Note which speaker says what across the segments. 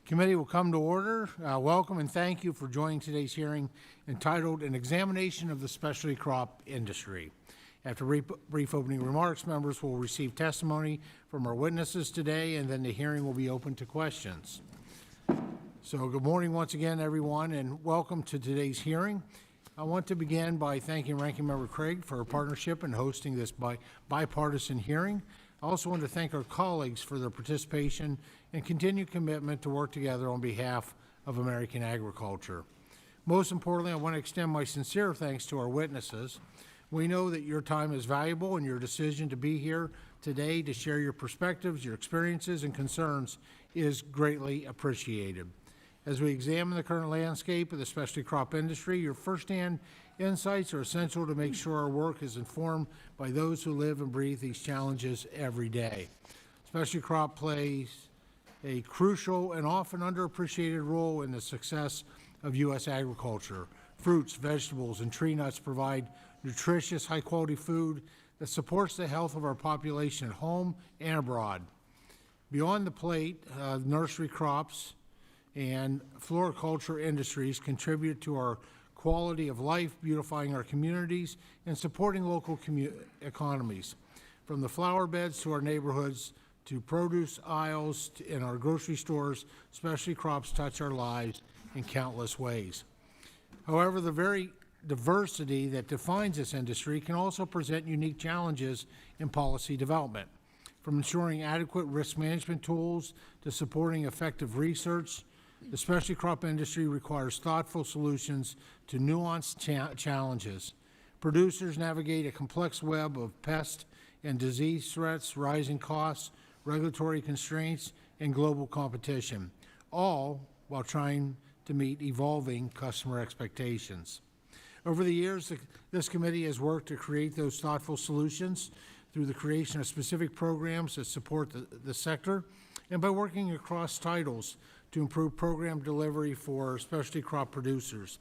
Speaker 1: Committee will come to order. Welcome and thank you for joining today's hearing entitled An Examination of the Specialty Crop Industry. After brief opening remarks, members will receive testimony from our witnesses today, and then the hearing will be open to questions. So good morning once again, everyone, and welcome to today's hearing. I want to begin by thanking Ranking Member Craig for her partnership in hosting this bipartisan hearing. I also want to thank our colleagues for their participation and continued commitment to work together on behalf of American agriculture. Most importantly, I want to extend my sincere thanks to our witnesses. We know that your time is valuable, and your decision to be here today to share your perspectives, your experiences, and concerns is greatly appreciated. As we examine the current landscape of the specialty crop industry, your firsthand insights are essential to make sure our work is informed by those who live and breathe these challenges every day. Specialty crop plays a crucial and often underappreciated role in the success of U.S. agriculture. Fruits, vegetables, and tree nuts provide nutritious, high-quality food that supports the health of our population at home and abroad. Beyond the plate, nursery crops and floriculture industries contribute to our quality of life, beautifying our communities and supporting local economies. From the flower beds to our neighborhoods to produce aisles in our grocery stores, specialty crops touch our lives in countless ways. However, the very diversity that defines this industry can also present unique challenges in policy development. From ensuring adequate risk management tools to supporting effective research, the specialty crop industry requires thoughtful solutions to nuanced challenges. Producers navigate a complex web of pest and disease threats, rising costs, regulatory constraints, and global competition, all while trying to meet evolving customer expectations. Over the years, this committee has worked to create those thoughtful solutions through the creation of specific programs that support the sector and by working across titles to improve program delivery for specialty crop producers.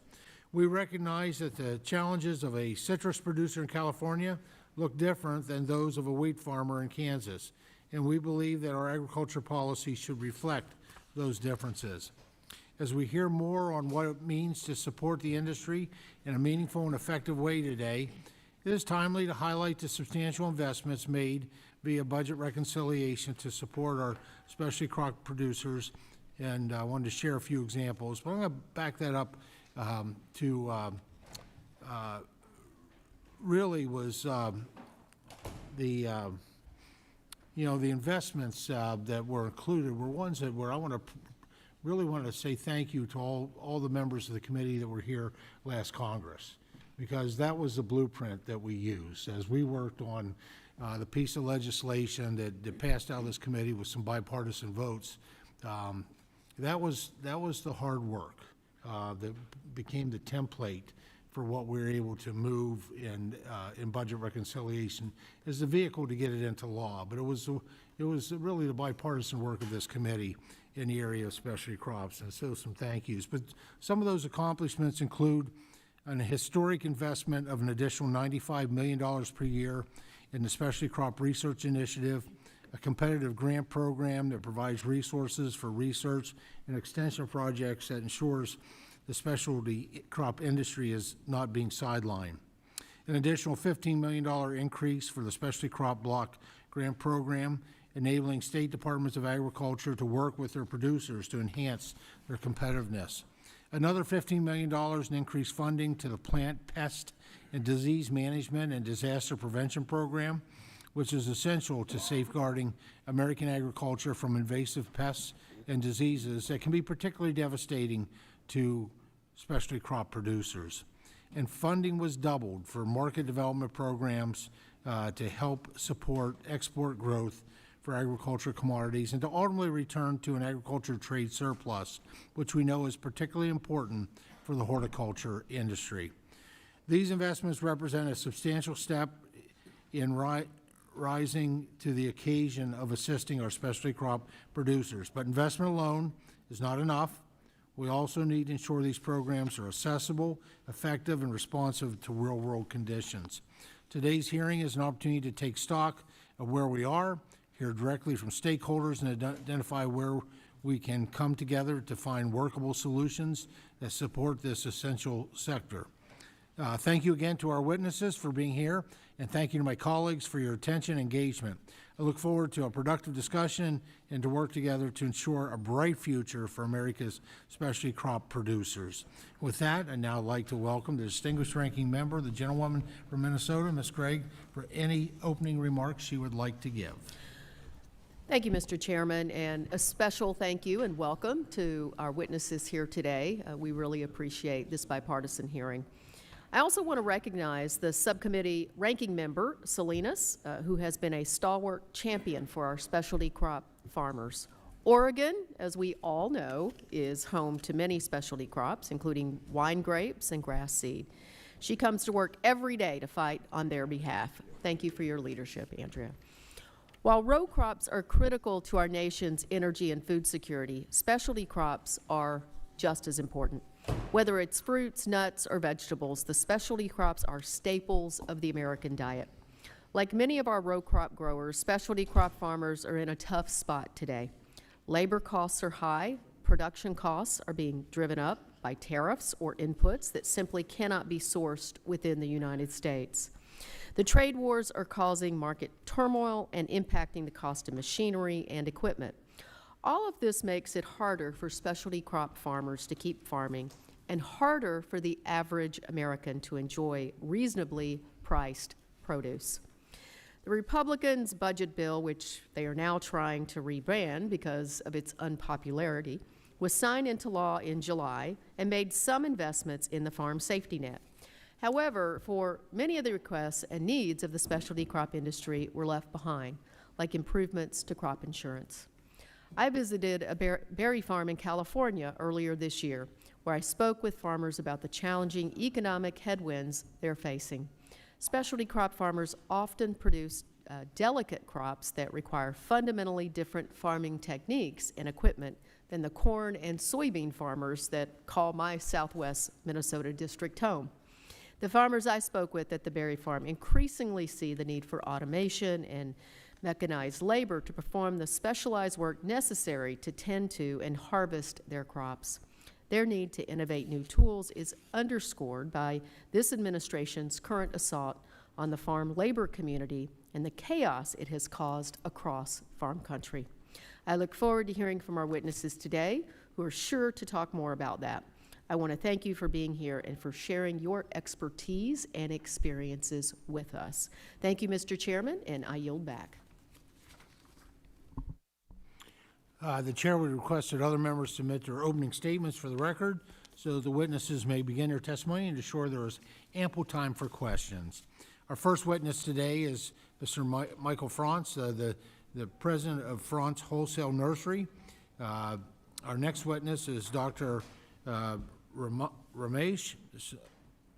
Speaker 1: We recognize that the challenges of a citrus producer in California look different than those of a wheat farmer in Kansas, and we believe that our agriculture policy should reflect those differences. As we hear more on what it means to support the industry in a meaningful and effective way today, it is timely to highlight the substantial investments made via budget reconciliation to support our specialty crop producers, and I wanted to share a few examples. But I'm going to back that up really was the investments that were included were ones that were, I really want to say thank you to all the members of the committee that were here last Congress, because that was the blueprint that we used as we worked on the piece of legislation that passed out of this committee with some bipartisan votes. That was the hard work that became the template for what we were able to move in budget reconciliation as the vehicle to get it into law. But it was really the bipartisan work of this committee in the area of specialty crops, and so some thank yous. But some of those accomplishments include an historic investment of an additional $95 million per year in the Specialty Crop Research Initiative, a competitive grant program that provides resources for research and extension projects that ensures the specialty crop industry is not being sidelined. An additional $15 million increase for the Specialty Crop Block Grant Program, enabling state departments of agriculture to work with their producers to enhance their competitiveness. Another $15 million in increased funding to the Plant Pest and Disease Management and Disaster Prevention Program, which is essential to safeguarding American agriculture from invasive pests and diseases that can be particularly devastating to specialty crop producers. And funding was doubled for market development programs to help support export growth for agricultural commodities and to ultimately return to an agriculture trade surplus, which we know is particularly important for the horticulture industry. These investments represent a substantial step in rising to the occasion of assisting our specialty crop producers. But investment alone is not enough. We also need to ensure these programs are accessible, effective, and responsive to real-world conditions. Today's hearing is an opportunity to take stock of where we are, hear directly from stakeholders and identify where we can come together to find workable solutions that support this essential sector. Thank you again to our witnesses for being here, and thank you to my colleagues for your attention and engagement. I look forward to a productive discussion and to work together to ensure a bright future for America's specialty crop producers. With that, I'd now like to welcome the distinguished ranking member, the gentlewoman from Minnesota, Ms. Craig, for any opening remarks she would like to give.
Speaker 2: Thank you, Mr. Chairman, and a special thank you and welcome to our witnesses here today. We really appreciate this bipartisan hearing. I also want to recognize the subcommittee ranking member, Salinas, who has been a stalwart champion for our specialty crop farmers. Oregon, as we all know, is home to many specialty crops, including wine grapes and grass seed. She comes to work every day to fight on their behalf. Thank you for your leadership, Andrea. While row crops are critical to our nation's energy and food security, specialty crops are just as important. Whether it's fruits, nuts, or vegetables, the specialty crops are staples of the American diet. Like many of our row crop growers, specialty crop farmers are in a tough spot today. Labor costs are high, production costs are being driven up by tariffs or inputs that simply cannot be sourced within the United States. The trade wars are causing market turmoil and impacting the cost of machinery and equipment. All of this makes it harder for specialty crop farmers to keep farming and harder for the average American to enjoy reasonably priced produce. The Republicans' budget bill, which they are now trying to rebrand because of its unpopularity, was signed into law in July and made some investments in the farm safety net. However, for many of the requests and needs of the specialty crop industry were left behind, like improvements to crop insurance. I visited a berry farm in California earlier this year, where I spoke with farmers about the challenging economic headwinds they're facing. Specialty crop farmers often produce delicate crops that require fundamentally different farming techniques and equipment than the corn and soybean farmers that call my Southwest Minnesota district home. The farmers I spoke with at the berry farm increasingly see the need for automation and mechanized labor to perform the specialized work necessary to tend to and harvest their crops. Their need to innovate new tools is underscored by this administration's current assault on the farm labor community and the chaos it has caused across farm country. I look forward to hearing from our witnesses today, who are sure to talk more about that. I want to thank you for being here and for sharing your expertise and experiences with us. Thank you, Mr. Chairman, and I yield back.
Speaker 1: The chair would request that other members submit their opening statements for the record so the witnesses may begin their testimony and ensure there is ample time for questions. Our first witness today is Mr. Michael Frantz, the president of Frantz Wholesale Nursery. Our next witness is Dr. Ramesh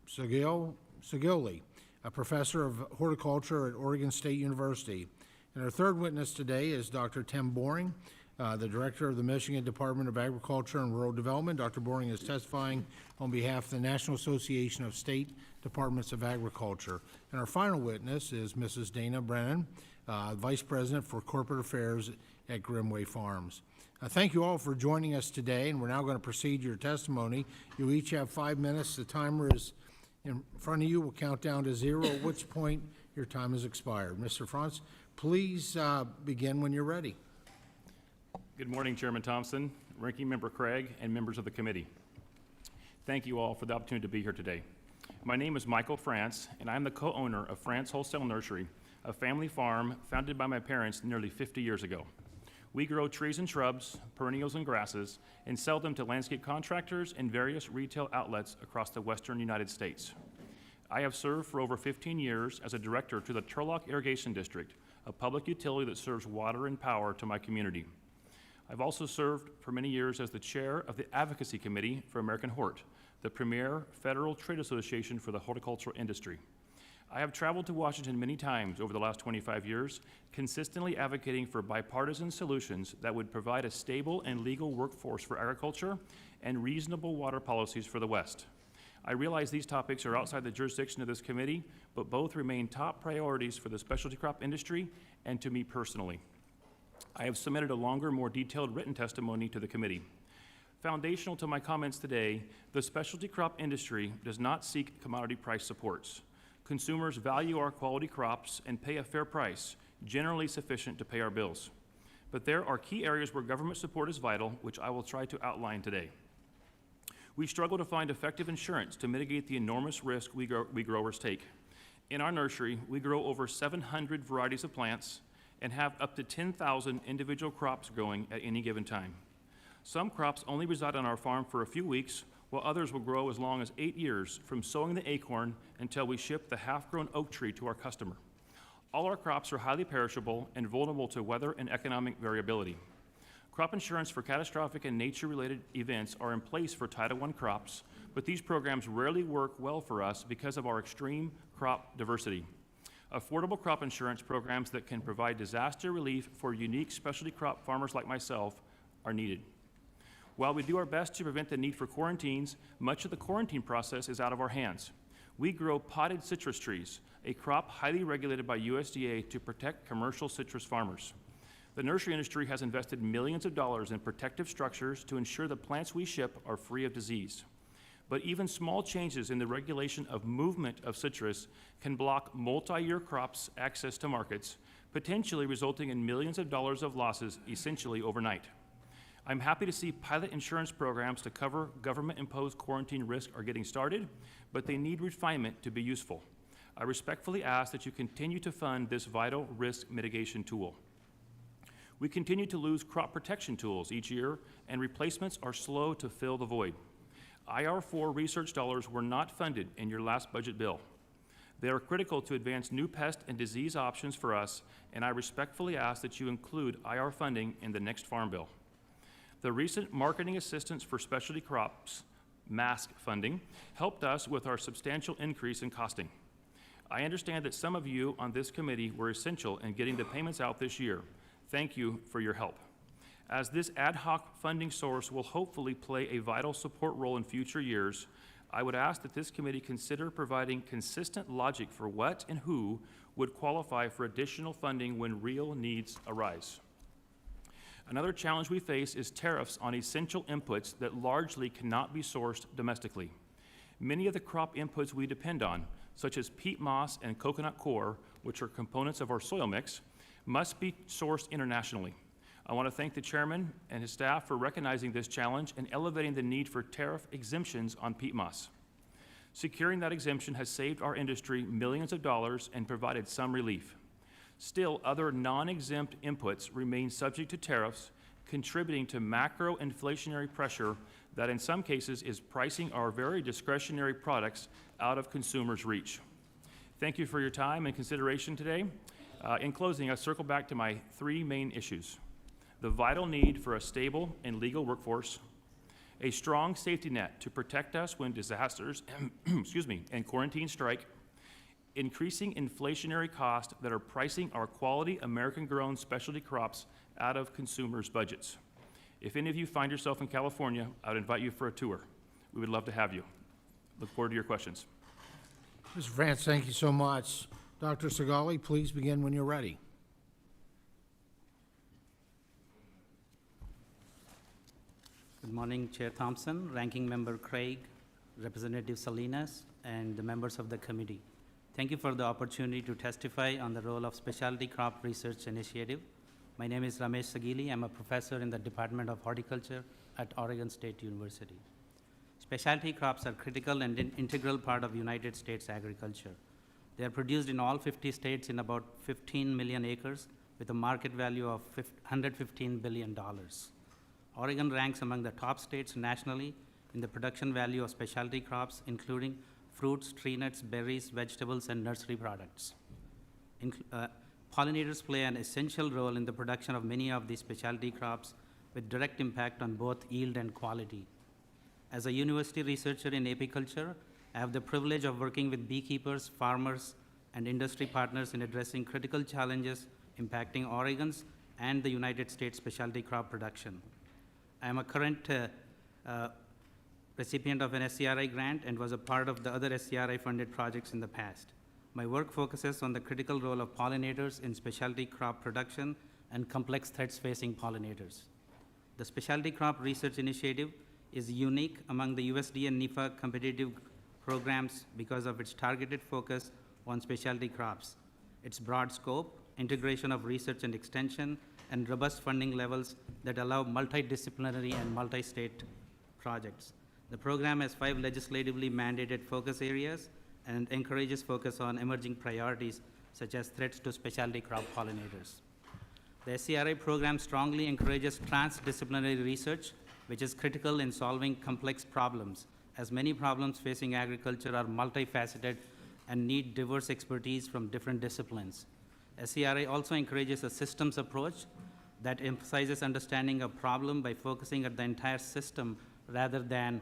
Speaker 1: Sagoli, a professor of horticulture at Oregon State University. And our third witness today is Dr. Tim Boring, the director of the Michigan Department of Agriculture and Rural Development. Dr. Boring is testifying on behalf of the National Association of State Departments of Agriculture. And our final witness is Mrs. Dana Brennan, Vice President for Corporate Affairs at Grimway Farms. Thank you all for joining us today, and we're now going to proceed to your testimony. You each have 5 minutes. The timer is in front of you. We'll count down to 0, at which point your time has expired. Mr. Frantz, please begin when you're ready.
Speaker 3: Good morning, Chairman Thompson, Ranking Member Craig, and members of the committee. Thank you all for the opportunity to be here today. My name is Michael Frantz, and I'm the co-owner of Frantz Wholesale Nursery, a family farm founded by my parents nearly 50 years ago. We grow trees and shrubs, perennials and grasses, and sell them to landscape contractors and various retail outlets across the western United States. I have served for over 15 years as a director to the Turlock Irrigation District, a public utility that serves water and power to my community. I've also served for many years as the chair of the Advocacy Committee for American Hort, the premier federal trade association for the horticultural industry. I have traveled to Washington many times over the last 25 years, consistently advocating for bipartisan solutions that would provide a stable and legal workforce for agriculture and reasonable water policies for the West. I realize these topics are outside the jurisdiction of this committee, but both remain top priorities for the specialty crop industry and to me personally. I have submitted a longer, more detailed written testimony to the committee. Foundational to my comments today, the specialty crop industry does not seek commodity price supports. Consumers value our quality crops and pay a fair price, generally sufficient to pay our bills. But there are key areas where government support is vital, which I will try to outline today. We struggle to find effective insurance to mitigate the enormous risk we growers take. In our nursery, we grow over 700 varieties of plants and have up to 10,000 individual crops growing at any given time. Some crops only reside on our farm for a few weeks, while others will grow as long as 8 years from sowing the acorn until we ship the half-grown oak tree to our customer. All our crops are highly perishable and vulnerable to weather and economic variability. Crop insurance for catastrophic and nature-related events are in place for Title I crops, but these programs rarely work well for us because of our extreme crop diversity. Affordable crop insurance programs that can provide disaster relief for unique specialty crop farmers like myself are needed. While we do our best to prevent the need for quarantines, much of the quarantine process is out of our hands. We grow potted citrus trees, a crop highly regulated by USDA to protect commercial citrus farmers. The nursery industry has invested millions of dollars in protective structures to ensure the plants we ship are free of disease. But even small changes in the regulation of movement of citrus can block multi-year crops' access to markets, potentially resulting in millions of dollars of losses essentially overnight. I'm happy to see pilot insurance programs to cover government-imposed quarantine risk are getting started, but they need refinement to be useful. I respectfully ask that you continue to fund this vital risk mitigation tool. We continue to lose crop protection tools each year, and replacements are slow to fill the void. IR4 research dollars were not funded in your last budget bill. They are critical to advance new pest and disease options for us, and I respectfully ask that you include IR funding in the next Farm Bill. The recent Marketing Assistance for Specialty Crops, MASC funding, helped us with our substantial increase in costing. I understand that some of you on this committee were essential in getting the payments out this year. Thank you for your help. As this ad hoc funding source will hopefully play a vital support role in future years, I would ask that this committee consider providing consistent logic for what and who would qualify for additional funding when real needs arise. Another challenge we face is tariffs on essential inputs that largely cannot be sourced domestically. Many of the crop inputs we depend on, such as peat moss and coconut coir, which are components of our soil mix, must be sourced internationally. I want to thank the chairman and his staff for recognizing this challenge and elevating the need for tariff exemptions on peat moss. Securing that exemption has saved our industry millions of dollars and provided some relief. Still, other non-exempt inputs remain subject to tariffs, contributing to macro inflationary pressure that in some cases is pricing our very discretionary products out of consumers' reach. Thank you for your time and consideration today. In closing, I circle back to my three main issues: the vital need for a stable and legal workforce, a strong safety net to protect us when disasters and quarantine strike, increasing inflationary costs that are pricing our quality American-grown specialty crops out of consumers' budgets. If any of you find yourself in California, I would invite you for a tour. We would love to have you. Look forward to your questions.
Speaker 1: Mr. France, thank you so much. Dr. Segali, please begin when you're ready.
Speaker 4: Good morning, Chair Thompson, Ranking Member Craig, Representative Salinas, and the members of the committee. Thank you for the opportunity to testify on the role of Specialty Crop Research Initiative. My name is Ramesh Sagili. I'm a professor in the Department of Horticulture at Oregon State University. Specialty crops are critical and an integral part of United States agriculture. They are produced in all 50 states in about 15 million acres with a market value of $115 billion. Oregon ranks among the top states nationally in the production value of specialty crops, including fruits, tree nuts, berries, vegetables, and nursery products. Pollinators play an essential role in the production of many of these specialty crops with direct impact on both yield and quality. As a university researcher in apiculture, I have the privilege of working with beekeepers, farmers, and industry partners in addressing critical challenges impacting Oregon's and the United States specialty crop production. I am a current recipient of an SCRI grant and was a part of the other SCRI-funded projects in the past. My work focuses on the critical role of pollinators in specialty crop production and complex threats facing pollinators. The Specialty Crop Research Initiative is unique among the USDA and NIFA competitive programs because of its targeted focus on specialty crops. Its broad scope, integration of research and extension, and robust funding levels that allow multidisciplinary and multi-state projects. The program has 5 legislatively mandated focus areas and encourages focus on emerging priorities such as threats to specialty crop pollinators. The SCRI program strongly encourages transdisciplinary research, which is critical in solving complex problems, as many problems facing agriculture are multifaceted and need diverse expertise from different disciplines. SCRI also encourages a systems approach that emphasizes understanding a problem by focusing at the entire system rather than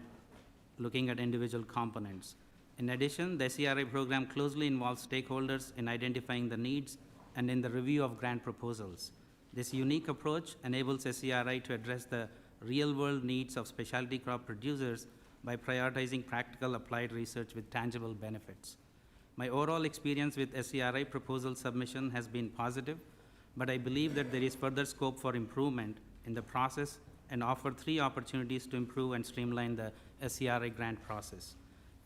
Speaker 4: looking at individual components. In addition, the SCRI program closely involves stakeholders in identifying the needs and in the review of grant proposals. This unique approach enables SCRI to address the real-world needs of specialty crop producers by prioritizing practical applied research with tangible benefits. My overall experience with SCRI proposal submission has been positive, but I believe that there is further scope for improvement in the process and offer 3 opportunities to improve and streamline the SCRI grant process.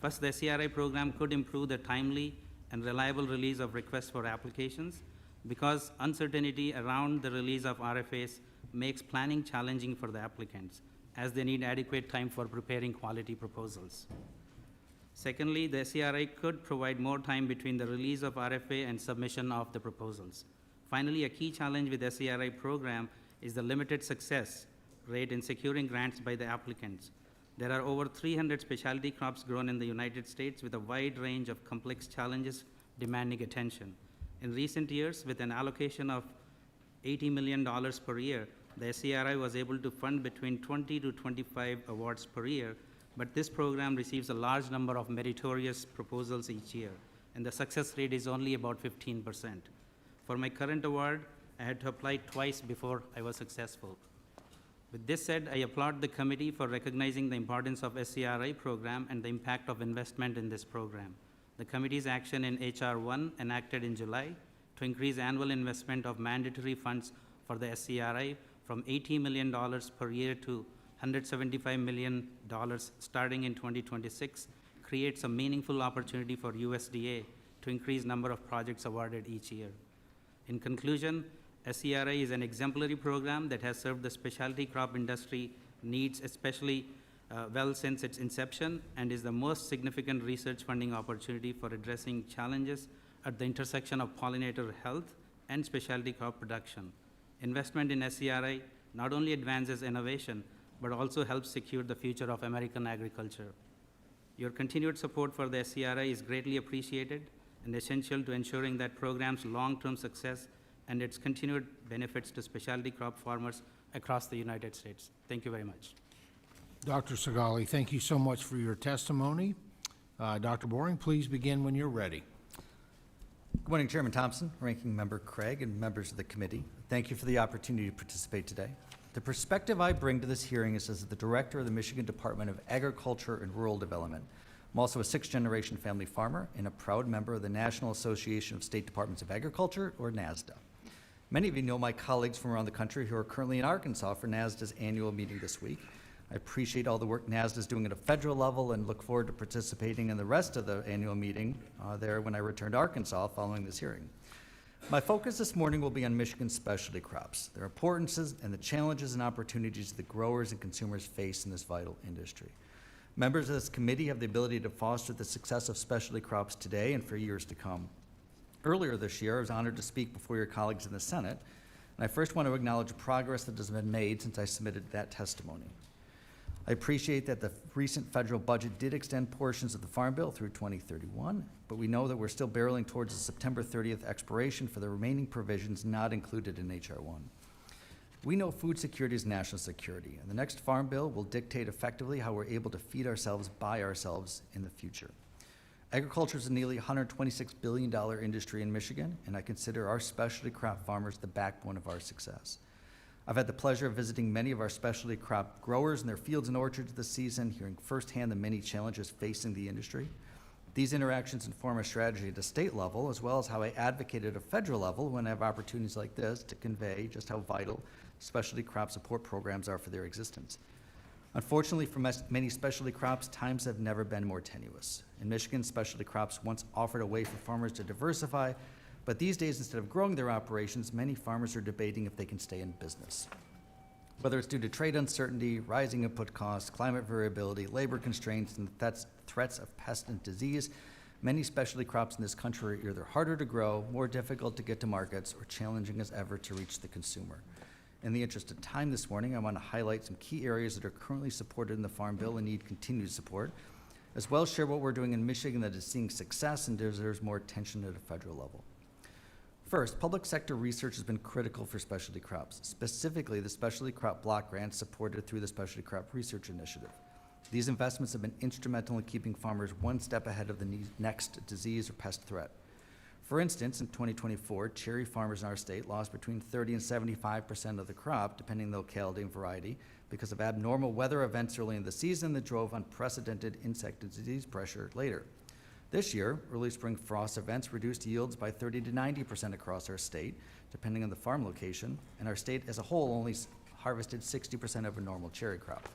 Speaker 4: First, the SCRI program could improve the timely and reliable release of requests for applications because uncertainty around the release of RFAs makes planning challenging for the applicants, as they need adequate time for preparing quality proposals. Secondly, the SCRI could provide more time between the release of RFA and submission of the proposals. Finally, a key challenge with the SCRI program is the limited success rate in securing grants by the applicants. There are over 300 specialty crops grown in the United States with a wide range of complex challenges demanding attention. In recent years, with an allocation of $80 million per year, the SCRI was able to fund between 20 to 25 awards per year, but this program receives a large number of meritorious proposals each year, and the success rate is only about 15%. For my current award, I had to apply twice before I was successful. With this said, I applaud the committee for recognizing the importance of SCRI program and the impact of investment in this program. The committee's action in HR 1 enacted in July to increase annual investment of mandatory funds for the SCRI from $80 million per year to $175 million starting in 2026 creates a meaningful opportunity for USDA to increase number of projects awarded each year. In conclusion, SCRI is an exemplary program that has served the specialty crop industry needs especially well since its inception and is the most significant research funding opportunity for addressing challenges at the intersection of pollinator health and specialty crop production. Investment in SCRI not only advances innovation, but also helps secure the future of American agriculture. Your continued support for the SCRI is greatly appreciated and essential to ensuring that program's long-term success and its continued benefits to specialty crop farmers across the United States. Thank you very much.
Speaker 1: Dr. Segali, thank you so much for your testimony. Dr. Boring, please begin when you're ready.
Speaker 5: Good morning, Chairman Thompson, Ranking Member Craig, and members of the committee. Thank you for the opportunity to participate today. The perspective I bring to this hearing is as the Director of the Michigan Department of Agriculture and Rural Development. I'm also a 6th-generation family farmer and a proud member of the National Association of State Departments of Agriculture, or NASDA. Many of you know my colleagues from around the country who are currently in Arkansas for NASDA's annual meeting this week. I appreciate all the work NASDA is doing at a federal level and look forward to participating in the rest of the annual meeting there when I return to Arkansas following this hearing. My focus this morning will be on Michigan's specialty crops, their importances, and the challenges and opportunities that growers and consumers face in this vital industry. Members of this committee have the ability to foster the success of specialty crops today and for years to come. Earlier this year, I was honored to speak before your colleagues in the Senate, and I first want to acknowledge the progress that has been made since I submitted that testimony. I appreciate that the recent federal budget did extend portions of the Farm Bill through 2031, but we know that we're still barreling towards the September 30th expiration for the remaining provisions not included in HR 1. We know food security is national security, and the next Farm Bill will dictate effectively how we're able to feed ourselves by ourselves in the future. Agriculture is a nearly $126 billion industry in Michigan, and I consider our specialty crop farmers the backbone of our success. I've had the pleasure of visiting many of our specialty crop growers in their fields and orchards this season, hearing firsthand the many challenges facing the industry. These interactions inform our strategy at a state level, as well as how I advocate at a federal level when I have opportunities like this to convey just how vital specialty crop support programs are for their existence. Unfortunately, for many specialty crops, times have never been more tenuous. In Michigan, specialty crops once offered a way for farmers to diversify, but these days, instead of growing their operations, many farmers are debating if they can stay in business. Whether it's due to trade uncertainty, rising input costs, climate variability, labor constraints, and threats of pest and disease, many specialty crops in this country are either harder to grow, more difficult to get to markets, or challenging as ever to reach the consumer. In the interest of time this morning, I want to highlight some key areas that are currently supported in the Farm Bill and need continued support, as well as share what we're doing in Michigan that is seeing success and deserves more attention at a federal level. First, public sector research has been critical for specialty crops, specifically the specialty crop block grants supported through the Specialty Crop Research Initiative. These investments have been instrumental in keeping farmers one step ahead of the next disease or pest threat. For instance, in 2024, cherry farmers in our state lost between 30 and 75% of the crop, depending on the locality and variety, because of abnormal weather events early in the season that drove unprecedented insect and disease pressure later. This year, early spring frost events reduced yields by 30 to 90% across our state, depending on the farm location, and our state as a whole only harvested 60% of a normal cherry crop.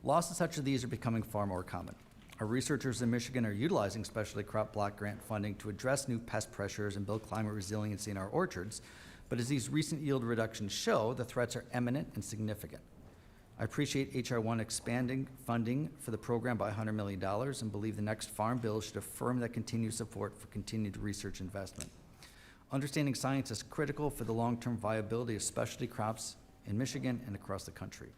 Speaker 5: Losses such as these are becoming far more common. Our researchers in Michigan are utilizing specialty crop block grant funding to address new pest pressures and build climate resiliency in our orchards, but as these recent yield reductions show, the threats are imminent and significant. I appreciate H.R. 1 expanding funding for the program by $100 million and believe the next Farm Bill should affirm that continued support for continued research investment. Understanding science is critical for the long-term viability of specialty crops in Michigan and across the country.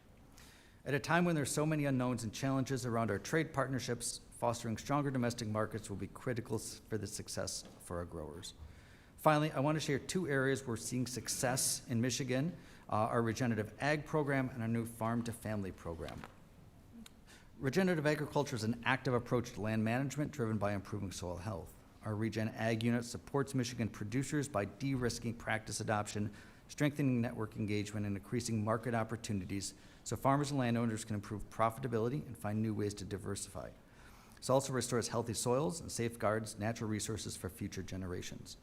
Speaker 5: At a time when there are so many unknowns and challenges around our trade partnerships, fostering stronger domestic markets will be critical for the success for our growers. Finally, I want to share two areas where we're seeing success in Michigan, our regenerative ag program and our new farm to family program. Regenerative agriculture is an active approach to land management driven by improving soil health. Our Regen Ag unit supports Michigan producers by de-risking practice adoption, strengthening network engagement, and increasing market opportunities so farmers and landowners can improve profitability and find new ways to diversify. This also restores healthy soils and safeguards natural resources for future generations.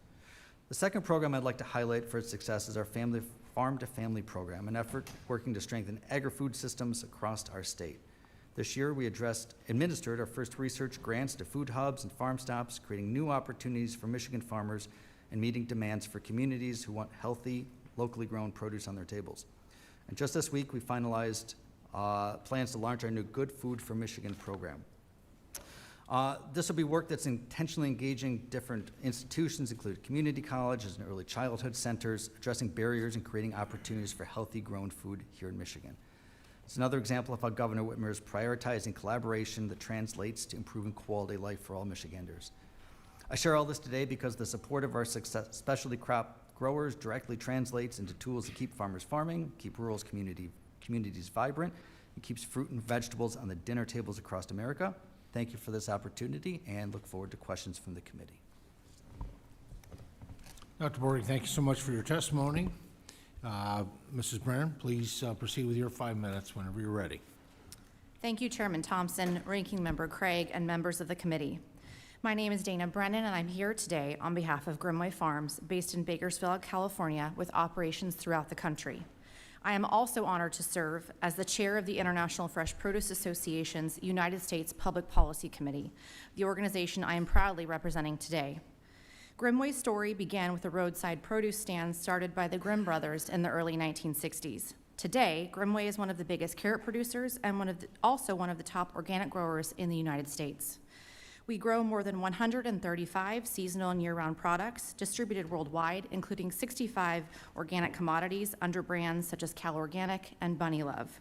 Speaker 5: The second program I'd like to highlight for its success is our Farm to Family program, an effort working to strengthen agri-food systems across our state. This year, we administered our first research grants to food hubs and farm stops, creating new opportunities for Michigan farmers and meeting demands for communities who want healthy, locally grown produce on their tables. And just this week, we finalized plans to launch our new Good Food for Michigan program. This will be work that's intentionally engaging different institutions, including community colleges and early childhood centers, addressing barriers and creating opportunities for healthy grown food here in Michigan. It's another example of how Governor Whitmer is prioritizing collaboration that translates to improving quality of life for all Michiganders. I share all this today because the support of our specialty crop growers directly translates into tools to keep farmers farming, keep rural communities vibrant, and keeps fruit and vegetables on the dinner tables across America. Thank you for this opportunity and look forward to questions from the committee.
Speaker 1: Dr. Borg, thank you so much for your testimony. Mrs. Brennan, please proceed with your 5 minutes whenever you're ready.
Speaker 6: Thank you, Chairman Thompson, Ranking Member Craig, and members of the committee. My name is Dana Brennan, and I'm here today on behalf of Grimway Farms, based in Bakersfield, California, with operations throughout the country. I am also honored to serve as the chair of the International Fresh Produce Association's United States Public Policy Committee, the organization I am proudly representing today. Grimway's story began with a roadside produce stand started by the Grimm brothers in the early 1960s. Today, Grimway is one of the biggest carrot producers and also one of the top organic growers in the United States. We grow more than 135 seasonal and year-round products distributed worldwide, including 65 organic commodities under brands such as Cal Organic and Bunny Love.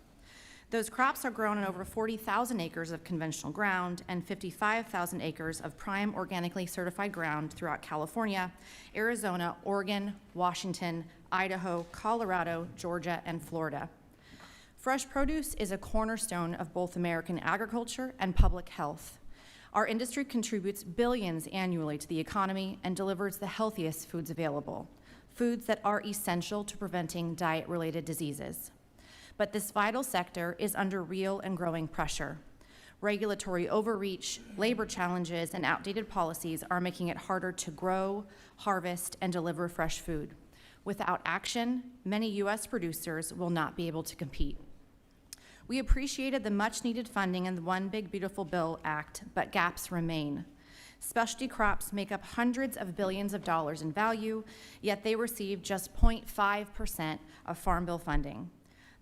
Speaker 6: Those crops are grown on over 40,000 acres of conventional ground and 55,000 acres of prime organically certified ground throughout California, Arizona, Oregon, Washington, Idaho, Colorado, Georgia, and Florida. Fresh produce is a cornerstone of both American agriculture and public health. Our industry contributes billions annually to the economy and delivers the healthiest foods available, foods that are essential to preventing diet-related diseases. But this vital sector is under real and growing pressure. Regulatory overreach, labor challenges, and outdated policies are making it harder to grow, harvest, and deliver fresh food. Without action, many U.S. producers will not be able to compete. We appreciated the much-needed funding in the One Big Beautiful Bill Act, but gaps remain. Specialty crops make up hundreds of billions of dollars in value, yet they receive just 0.5% of Farm Bill funding.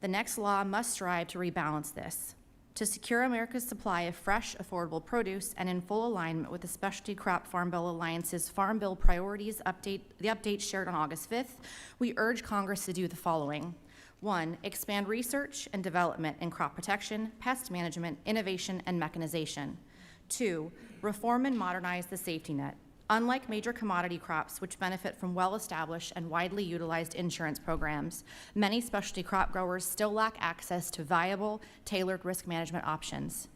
Speaker 6: The next law must strive to rebalance this. To secure America's supply of fresh, affordable produce and in full alignment with the Specialty Crop Farm Bill Alliance's Farm Bill Priorities Update, the update shared on August 5th, we urge Congress to do the following. 1, expand research and development in crop protection, pest management, innovation, and mechanization. 2, reform and modernize the safety net. Unlike major commodity crops, which benefit from well-established and widely utilized insurance programs, many specialty crop growers still lack access to viable, tailored risk management options.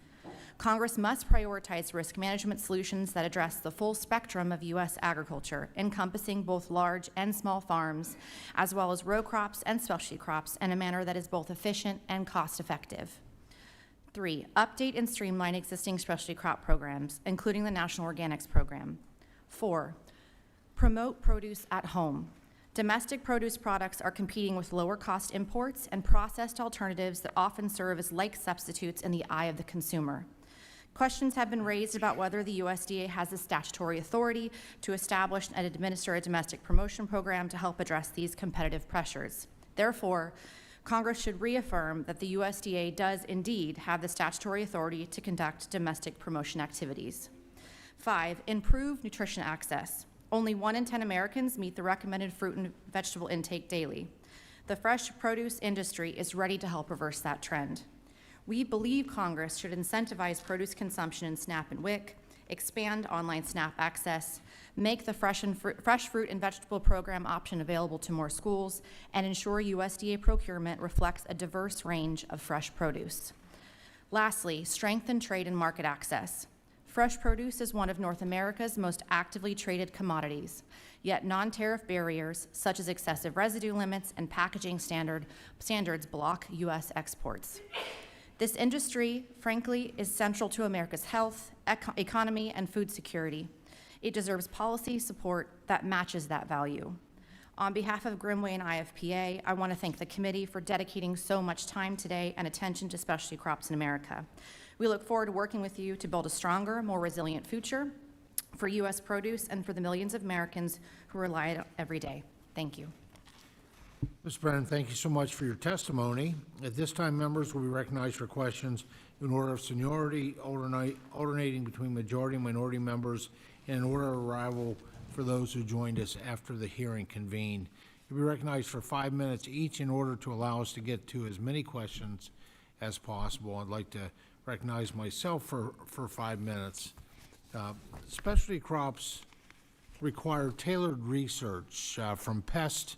Speaker 6: Congress must prioritize risk management solutions that address the full spectrum of U.S. agriculture, encompassing both large and small farms, as well as row crops and specialty crops in a manner that is both efficient and cost-effective. 3, update and streamline existing specialty crop programs, including the National Organics Program. 4, promote produce at home. Domestic produce products are competing with lower-cost imports and processed alternatives that often serve as like substitutes in the eye of the consumer. Questions have been raised about whether the USDA has the statutory authority to establish and administer a domestic promotion program to help address these competitive pressures. Therefore, Congress should reaffirm that the USDA does indeed have the statutory authority to conduct domestic promotion activities. 5, improve nutrition access. Only 1 in 10 Americans meet the recommended fruit and vegetable intake daily. The fresh produce industry is ready to help reverse that trend. We believe Congress should incentivize produce consumption in SNAP and WIC, expand online SNAP access, make the fresh fruit and vegetable program option available to more schools, and ensure USDA procurement reflects a diverse range of fresh produce. Lastly, strengthen trade and market access. Fresh produce is one of North America's most actively traded commodities, yet non-tariff barriers such as excessive residue limits and packaging standards block U.S. exports. This industry, frankly, is central to America's health, economy, and food security. It deserves policy support that matches that value. On behalf of Grimway and IFPA, I want to thank the committee for dedicating so much time today and attention to specialty crops in America. We look forward to working with you to build a stronger, more resilient future for U.S. produce and for the millions of Americans who rely on it every day. Thank you.
Speaker 1: Ms. Brennan, thank you so much for your testimony. At this time, members will be recognized for questions in order of seniority, alternating between majority and minority members, and in order of arrival for those who joined us after the hearing convened. You'll be recognized for 5 minutes each in order to allow us to get to as many questions as possible. I'd like to recognize myself for 5 minutes. Specialty crops require tailored research from pest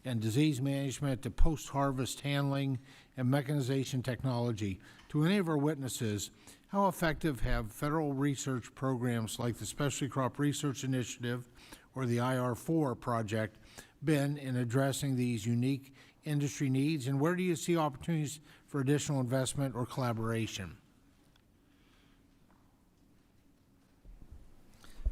Speaker 1: and disease management to post-harvest handling and mechanization technology. To any of our witnesses, how effective have federal research programs like the Specialty Crop Research Initiative or the IR4 project been in addressing these unique industry needs, and where do you see opportunities for additional investment or collaboration?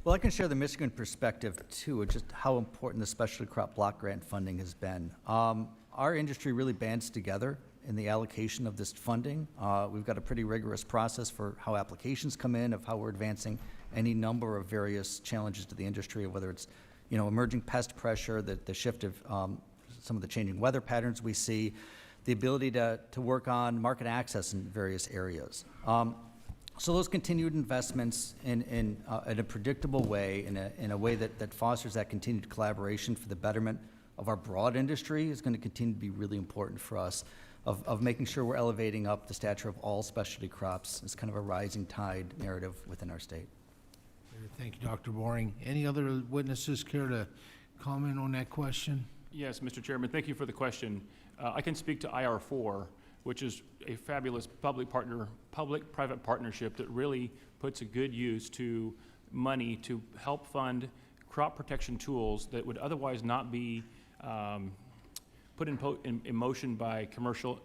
Speaker 5: Well, I can share the Michigan perspective too, of just how important the specialty crop block grant funding has been. Our industry really bands together in the allocation of this funding. We've got a pretty rigorous process for how applications come in, of how we're advancing any number of various challenges to the industry, whether it's emerging pest pressure, the shift of some of the changing weather patterns we see, the ability to work on market access in various areas. So those continued investments in a predictable way, in a way that fosters that continued collaboration for the betterment of our broad industry is going to continue to be really important for us, of making sure we're elevating up the stature of all specialty crops as kind of a rising tide narrative within our state.
Speaker 1: Thank you, Dr. Boring. Any other witnesses care to comment on that question?
Speaker 3: Yes, Mr. Chairman, thank you for the question. I can speak to IR4, which is a fabulous public-private partnership that really puts a good use to money to help fund crop protection tools that would otherwise not be put in motion by commercial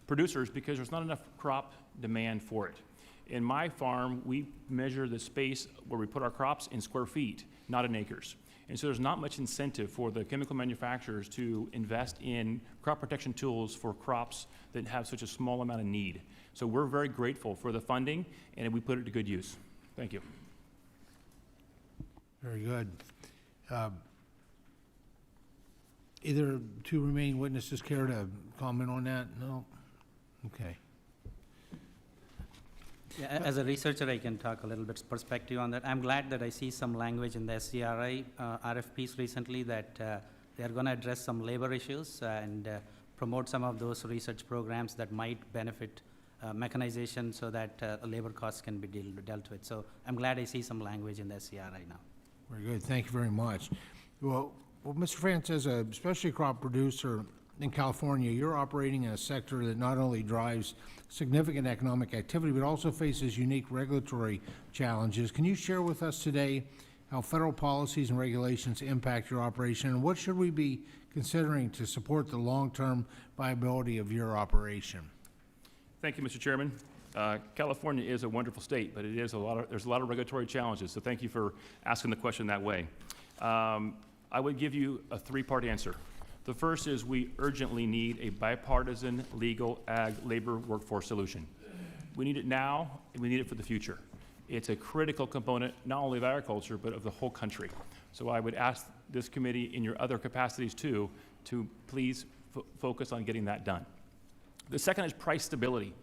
Speaker 3: producers because there's not enough crop demand for it. In my farm, we measure the space where we put our crops in square feet, not in acres. And so there's not much incentive for the chemical manufacturers to invest in crop protection tools for crops that have such a small amount of need. So we're very grateful for the funding, and we put it to good use. Thank you.
Speaker 1: Very good. Either two remaining witnesses care to comment on that? No? Okay.
Speaker 4: Yeah, as a researcher, I can talk a little bit perspective on that. I'm glad that I see some language in the SCRI RFPs recently that they are going to address some labor issues and promote some of those research programs that might benefit mechanization so that labor costs can be dealt with. So I'm glad I see some language in the SCRI now.
Speaker 1: Very good. Thank you very much. Well, Mr. France, as a specialty crop producer in California, you're operating in a sector that not only drives significant economic activity, but also faces unique regulatory challenges. Can you share with us today how federal policies and regulations impact your operation, and what should we be considering to support the long-term viability of your operation?
Speaker 3: Thank you, Mr. Chairman. California is a wonderful state, but there's a lot of regulatory challenges, so thank you for asking the question that way. I would give you a three-part answer. The first is we urgently need a bipartisan legal ag labor workforce solution. We need it now, and we need it for the future. It's a critical component not only of agriculture, but of the whole country. So I would ask this committee in your other capacities too, to please focus on getting that done. The second is price stability.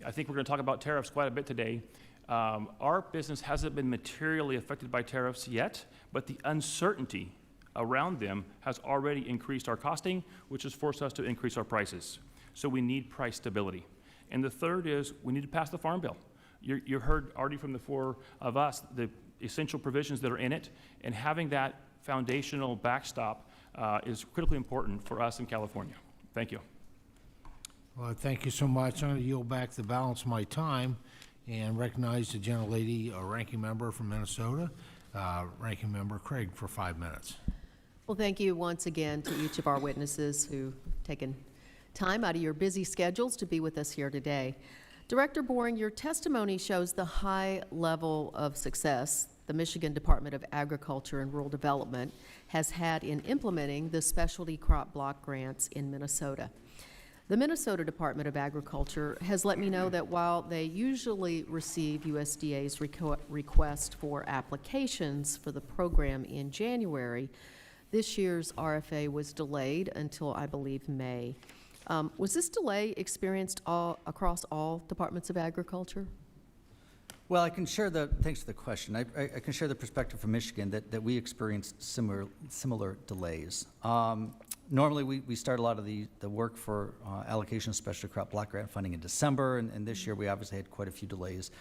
Speaker 3: I think we're going to talk about tariffs quite a bit today. Our business hasn't been materially affected by tariffs yet, but the uncertainty around them has already increased our costing, which has forced us to increase our prices. So we need price stability. And the third is we need to pass the Farm Bill. You heard already from the four of us the essential provisions that are in it, and having that foundational backstop is critically important for us in California. Thank you.
Speaker 1: Well, thank you so much. I'm going to yield back the balance of my time and recognize the gentlelady, ranking member from Minnesota, Ranking Member Craig, for 5 minutes.
Speaker 2: Well, thank you once again to each of our witnesses who've taken time out of your busy schedules to be with us here today. Director Boring, your testimony shows the high level of success the Michigan Department of Agriculture and Rural Development has had in implementing the specialty crop block grants in Minnesota. The Minnesota Department of Agriculture has let me know that while they usually receive USDA's request for applications for the program in January, this year's RFA was delayed until, I believe, May. Was this delay experienced across all departments of agriculture?
Speaker 5: Well, I can share thanks for the question. I can share the perspective from Michigan that we experienced similar delays. Normally, we start a lot of the work for allocation of specialty crop block grant funding in December, and this year we obviously had quite a few delays.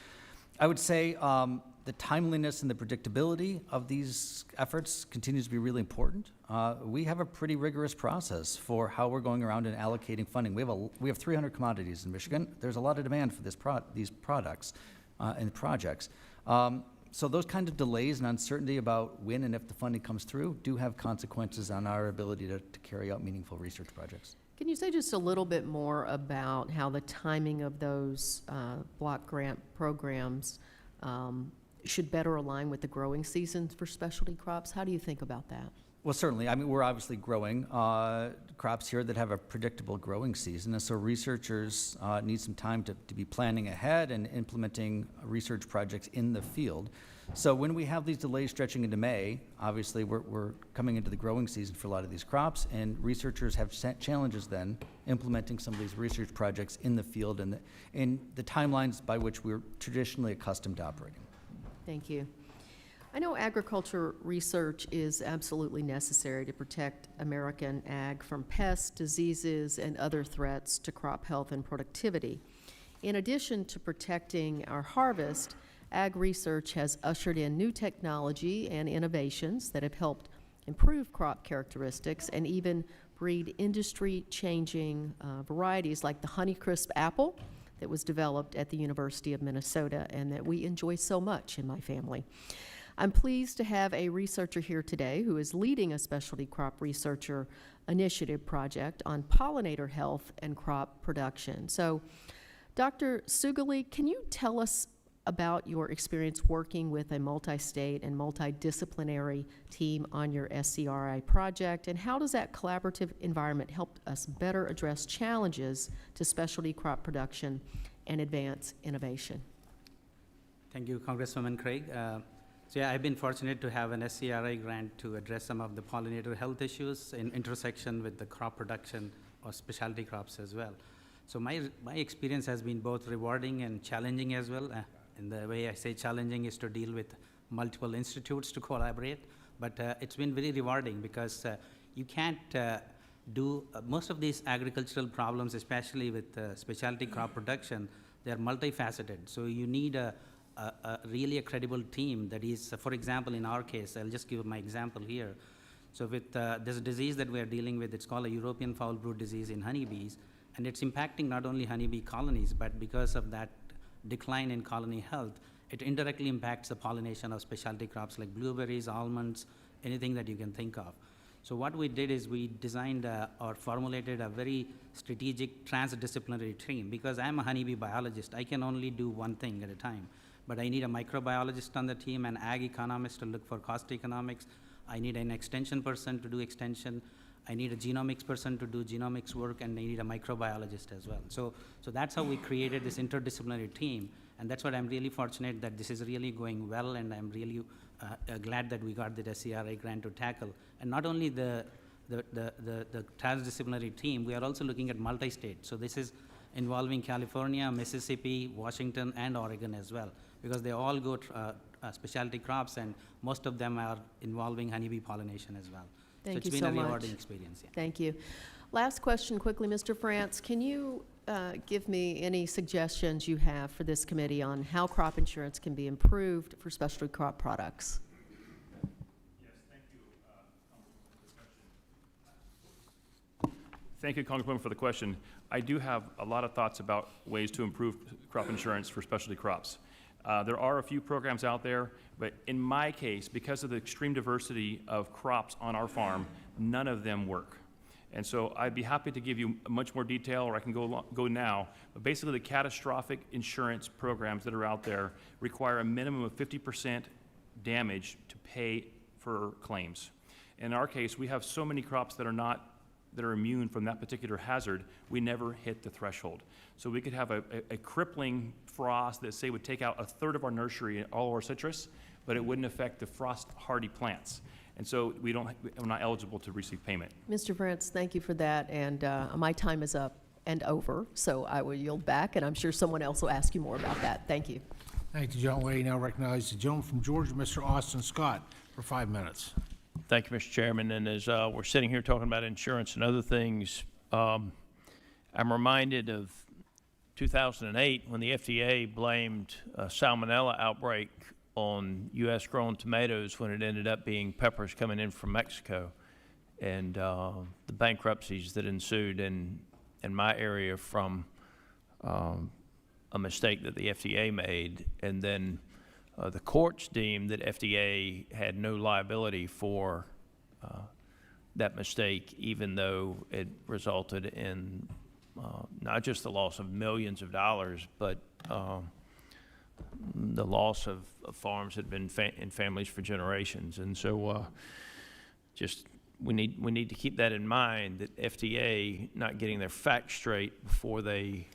Speaker 5: I would say the timeliness and the predictability of these efforts continues to be really important. We have a pretty rigorous process for how we're going around and allocating funding. We have 300 commodities in Michigan. There's a lot of demand for these products and projects. So those kind of delays and uncertainty about when and if the funding comes through do have consequences on our ability to carry out meaningful research projects.
Speaker 2: Can you say just a little bit more about how the timing of those block grant programs should better align with the growing seasons for specialty crops? How do you think about that?
Speaker 5: Well, certainly. I mean, we're obviously growing crops here that have a predictable growing season, and so researchers need some time to be planning ahead and implementing research projects in the field. So when we have these delays stretching into May, obviously we're coming into the growing season for a lot of these crops, and researchers have challenges then implementing some of these research projects in the field and the timelines by which we're traditionally accustomed to operating.
Speaker 2: Thank you. I know agriculture research is absolutely necessary to protect American ag from pests, diseases, and other threats to crop health and productivity. In addition to protecting our harvest, ag research has ushered in new technology and innovations that have helped improve crop characteristics and even breed industry-changing varieties like the Honeycrisp apple that was developed at the University of Minnesota and that we enjoy so much in my family. I'm pleased to have a researcher here today who is leading a specialty crop researcher Initiative project on pollinator health and crop production. So, Dr. Sugali, can you tell us about your experience working with a multi-state and multidisciplinary team on your SCRI project, and how does that collaborative environment help us better address challenges to specialty crop production and advance innovation?
Speaker 4: Thank you, Congresswoman Craig. So yeah, I've been fortunate to have an SCRI grant to address some of the pollinator health issues in intersection with the crop production or specialty crops as well. So my experience has been both rewarding and challenging as well. And the way I say challenging is to deal with multiple institutes to collaborate, but it's been very rewarding because you can't do most of these agricultural problems, especially with specialty crop production. They're multifaceted. So you need a really credible team that is, for example, in our case, I'll just give my example here. So with this disease that we're dealing with, it's called a European foul brood disease in honeybees, and it's impacting not only honeybee colonies, but because of that decline in colony health, it indirectly impacts the pollination of specialty crops like blueberries, almonds, anything that you can think of. So what we did is we designed or formulated a very strategic transdisciplinary team. Because I'm a honeybee biologist, I can only do one thing at a time. But I need a microbiologist on the team, an ag economist to look for cost economics. I need an extension person to do extension. I need a genomics person to do genomics work, and I need a microbiologist as well. So that's how we created this interdisciplinary team, and that's what I'm really fortunate that this is really going well, and I'm really glad that we got the SCRI grant to tackle. And not only the transdisciplinary team, we are also looking at multi-state. So this is involving California, Mississippi, Washington, and Oregon as well, because they all go specialty crops, and most of them are involving honeybee pollination as well.
Speaker 2: Thank
Speaker 4: so
Speaker 2: you
Speaker 4: it's
Speaker 2: so
Speaker 4: been a
Speaker 2: much.
Speaker 4: rewarding experience. Yeah.
Speaker 2: Thank you. Last question quickly, Mr. France. Can you give me any suggestions you have for this committee on how crop insurance can be improved for specialty crop products?
Speaker 3: Yes, thank you, Congresswoman, for the question. I do have a lot of thoughts about ways to improve crop insurance for specialty crops. There are a few programs out there, but in my case, because of the extreme diversity of crops on our farm, none of them work. And so I'd be happy to give you much more detail, or I can go now. But basically, the catastrophic insurance programs that are out there require a minimum of 50% damage to pay for claims. In our case, we have so many crops that are immune from that particular hazard, we never hit the threshold. So we could have a crippling frost that, say, would take out a third of our nursery, all our citrus, but it wouldn't affect the frost-hardy plants. And so we're not eligible to receive payment.
Speaker 2: Mr. France, thank you for that, and my time is up and over, so I will yield back, and I'm sure someone else will ask you more about that. Thank you.
Speaker 1: Thank you, John Way. Now recognize the gentleman from Georgia, Mr. Austin Scott, for 5 minutes.
Speaker 7: Thank you, Mr. Chairman. And as we're sitting here talking about insurance and other things, I'm reminded of 2008 when the FDA blamed a salmonella outbreak on U.S. grown tomatoes when it ended up being peppers coming in from Mexico, and the bankruptcies that ensued in my area from a mistake that the FDA made, and then the courts deemed that FDA had no liability for that mistake, even though it resulted in not just the loss of millions of dollars, but the loss of farms that had been in families for generations. And so just we need to keep that in mind, that FDA not getting their facts straight before they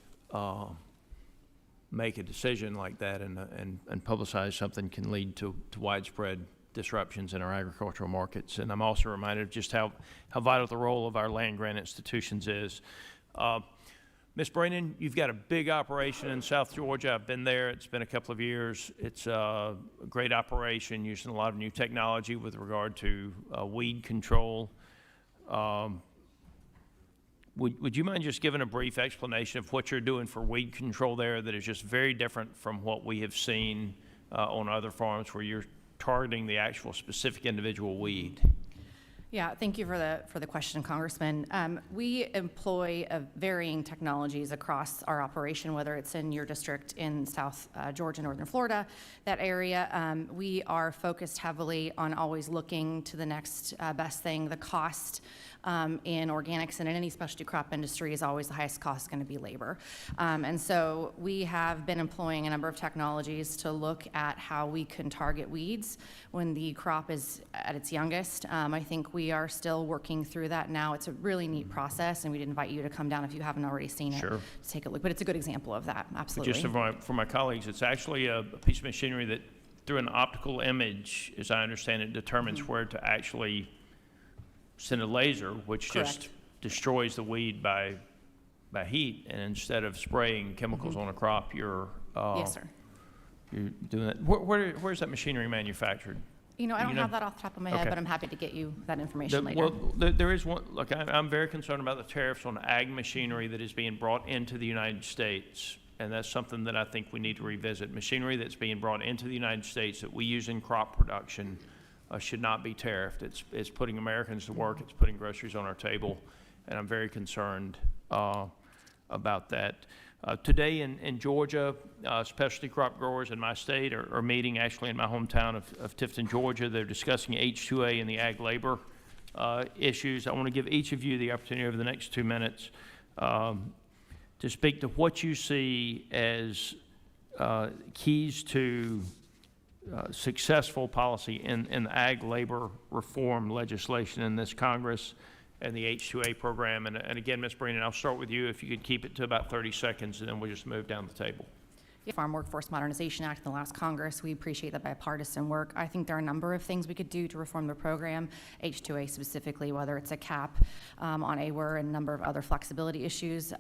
Speaker 7: make a decision like that and publicize something can lead to widespread disruptions in our agricultural markets. And I'm also reminded of just how vital the role of our land grant institutions is. Ms. Brennan, you've got a big operation in South Georgia. I've been there. It's been a couple of years. It's a great operation using a lot of new technology with regard to weed control. Would you mind just giving a brief explanation of what you're doing for weed control there that is just very different from what we have seen on other farms where you're targeting the actual specific individual weed?
Speaker 6: Yeah, thank you for the question, Congressman. We employ varying technologies across our operation, whether it's in your district in South Georgia, Northern Florida, that area. We are focused heavily on always looking to the next best thing. The cost in organics and in any specialty crop industry is always the highest cost is going to be labor. And so we have been employing a number of technologies to look at how we can target weeds when the crop is at its youngest. I think we are still working through that now. It's a really neat process, and we'd invite you to come down if you haven't already seen it.
Speaker 7: Sure.
Speaker 6: To take a look, but it's a good example of that, absolutely.
Speaker 7: Just for my colleagues, it's actually a piece of machinery that, through an optical image, as I understand it, determines where to actually send a laser, which just
Speaker 6: Correct.
Speaker 7: destroys the weed by heat, and instead of spraying chemicals on a crop, you're
Speaker 6: Yes, sir.
Speaker 7: you're doing that. Where's that machinery manufactured?
Speaker 6: You know, I don't
Speaker 7: You know-
Speaker 6: have that off the top of my head,
Speaker 7: Okay.
Speaker 6: but I'm happy to get you that information later.
Speaker 7: Well, there is one, look, I'm very concerned about the tariffs on ag machinery that is being brought into the United States, and that's something that I think we need to revisit. Machinery that's being brought into the United States that we use in crop production should not be tariffed. It's putting Americans to work, it's putting groceries on our table, and I'm very concerned about that. Today in Georgia, specialty crop growers in my state are meeting, actually in my hometown of Tifton, Georgia. They're discussing H2A and the ag labor issues. I want to give each of you the opportunity over the next 2 minutes to speak to what you see as keys to successful policy in the ag labor reform legislation in this Congress and the H2A program. And again, Ms. Breenan, I'll start with you. If you could keep it to about 30 seconds, and then we'll just move down the table.
Speaker 6: Farm Workforce Modernization Act in the last Congress. We appreciate the bipartisan work. I think there are a number of things we could do to reform the program, H2A specifically, whether it's a cap on AWR and a number of other flexibility issues.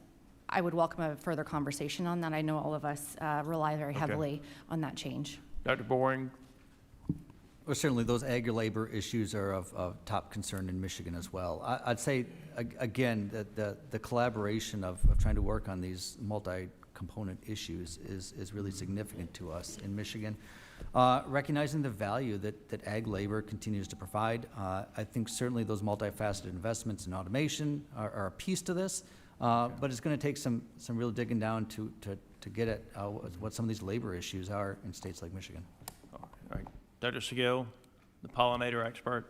Speaker 6: I would welcome a further conversation on that. I know all of us rely very heavily on that change.
Speaker 7: Dr. Boring?
Speaker 5: Well, certainly those ag labor issues are of top concern in Michigan as well. I'd say, again, that the collaboration of trying to work on these multi-component issues is really significant to us in Michigan. Recognizing the value that ag labor continues to provide, I think certainly those multifaceted investments in automation are a piece to this, but it's going to take some real digging down to get at what some of these labor issues are in states like Michigan.
Speaker 7: All right. Dr. Seguel, the pollinator expert.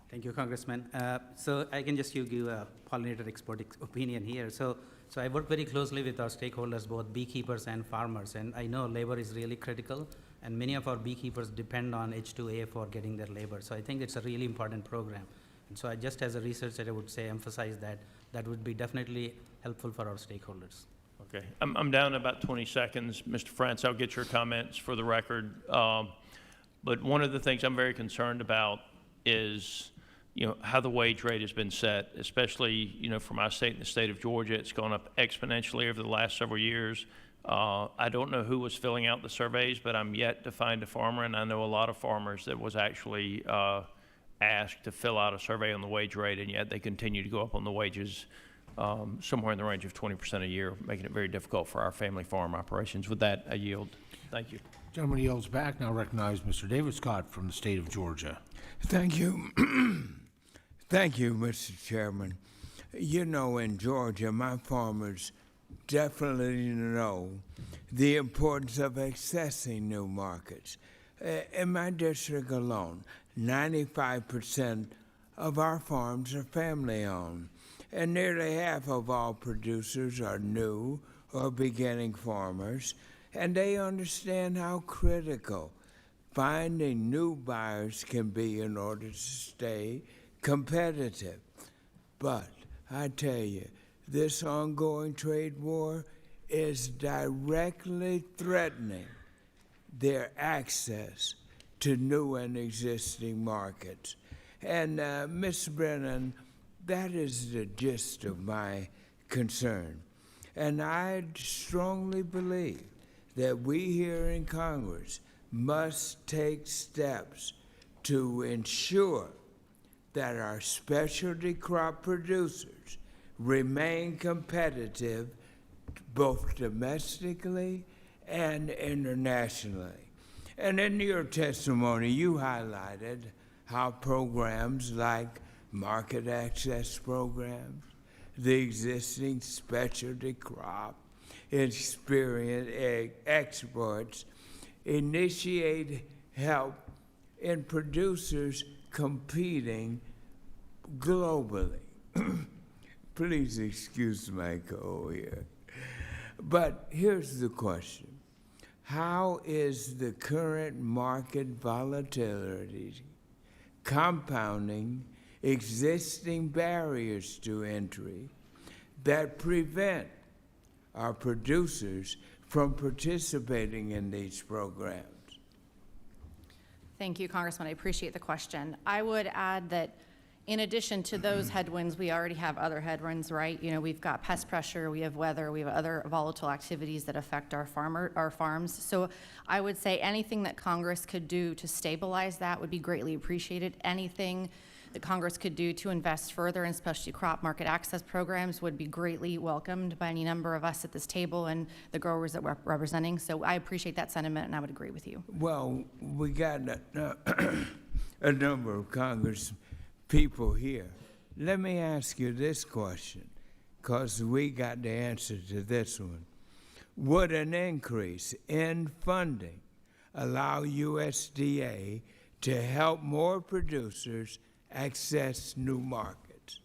Speaker 4: Thank you, Congressman. So I can just give you a pollinator expert opinion here. So I work very closely with our stakeholders, both beekeepers and farmers, and I know labor is really critical, and many of our beekeepers depend on H2A for getting their labor. So I think it's a really important program. And so I just as a researcher, I would say emphasize that would be definitely helpful for our stakeholders.
Speaker 7: Okay. I'm down to about 20 seconds. Mr. France, I'll get your comments for the record. But one of the things I'm very concerned about is, how the wage rate has been set, especially, for my state and the state of Georgia. It's gone up exponentially over the last several years. I don't know who was filling out the surveys, but I'm yet to find a farmer, and I know a lot of farmers that was actually asked to fill out a survey on the wage rate, and yet they continue to go up on the wages somewhere in the range of 20% a year, making it very difficult for our family farm operations. With that, I yield. Thank you.
Speaker 1: Gentleman yields back. Now recognize Mr. David Scott from the state of Georgia.
Speaker 8: Thank you. Thank you, Mr. Chairman. In Georgia, my farmers definitely know the importance of accessing new markets. In my district alone, 95% of our farms are family-owned, and nearly half of all producers are new or beginning farmers, and they understand how critical finding new buyers can be in order to stay competitive. But I tell you, this ongoing trade war is directly threatening their access to new and existing markets. And Ms. Brennan, that is the gist of my concern. And I strongly believe that we here in Congress must take steps to ensure that our specialty crop producers remain competitive both domestically and internationally. And in your testimony, you highlighted how programs like market access programs, the existing specialty crop experience exports initiate help in producers competing globally. Please excuse my echo here. But here's the question. How is the current market volatility compounding existing barriers to entry that prevent our producers from participating in these programs?
Speaker 6: Thank you, Congressman. I appreciate the question. I would add that in addition to those headwinds, we already have other headwinds, right? You know, we've got pest pressure, we have weather, we have other volatile activities that affect our farms. So I would say anything that Congress could do to stabilize that would be greatly appreciated. Anything that Congress could do to invest further in specialty crop market access programs would be greatly welcomed by any number of us at this table and the growers that we're representing. So I appreciate that sentiment, and I would agree with you.
Speaker 8: Well, we got a number of Congress people here. Let me ask you this question, because we got the answer to this one. Would an increase in funding allow USDA to help more producers access new markets?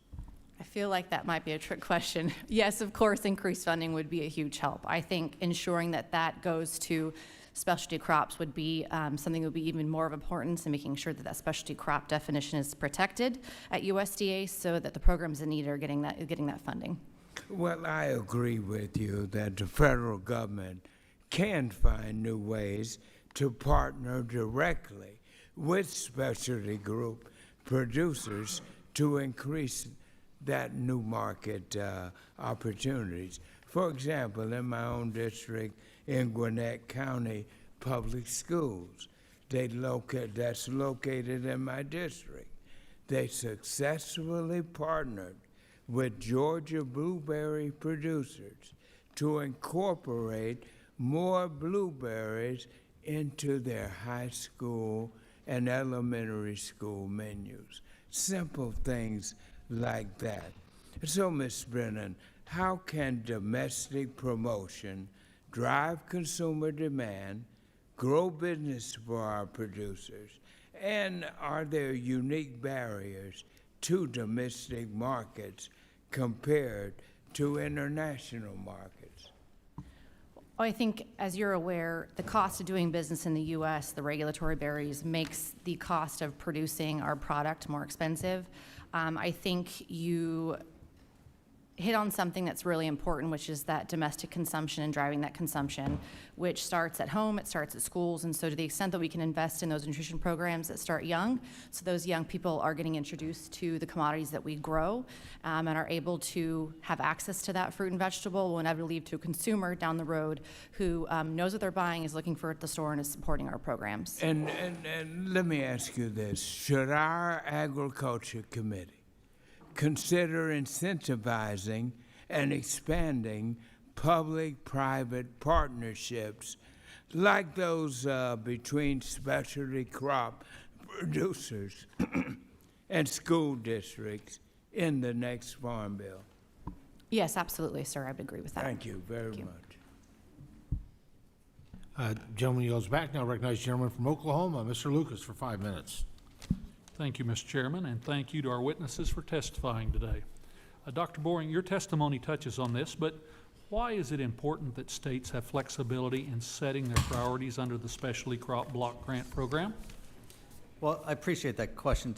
Speaker 6: I feel like that might be a trick question. Yes, of course, increased funding would be a huge help. I think ensuring that that goes to specialty crops would be something that would be even more of importance in making sure that that specialty crop definition is protected at USDA so that the programs in need are getting that funding.
Speaker 8: Well, I agree with you that the federal government can find new ways to partner directly with specialty group producers to increase that new market opportunities. For example, in my own district in Gwinnett County Public Schools, that's located in my district, they successfully partnered with Georgia blueberry producers to incorporate more blueberries into their high school and elementary school menus. Simple things like that. So, Ms. Brennan, how can domestic promotion drive consumer demand, grow business for our producers, and are there unique barriers to domestic markets compared to international markets?
Speaker 6: Well, I think, as you're aware, the cost of doing business in the U.S., the regulatory barriers, makes the cost of producing our product more expensive. I think you hit on something that's really important, which is that domestic consumption and driving that consumption, which starts at home, it starts at schools, and so to the extent that we can invest in those nutrition programs that start young, so those young people are getting introduced to the commodities that we grow and are able to have access to that fruit and vegetable, will inevitably lead to a consumer down the road who knows what they're buying, is looking for it at the store, and is supporting our programs.
Speaker 8: And let me ask you this. Should our Agriculture Committee consider incentivizing and expanding public-private partnerships like those between specialty crop producers and school districts in the next Farm Bill?
Speaker 6: Yes, absolutely, sir. I would agree with that.
Speaker 8: Thank you very
Speaker 6: you.
Speaker 8: much.
Speaker 1: Gentleman yields back. Now recognize the gentleman from Oklahoma, Mr. Lucas, for 5 minutes.
Speaker 9: Thank you, Mr. Chairman, and thank you to our witnesses for testifying today. Dr. Boring, your testimony touches on this, but why is it important that states have flexibility in setting their priorities under the Specialty Crop Block Grant Program?
Speaker 5: Well, I appreciate that question.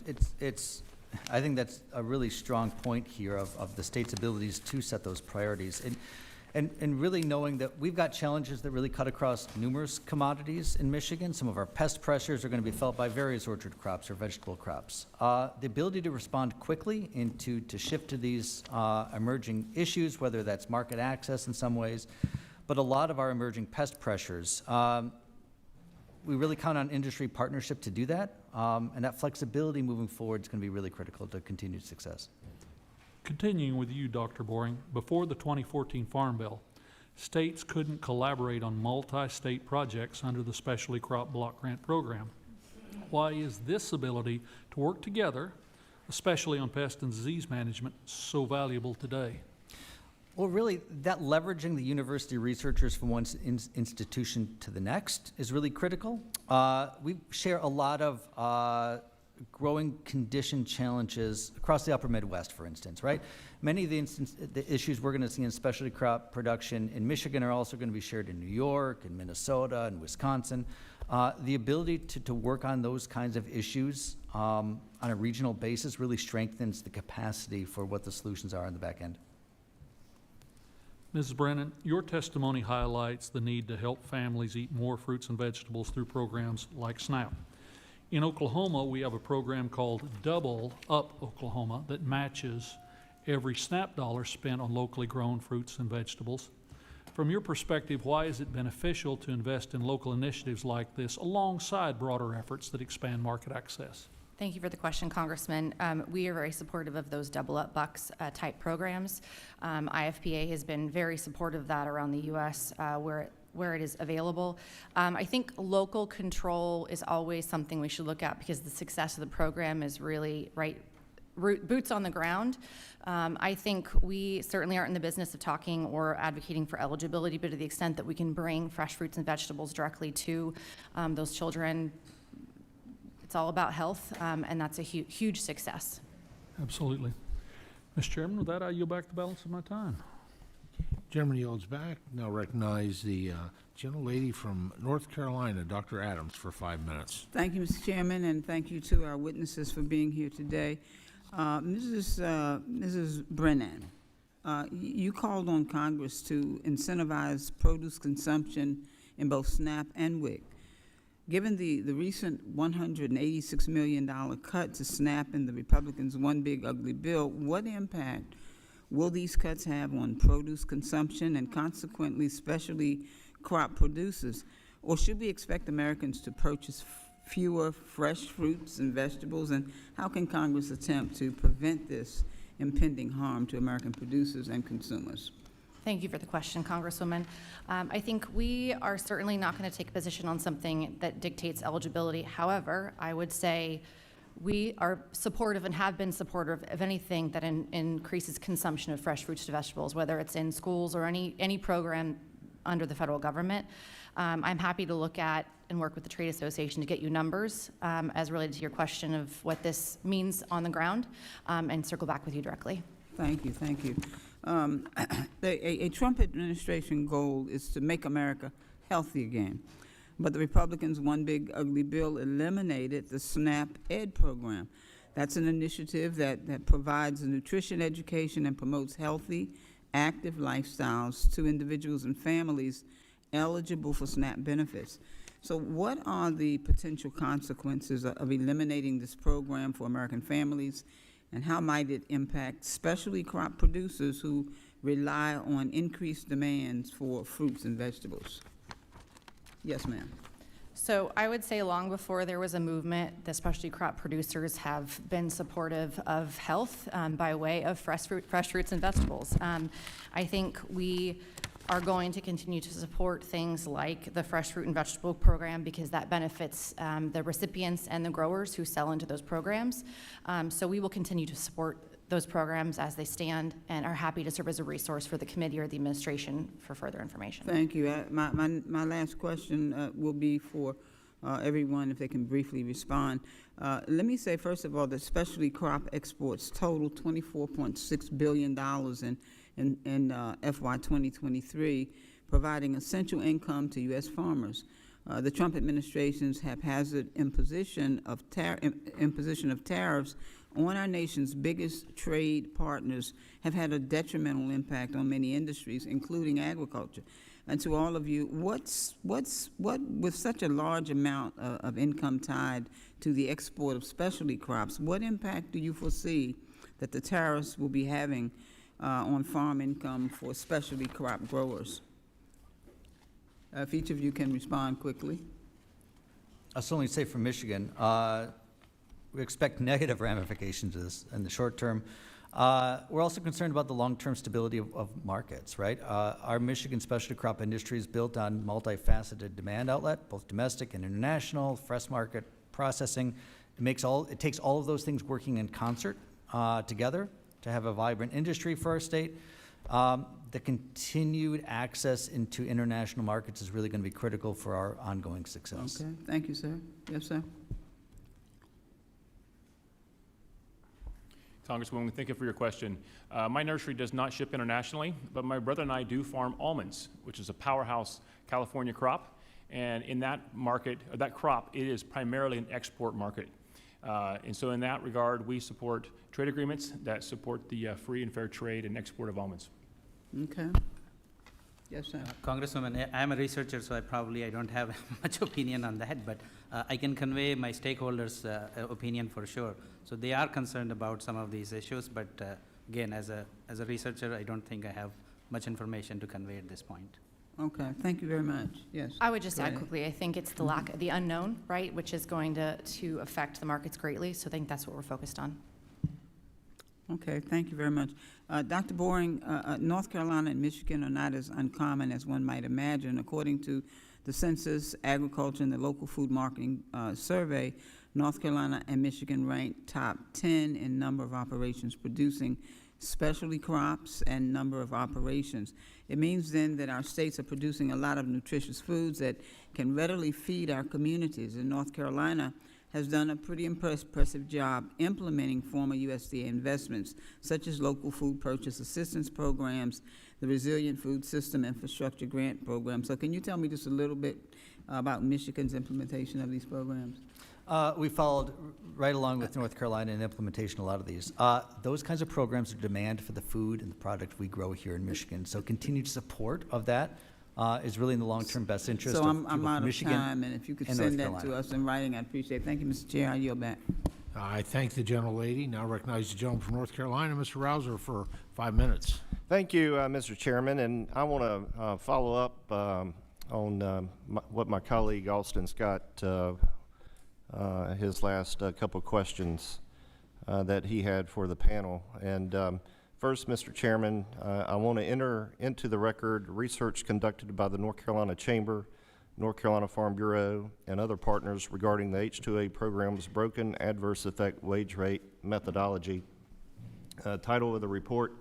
Speaker 5: I think that's a really strong point here of the state's abilities to set those priorities. And really knowing that we've got challenges that really cut across numerous commodities in Michigan. Some of our pest pressures are going to be felt by various orchard crops or vegetable crops. The ability to respond quickly and to shift to these emerging issues, whether that's market access in some ways, but a lot of our emerging pest pressures, we really count on industry partnership to do that, and that flexibility moving forward is going to be really critical to continued success.
Speaker 9: Continuing with you, Dr. Boring, before the 2014 Farm Bill, states couldn't collaborate on multi-state projects under the Specialty Crop Block Grant Program. Why is this ability to work together, especially on pest and disease management, so valuable today?
Speaker 5: Well, really, that leveraging the university researchers from one institution to the next is really critical. We share a lot of growing condition challenges across the upper Midwest, for instance, right? Many of the issues we're going to see in specialty crop production in Michigan are also going to be shared in New York, in Minnesota, and Wisconsin. The ability to work on those kinds of issues on a regional basis really strengthens the capacity for what the solutions are on the back end.
Speaker 9: Mrs. Brennan, your testimony highlights the need to help families eat more fruits and vegetables through programs like SNAP. In Oklahoma, we have a program called Double Up Oklahoma that matches every SNAP dollar spent on locally grown fruits and vegetables. From your perspective, why is it beneficial to invest in local initiatives like this alongside broader efforts that expand market access?
Speaker 6: Thank you for the question, Congressman. We are very supportive of those double up bucks type programs. IFPA has been very supportive of that around the U.S. Where it is available. I think local control is always something we should look at because the success of the program is really boots on the ground. I think we certainly aren't in the business of talking or advocating for eligibility, but to the extent that we can bring fresh fruits and vegetables directly to those children, it's all about health, and that's a huge success.
Speaker 9: Absolutely. Mr. Chairman, with that, I yield back the balance of my time.
Speaker 1: Gentleman yields back. Now recognize the gentlelady from North Carolina, Dr. Adams, for 5 minutes.
Speaker 10: Thank you, Mr. Chairman, and thank you to our witnesses for being here today. Mrs. Brennan, you called on Congress to incentivize produce consumption in both SNAP and WIC. Given the recent $186 million cut to SNAP in the Republicans' One Big Ugly Bill, what impact will these cuts have on produce consumption and consequently specialty crop producers? Or should we expect Americans to purchase fewer fresh fruits and vegetables? And how can Congress attempt to prevent this impending harm to American producers and consumers?
Speaker 6: Thank you for the question, Congresswoman. I think we are certainly not going to take a position on something that dictates eligibility. However, I would say we are supportive and have been supportive of anything that increases consumption of fresh fruits and vegetables, whether it's in schools or any program under the federal government. I'm happy to look at and work with the Trade Association to get you numbers as related to your question of what this means on the ground, and circle back with you directly.
Speaker 10: Thank you, thank you. A Trump administration goal is to make America healthy again. But the Republicans' One Big Ugly Bill eliminated the SNAP Ed program. That's an initiative that provides a nutrition education and promotes healthy, active lifestyles to individuals and families eligible for SNAP benefits. So what are the potential consequences of eliminating this program for American families, and how might it impact specialty crop producers who rely on increased demands for fruits and vegetables? Yes, ma'am.
Speaker 6: So I would say long before there was a movement, the specialty crop producers have been supportive of health by way of fresh fruits and vegetables. I think we are going to continue to support things like the Fresh Fruit and Vegetable Program because that benefits the recipients and the growers who sell into those programs. So we will continue to support those programs as they stand and are happy to serve as a resource for the committee or the administration for further information.
Speaker 10: Thank you. My last question will be for everyone, if they can briefly respond. Let me say, first of all, that specialty crop exports total $24.6 billion in FY 2023, providing essential income to U.S. farmers. The Trump administration's haphazard imposition of tariffs on our nation's biggest trade partners have had a detrimental impact on many industries, including agriculture. And to all of you, what with such a large amount of income tied to the export of specialty crops, what impact do you foresee that the tariffs will be having on farm income for specialty crop growers? If each of you can respond quickly.
Speaker 5: I'll certainly say for Michigan, we expect negative ramifications of this in the short term. We're also concerned about the long-term stability of markets, right? Our Michigan specialty crop industry is built on multifaceted demand outlet, both domestic and international, fresh market processing. It takes all of those things working in concert together to have a vibrant industry for our state. The continued access into international markets is really going to be critical for our ongoing success.
Speaker 10: Okay, thank you, sir. Yes, sir.
Speaker 3: Congresswoman. Thank you for your question. My nursery does not ship internationally, but my brother and I do farm almonds, which is a powerhouse California crop. And in that market, or that crop, it is primarily an export market. And so in that regard, we support trade agreements that support the free and fair trade and export of almonds.
Speaker 10: Okay. Yes, sir.
Speaker 4: Congresswoman, I'm a researcher, so I don't have much opinion on that, but I can convey my stakeholders' opinion for sure. So they are concerned about some of these issues, but again, as a researcher, I don't think I have much information to convey at this point.
Speaker 10: Okay, thank you very much. Yes.
Speaker 6: I would just
Speaker 10: Go
Speaker 6: add
Speaker 10: ahead.
Speaker 6: quickly, I think it's the unknown, right, which is going to affect the markets greatly, so I think that's what we're focused on.
Speaker 10: Okay, thank you very much. Dr. Boring, North Carolina and Michigan are not as uncommon as one might imagine. According to the Census, Agriculture, and the Local Food Marketing Survey, North Carolina and Michigan rank top 10 in number of operations producing specialty crops and number of operations. It means then that our states are producing a lot of nutritious foods that can readily feed our communities. And North Carolina has done a pretty impressive job implementing former USDA investments, such as local food purchase assistance programs, the Resilient Food System Infrastructure Grant Program. So can you tell me just a little bit about Michigan's implementation of these programs?
Speaker 5: We followed right along with North Carolina in implementation of a lot of these. Those kinds of programs are demand for the food and the product we grow here in Michigan. So continued support of that is really in the long-term best interest
Speaker 10: So
Speaker 5: of
Speaker 10: I'm
Speaker 5: people
Speaker 10: out
Speaker 5: from
Speaker 10: of
Speaker 5: Michigan
Speaker 10: time, and if you could
Speaker 5: and
Speaker 10: send
Speaker 5: North
Speaker 10: that to
Speaker 5: Carolina.
Speaker 10: us in writing, I'd appreciate it. Thank you, Mr. Chair. I yield back.
Speaker 1: I thank the gentlelady. Now recognize the gentleman from North Carolina, Mr. Rouser, for 5 minutes.
Speaker 11: Thank you, Mr. Chairman, and I want to follow up on what my colleague Alston Scott, his last couple of questions that he had for the panel. And first, Mr. Chairman, I want to enter into the record research conducted by the North Carolina Chamber, North Carolina Farm Bureau, and other partners regarding the H-2A program's broken adverse effect wage rate methodology. Title of the report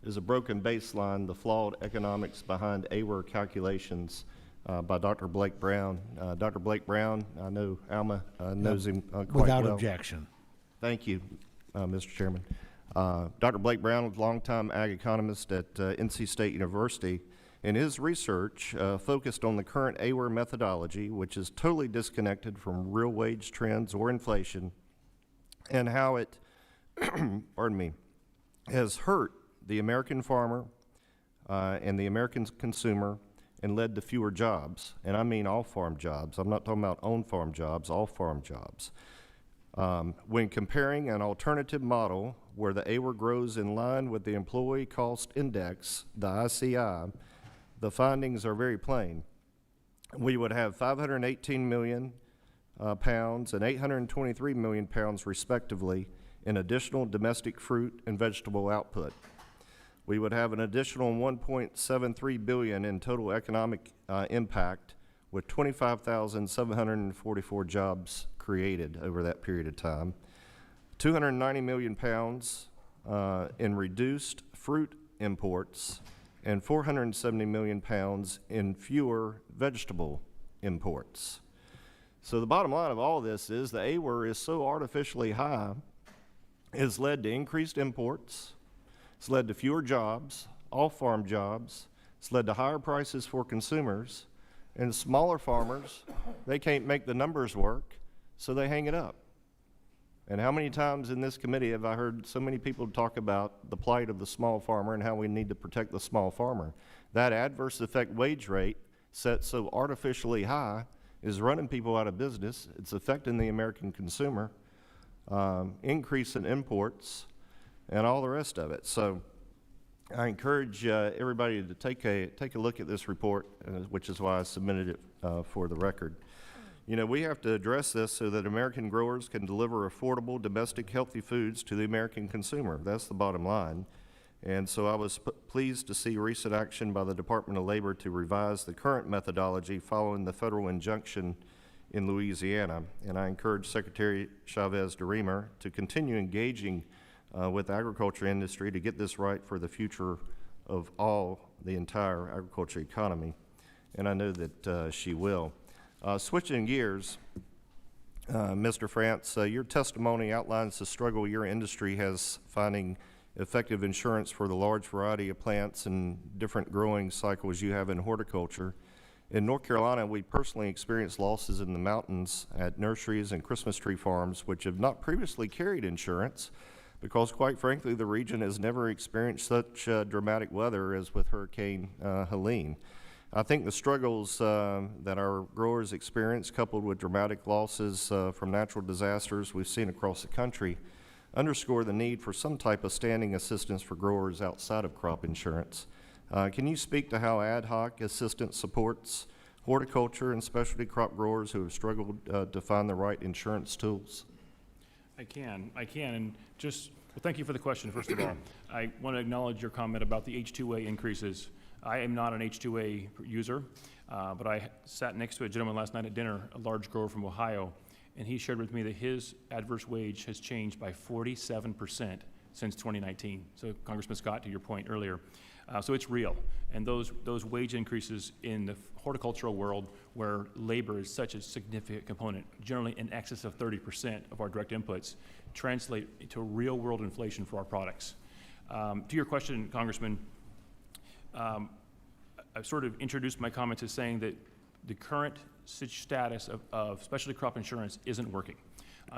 Speaker 11: is A Broken Baseline, the Flawed Economics Behind AWR Calculations by Dr. Blake Brown. Dr. Blake Brown, I know Alma knows him quite
Speaker 1: Without
Speaker 11: well.
Speaker 1: objection.
Speaker 11: Thank you, Mr. Chairman. Dr. Blake Brown was a longtime ag economist at NC State University, and his research focused on the current AWR methodology, which is totally disconnected from real wage trends or inflation, and how it, pardon me, has hurt the American farmer and the American consumer and led to fewer jobs. And I mean all farm jobs. I'm not talking about own farm jobs, all farm jobs. When comparing an alternative model where the AWR grows in line with the Employee Cost Index, the ICI, the findings are very plain. We would have 518 million pounds and 823 million pounds respectively in additional domestic fruit and vegetable output. We would have an additional 1.73 billion in total economic impact, with 25,744 jobs created over that period of time. 290 million pounds in reduced fruit imports, and 470 million pounds in fewer vegetable imports. So the bottom line of all this is the AWR is so artificially high, it has led to increased imports, it's led to fewer jobs, all farm jobs, it's led to higher prices for consumers, and smaller farmers, they can't make the numbers work, so they hang it up. And how many times in this committee have I heard so many people talk about the plight of the small farmer and how we need to protect the small farmer? That adverse effect wage rate set so artificially high is running people out of business. It's affecting the American consumer, increase in imports, and all the rest of it. So I encourage everybody to take a look at this report, which is why I submitted it for the record. You know, we have to address this so that American growers can deliver affordable, domestic, healthy foods to the American consumer. That's the bottom line. And so I was pleased to see recent action by the Department of Labor to revise the current methodology following the federal injunction in Louisiana. And I encourage Secretary Chavez DeRemer to continue engaging with the agriculture industry to get this right for the future of the entire agriculture economy. And I know that she will. Switching gears, Mr. France, your testimony outlines the struggle your industry has finding effective insurance for the large variety of plants and different growing cycles you have in horticulture. In North Carolina, we personally experienced losses in the mountains at nurseries and Christmas tree farms which have not previously carried insurance because, quite frankly, the region has never experienced such dramatic weather as with Hurricane Helene. I think the struggles that our growers experience, coupled with dramatic losses from natural disasters we've seen across the country, underscore the need for some type of standing assistance for growers outside of crop insurance. Can you speak to how ad hoc assistance supports horticulture and specialty crop growers who have struggled to find the right insurance tools?
Speaker 3: I can, and just, well, thank you for the question, first of all. I want to acknowledge your comment about the H2A increases. I am not an H2A user, but I sat next to a gentleman last night at dinner, a large grower from Ohio, and he shared with me that his adverse wage has changed by 47% since 2019. So, Congressman Scott, to your point earlier, so it's real. And those wage increases in the horticultural world, where labor is such a significant component, generally in excess of 30% of our direct inputs, translate into real world inflation for our products. To your question, Congressman, I've sort of introduced my comments as saying that the current status of specialty crop insurance isn't working.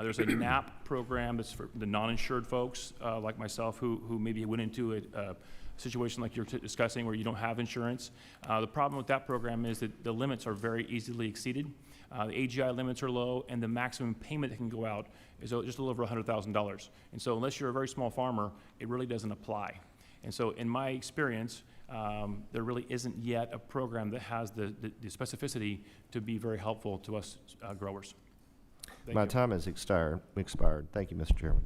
Speaker 3: There's a NAP program that's for the non-insured folks like myself who maybe went into a situation like you're discussing where you don't have insurance. The problem with that program is that the limits are very easily exceeded. The AGI limits are low, and the maximum payment that can go out is just a little over $100,000. And so unless you're a very small farmer, it really doesn't apply. And so in my experience, there really isn't yet a program that has the specificity to be very helpful to us growers.
Speaker 11: My time has expired. Thank you, Mr. Chairman.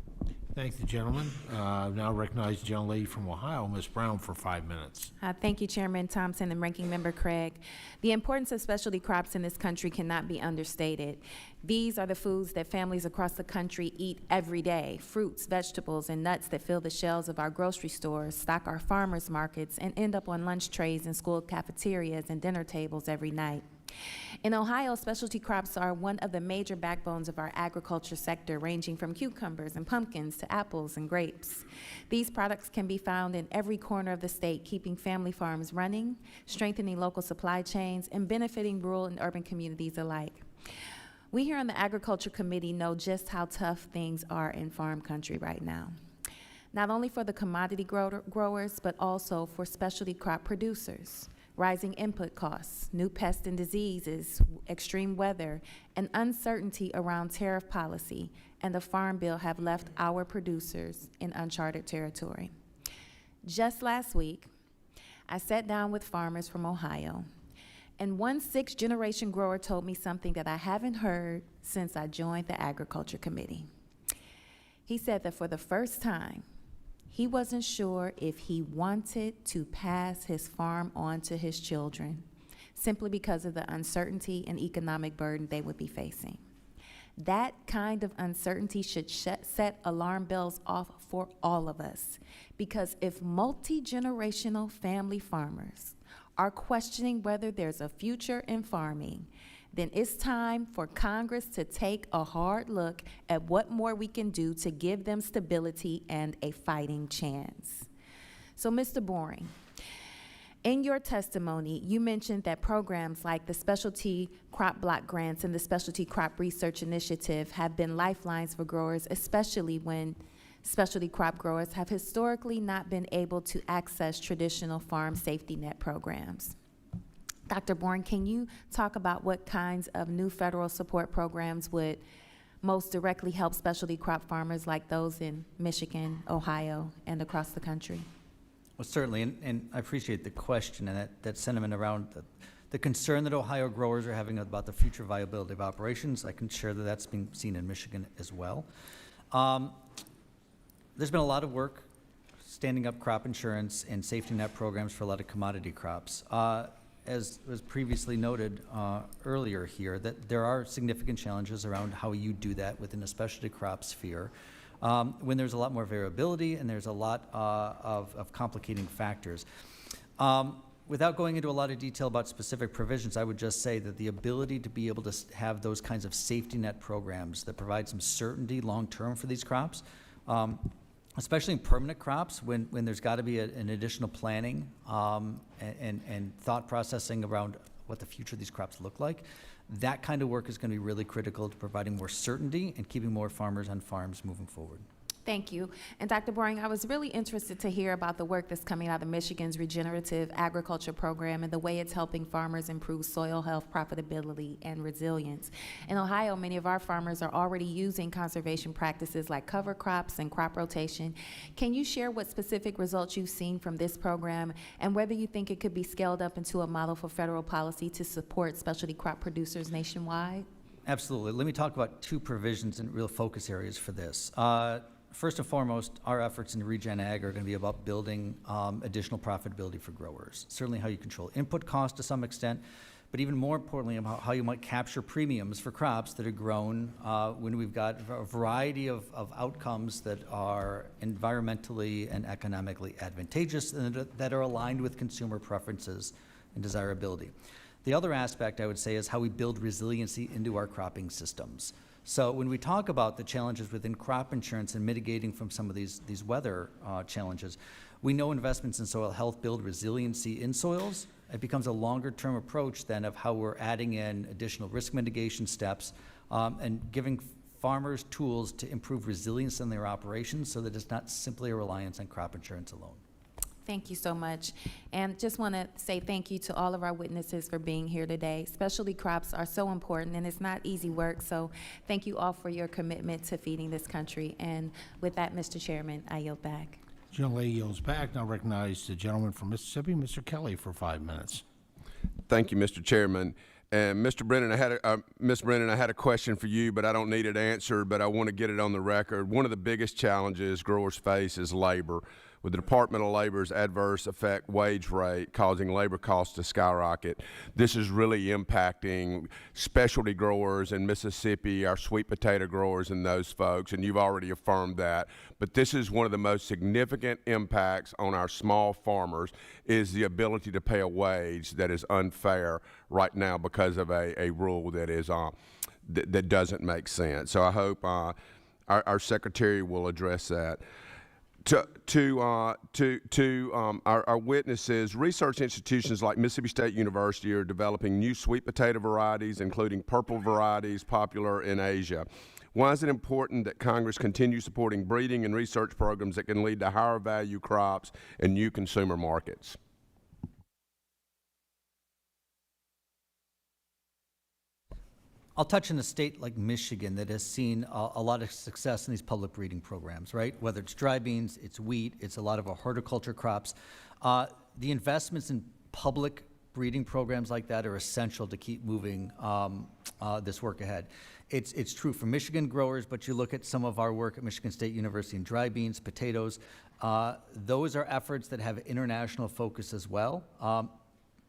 Speaker 1: Thank the gentleman. Now recognize the gentlelady from Ohio, Ms. Brown, for 5 minutes.
Speaker 12: Thank you, Chairman Thompson and Ranking Member Craig. The importance of specialty crops in this country cannot be understated. These are the foods that families across the country eat every day: fruits, vegetables, and nuts that fill the shelves of our grocery stores, stock our farmers markets, and end up on lunch trays in school cafeterias and dinner tables every night. In Ohio, specialty crops are one of the major backbones of our agriculture sector, ranging from cucumbers and pumpkins to apples and grapes. These products can be found in every corner of the state, keeping family farms running, strengthening local supply chains, and benefiting rural and urban communities alike. We here on the Agriculture Committee know just how tough things are in farm country right now, not only for the commodity growers, but also for specialty crop producers. Rising input costs, new pests and diseases, extreme weather, and uncertainty around tariff policy and the Farm Bill have left our producers in uncharted territory. Just last week, I sat down with farmers from Ohio, and one sixth-generation grower told me something that I haven't heard since I joined the Agriculture Committee. He said that for the first time, he wasn't sure if he wanted to pass his farm on to his children, simply because of the uncertainty and economic burden they would be facing. That kind of uncertainty should set alarm bells off for all of us, because if multi-generational family farmers are questioning whether there's a future in farming, then it's time for Congress to take a hard look at what more we can do to give them stability and a fighting chance. So, Mr. Boring, in your testimony, you mentioned that programs like the Specialty Crop Block Grants and the Specialty Crop Research Initiative have been lifelines for growers, especially when specialty crop growers have historically not been able to access traditional farm safety net programs. Dr. Bourne, can you talk about what kinds of new federal support programs would most directly help specialty crop farmers like those in Michigan, Ohio, and across the country?
Speaker 5: Well, certainly, and I appreciate the question and that sentiment around the concern that Ohio growers are having about the future viability of operations. I can share that that's been seen in Michigan as well. There's been a lot of work standing up crop insurance and safety net programs for a lot of commodity crops. As was previously noted earlier here, that there are significant challenges around how you do that within a specialty crop sphere when there's a lot more variability and there's a lot of complicating factors. Without going into a lot of detail about specific provisions, I would just say that the ability to be able to have those kinds of safety net programs that provide some certainty long-term for these crops, especially in permanent crops, when there's got to be an additional planning and thought processing around what the future of these crops look like, that kind of work is going to be really critical to providing more certainty and keeping more farmers on farms moving forward.
Speaker 12: Thank you. And Dr. Boring, I was really interested to hear about the work that's coming out of Michigan's regenerative agriculture program and the way it's helping farmers improve soil health, profitability, and resilience. In Ohio, many of our farmers are already using conservation practices like cover crops and crop rotation. Can you share what specific results you've seen from this program and whether you think it could be scaled up into a model for federal policy to support specialty crop producers nationwide?
Speaker 5: Absolutely. Let me talk about two provisions and real focus areas for this. First and foremost, our efforts in Regen Ag are going to be about building additional profitability for growers. Certainly how you control input costs to some extent, but even more importantly about how you might capture premiums for crops that are grown when we've got a variety of outcomes that are environmentally and economically advantageous and that are aligned with consumer preferences and desirability. The other aspect, I would say, is how we build resiliency into our cropping systems. So when we talk about the challenges within crop insurance and mitigating from some of these weather challenges, we know investments in soil health build resiliency in soils. It becomes a longer-term approach then of how we're adding in additional risk mitigation steps and giving farmers tools to improve resilience in their operations so that it's not simply a reliance on crop insurance alone.
Speaker 12: Thank you so much. And just want to say thank you to all of our witnesses for being here today. Specialty crops are so important, and it's not easy work, so thank you all for your commitment to feeding this country. And with that, Mr. Chairman, I yield back.
Speaker 1: Gentlelady yields back. Now recognize the gentleman from Mississippi, Mr. Kelly, for 5 minutes.
Speaker 13: Thank you, Mr. Chairman. And Mr. Brennan, Ms. Brennan, I had a question for you, but I don't need it answered, but I want to get it on the record. One of the biggest challenges growers face is labor, with the Department of Labor's adverse effect wage rate causing labor costs to skyrocket. This is really impacting specialty growers in Mississippi, our sweet potato growers and those folks, and you've already affirmed that. But this is one of the most significant impacts on our small farmers is the ability to pay a wage that is unfair right now because of a rule that is that doesn't make sense. So I hope our secretary will address that. To our witnesses, research institutions like Mississippi State University are developing new sweet potato varieties, including purple varieties popular in Asia. Why is it important that Congress continue supporting breeding and research programs that can lead to higher value crops and new consumer markets?
Speaker 5: I'll touch on a state like Michigan that has seen a lot of success in these public breeding programs, right? Whether it's dry beans, it's wheat, it's a lot of our horticulture crops. The investments in public breeding programs like that are essential to keep moving this work ahead. It's true for Michigan growers, but you look at some of our work at Michigan State University in dry beans, potatoes, those are efforts that have international focus as well.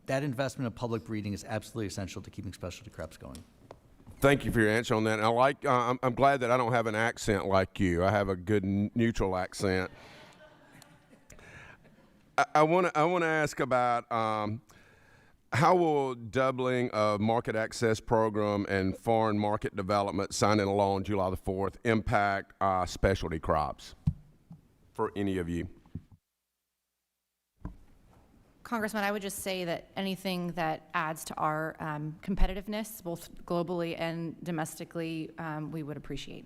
Speaker 5: That investment in public breeding is absolutely essential to keeping specialty crops going.
Speaker 13: Thank you for your answer on that. And I'm glad that I don't have an accent like you. I have a good neutral accent. I want to ask about how will doubling of market access program and foreign market development signed into law on July the 4th impact specialty crops for any of you?
Speaker 6: Congressman, I would just say that anything that adds to our competitiveness, both globally and domestically, we would appreciate.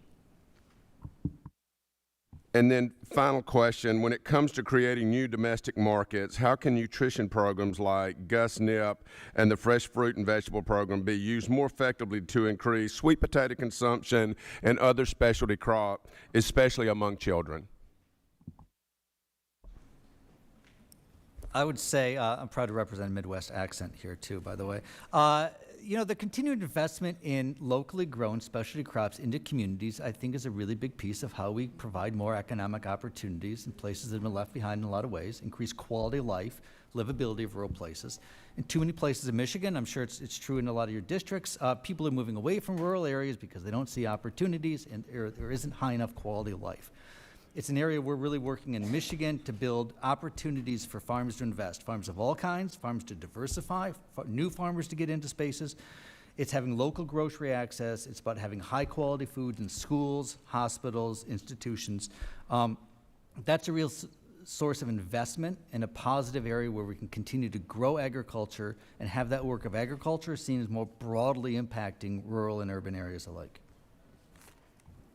Speaker 13: And then final question, when it comes to creating new domestic markets, how can nutrition programs like Gus Nip and the Fresh Fruit and Vegetable Program be used more effectively to increase sweet potato consumption and other specialty crop, especially among children?
Speaker 5: I would say, I'm proud to represent a Midwest accent here too, by the way. You know, the continued investment in locally grown specialty crops into communities, I think, is a really big piece of how we provide more economic opportunities in places that have been left behind in a lot of ways, increase quality of life, livability of rural places. In too many places in Michigan, I'm sure it's true in a lot of your districts, people are moving away from rural areas because they don't see opportunities and there isn't high enough quality of life. It's an area we're really working in Michigan to build opportunities for farms to invest, farms of all kinds, farms to diversify, new farmers to get into spaces. It's having local grocery access. It's about having high-quality food in schools, hospitals, institutions. That's a real source of investment in a positive area where we can continue to grow agriculture and have that work of agriculture seen as more broadly impacting rural and urban areas alike.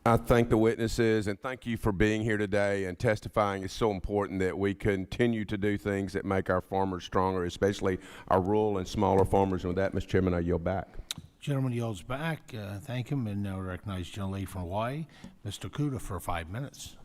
Speaker 13: I thank the witnesses and thank you for being here today and testifying. It's so important that we continue to do things that make our farmers stronger, especially our rural and smaller farmers. And with that, Mr. Chairman, I yield back.
Speaker 1: Gentleman yields back. Thank him, and now recognize Gentlelady from Hawaii, Mr. Kuda, for 5 minutes.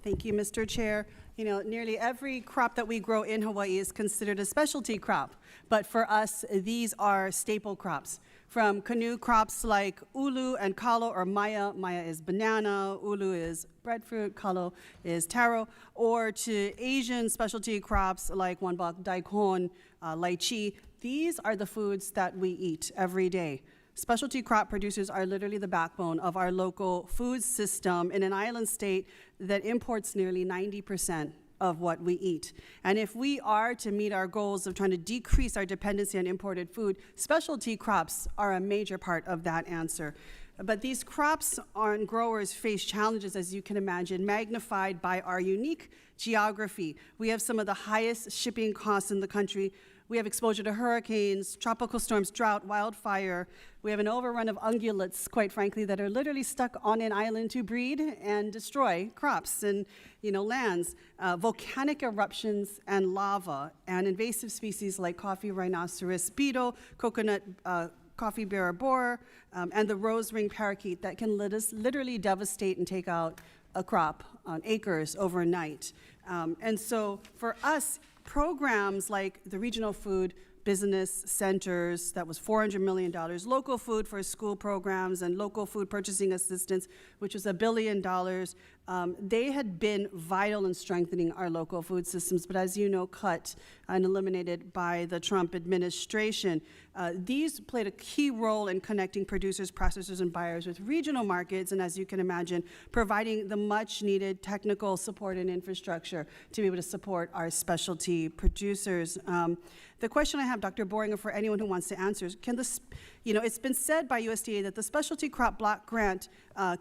Speaker 14: Thank you, Mr. Chair. You know, nearly every crop that we grow in Hawaii is considered a specialty crop, but for us, these are staple crops. From canoe crops like ulu and kalo or maya. Maya is banana, ulu is breadfruit, kalo is taro, or to Asian specialty crops like wanbak, daikon, lychee. These are the foods that we eat every day. Specialty crop producers are literally the backbone of our local food system in an island state that imports nearly 90% of what we eat. And if we are to meet our goals of trying to decrease our dependency on imported food, specialty crops are a major part of that answer. But these crops and growers face challenges, as you can imagine, magnified by our unique geography. We have some of the highest shipping costs in the country. We have exposure to hurricanes, tropical storms, drought, wildfire. We have an overrun of ungulates, quite frankly, that are literally stuck on an island to breed and destroy crops and, lands. Volcanic eruptions and lava, and invasive species like coffee rhinoceros beetle, coconut coffee bearer borer, and the rose ring parakeet that can literally devastate and take out a crop on acres overnight. And so for us, programs like the Regional Food Business Centers, that was $400 million, local food for school programs, and local food purchasing assistance, which was $1 billion. They had been vital in strengthening our local food systems, but as you know, cut and eliminated by the Trump administration. These played a key role in connecting producers, processors, and buyers with regional markets, and as you can imagine, providing the much-needed technical support and infrastructure to be able to support our specialty producers. The question I have, Dr. Boringer, for anyone who wants to answer is, it's been said by USDA that the specialty crop block grant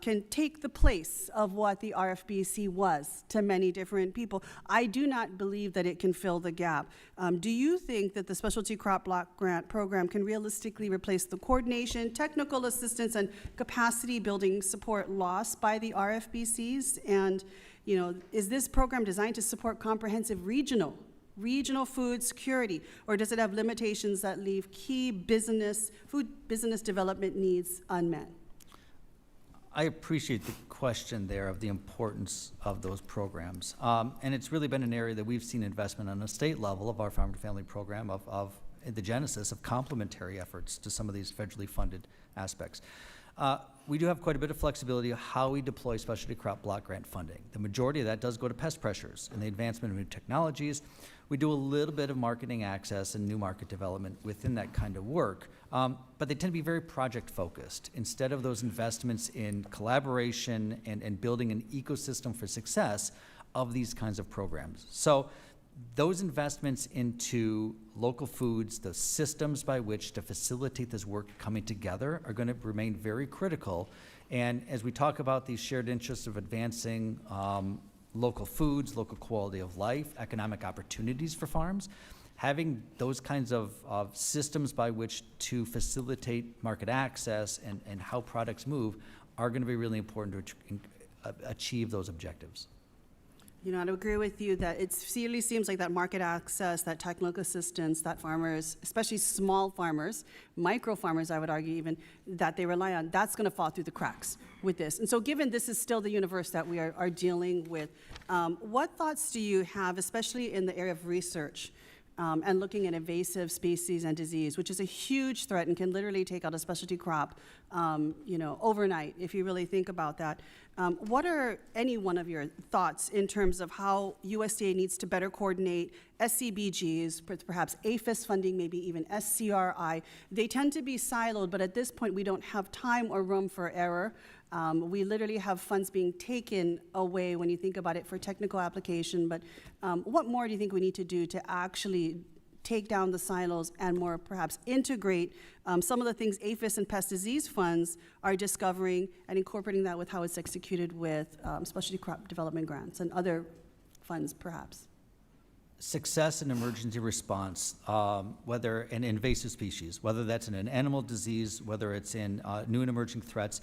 Speaker 14: can take the place of what the RFBC was to many different people. I do not believe that it can fill the gap. Do you think that the specialty crop block grant program can realistically replace the coordination, technical assistance, and capacity building support lost by the RFBCs? And, is this program designed to support comprehensive regional food security, or does it have limitations that leave key food business development needs unmet?
Speaker 5: I appreciate the question there of the importance of those programs. And it's really been an area that we've seen investment on a state level of our Farm to Family program of the genesis of complementary efforts to some of these federally funded aspects. We do have quite a bit of flexibility of how we deploy specialty crop block grant funding. The majority of that does go to pest pressures and the advancement of new technologies. We do a little bit of marketing access and new market development within that kind of work, but they tend to be very project focused instead of those investments in collaboration and building an ecosystem for success of these kinds of programs. So those investments into local foods, the systems by which to facilitate this work coming together are going to remain very critical. And as we talk about these shared interests of advancing local foods, local quality of life, economic opportunities for farms, having those kinds of systems by which to facilitate market access and how products move are going to be really important to achieve those objectives.
Speaker 14: I agree with you that it really seems like that market access, that technical assistance that farmers, especially small farmers, micro farmers, I would argue even, that they rely on, that's going to fall through the cracks with this. And so given this is still the universe that we are dealing with, what thoughts do you have, especially in the area of research and looking at invasive species and disease, which is a huge threat and can literally take out a specialty crop, overnight, if you really think about that. What are any one of your thoughts in terms of how USDA needs to better coordinate SCBGs, perhaps APHIS funding, maybe even SCRI? They tend to be siloed, but at this point, we don't have time or room for error. We literally have funds being taken away when you think about it for technical application, but what more do you think we need to do to actually take down the silos and more perhaps integrate some of the things APHIS and pest disease funds are discovering and incorporating that with how it's executed with specialty crop development grants and other funds perhaps?
Speaker 5: Success in emergency response, whether in invasive species, whether that's in an animal disease, whether it's in new and emerging threats,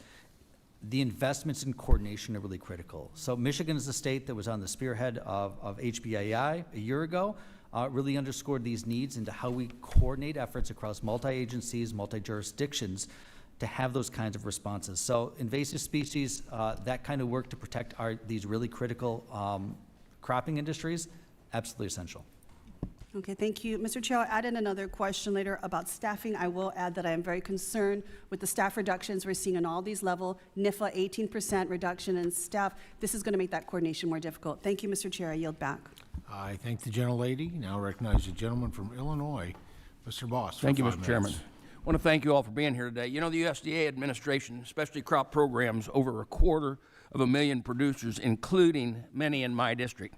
Speaker 5: the investments in coordination are really critical. So Michigan is a state that was on the spearhead of HBAI a year ago, really underscored these needs into how we coordinate efforts across multi-agencies, multi-jurisdictions to have those kinds of responses. So invasive species, that kind of work to protect these really critical cropping industries, absolutely essential.
Speaker 14: Okay, thank you. Mr. Chair, I'll add in another question later about staffing. I will add that I am very concerned with the staff reductions we're seeing on all these levels. NIFA, 18% reduction in staff. This is going to make that coordination more difficult. Thank you, Mr. Chair. I yield back.
Speaker 1: I thank the gentlelady. Now recognize the gentleman from Illinois, Mr. Boss.
Speaker 15: Thank you,
Speaker 1: for
Speaker 15: Mr.
Speaker 1: 5
Speaker 15: Chairman.
Speaker 1: minutes.
Speaker 15: I want to thank you all for being here today. You know, the USDA administration, especially crop programs, over 250,000 producers, including many in my district.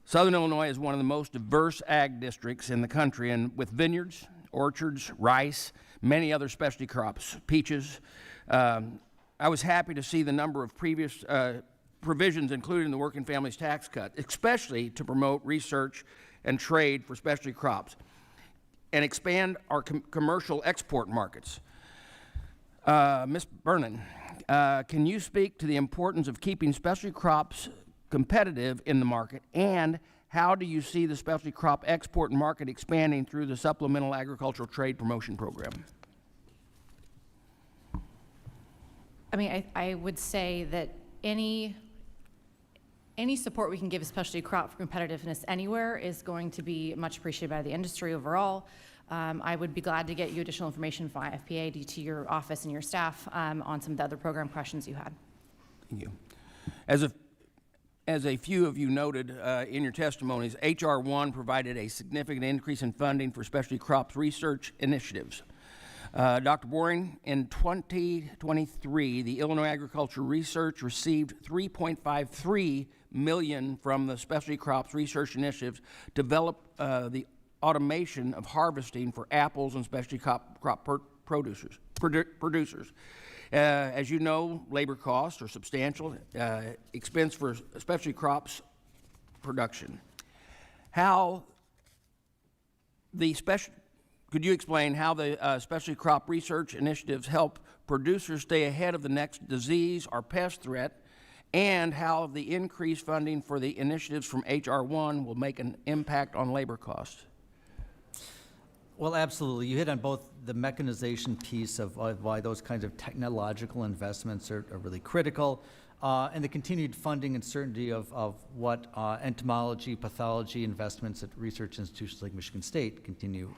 Speaker 15: Southern Illinois is one of the most diverse ag districts in the country, and with vineyards, orchards, rice, many other specialty crops, peaches. I was happy to see the number of previous provisions included in the Working Families Tax Cut, especially to promote research and trade for specialty crops and expand our commercial export markets. Ms. Brennan, can you speak to the importance of keeping specialty crops competitive in the market, and how do you see the specialty crop export market expanding through the Supplemental Agricultural Trade Promotion Program?
Speaker 6: I mean, I would say that any support we can give a specialty crop for competitiveness anywhere is going to be much appreciated by the industry overall. I would be glad to get you additional information from IFPA to your office and your staff on some of the other program questions you had.
Speaker 15: Thank you. As a few of you noted in your testimonies, H.R. 1 provided a significant increase in funding for specialty crops research initiatives. Dr. Boring, in 2023, the Illinois Agriculture Research received $3.53 million from the specialty crops research initiatives to develop the automation of harvesting for apples and specialty crop producers. As you know, labor costs are substantial expense for specialty crops production. Could you explain how the specialty crop research initiatives help producers stay ahead of the next disease or pest threat, and how the increased funding for the initiatives from H.R. 1 will make an impact on labor costs?
Speaker 5: Well, absolutely. You hit on both the mechanization piece of why those kinds of technological investments are really critical, and the continued funding and certainty of what entomology, pathology investments at research institutions like Michigan State continue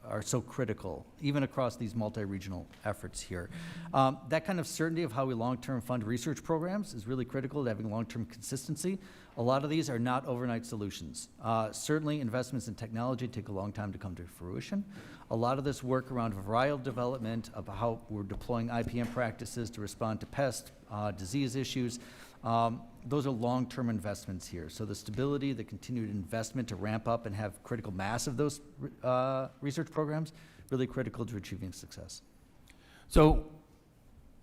Speaker 5: are so critical, even across these multi-regional efforts here. That kind of certainty of how we long-term fund research programs is really critical to having long-term consistency. A lot of these are not overnight solutions. Certainly, investments in technology take a long time to come to fruition. A lot of this work around varietal development, of how we're deploying IPM practices to respond to pest, disease issues, those are long-term investments here. So the stability, the continued investment to ramp up and have critical mass of those research programs, really critical to achieving success.
Speaker 15: So,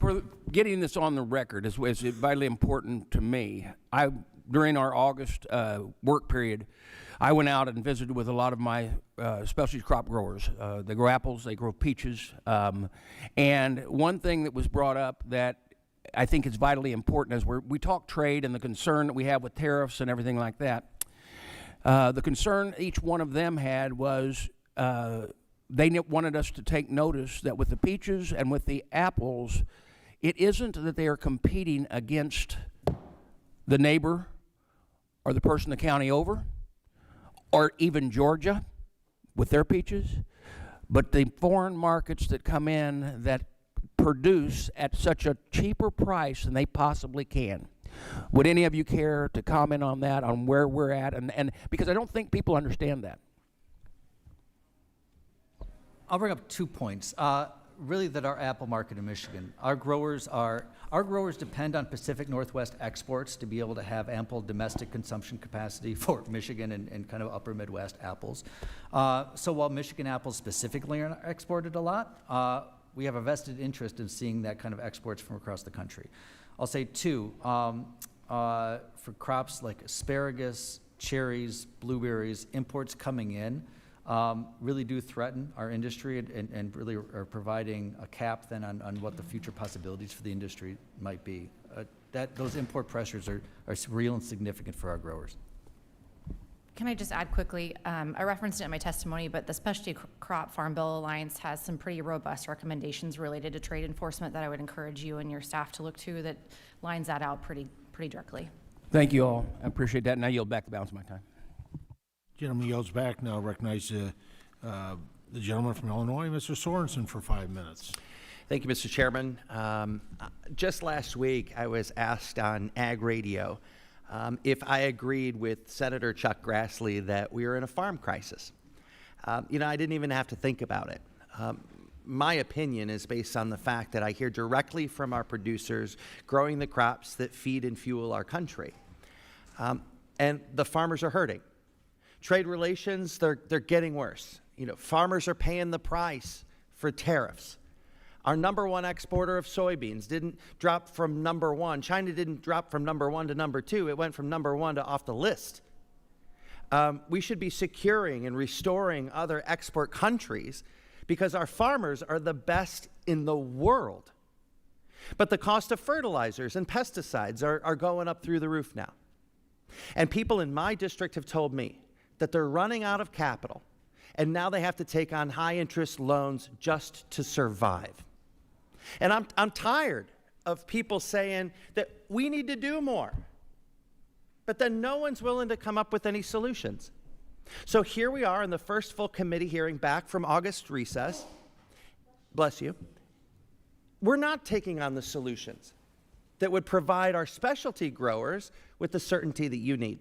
Speaker 15: for getting this on the record is vitally important to me. During our August work period, I went out and visited with a lot of my specialty crop growers. They grow apples, they grow peaches, and one thing that was brought up that I think is vitally important as we talk trade and the concern that we have with tariffs and everything like that. The concern each one of them had was they wanted us to take notice that with the peaches and with the apples, it isn't that they are competing against the neighbor or the person the county over, or even Georgia with their peaches, but the foreign markets that come in that produce at such a cheaper price than they possibly can. Would any of you care to comment on that, on where we're at? And because I don't think people understand that.
Speaker 5: I'll bring up 2 points. really that our apple market in Michigan, our growers depend on Pacific Northwest exports to be able to have ample domestic consumption capacity for Michigan and kind of upper Midwest apples. So while Michigan apples specifically are exported a lot, we have a vested interest in seeing that kind of exports from across the country. I'll say two, for crops like asparagus, cherries, blueberries, imports coming in really do threaten our industry and really are providing a cap then on what the future possibilities for the industry might be. Those import pressures are real and significant for our growers.
Speaker 6: Can I just add quickly, I referenced it in my testimony, but the Specialty Crop Farm Bill Alliance has some pretty robust recommendations related to trade enforcement that I would encourage you and your staff to look to that lines that out pretty directly.
Speaker 15: Thank you all. I appreciate that, and I yield back the balance of my time.
Speaker 1: Gentleman yields back. Now recognize the gentleman from Illinois, Mr. Sorensen, for 5 minutes.
Speaker 16: Thank you, Mr. Chairman. Just last week, I was asked on Ag Radio if I agreed with Senator Chuck Grassley that we are in a farm crisis. I didn't even have to think about it. My opinion is based on the fact that I hear directly from our producers growing the crops that feed and fuel our country. And the farmers are hurting. Trade relations, they're getting worse. Farmers are paying the price for tariffs. Our #1 exporter of soybeans didn't drop from #1. China didn't drop from #1 to #2. It went from #1 to off the list. We should be securing and restoring other export countries because our farmers are the best in the world. But the cost of fertilizers and pesticides are going up through the roof now. And people in my district have told me that they're running out of capital, and now they have to take on high-interest loans just to survive. And I'm tired of people saying that we need to do more, but then no one's willing to come up with any solutions. So here we are in the first full committee hearing back from August recess. Bless you. We're not taking on the solutions that would provide our specialty growers with the certainty that you need.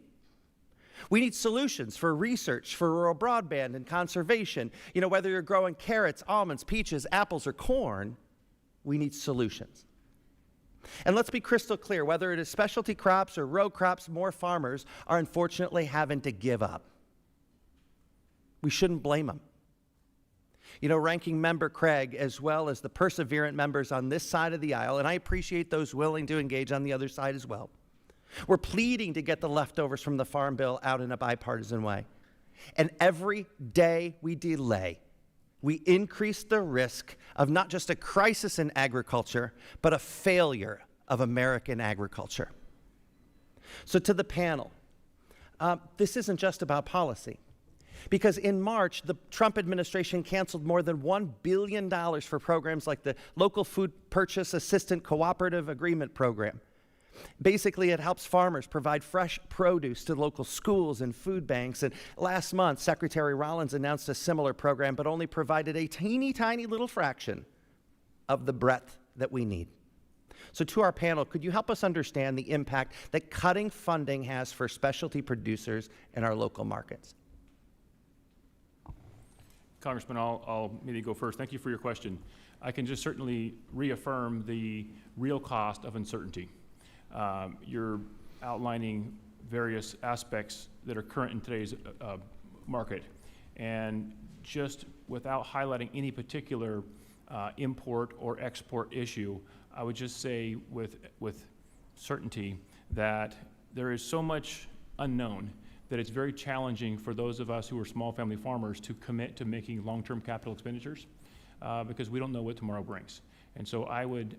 Speaker 16: We need solutions for research, for rural broadband and conservation. Whether you're growing carrots, almonds, peaches, apples, or corn, we need solutions. And let's be crystal clear, whether it is specialty crops or row crops, more farmers are unfortunately having to give up. We shouldn't blame them. Ranking Member Craig, as well as the perseverant members on this side of the aisle, and I appreciate those willing to engage on the other side as well, we're pleading to get the leftovers from the Farm Bill out in a bipartisan way. And every day we delay, we increase the risk of not just a crisis in agriculture, but a failure of American agriculture. So to the panel, this isn't just about policy. Because in March, the Trump administration canceled more than $1 billion for programs like the Local Food Purchase Assistant Cooperative Agreement Program. Basically, it helps farmers provide fresh produce to local schools and food banks. And last month, Secretary Rollins announced a similar program, but only provided a teeny tiny little fraction of the breadth that we need. So to our panel, could you help us understand the impact that cutting funding has for specialty producers in our local markets?
Speaker 3: Congressman, I'll maybe go first. Thank you for your question. I can just certainly reaffirm the real cost of uncertainty. You're outlining various aspects that are current in today's market. And just without highlighting any particular import or export issue, I would just say with certainty that there is so much unknown that it's very challenging for those of us who are small family farmers to commit to making long-term capital expenditures because we don't know what tomorrow brings. And so I would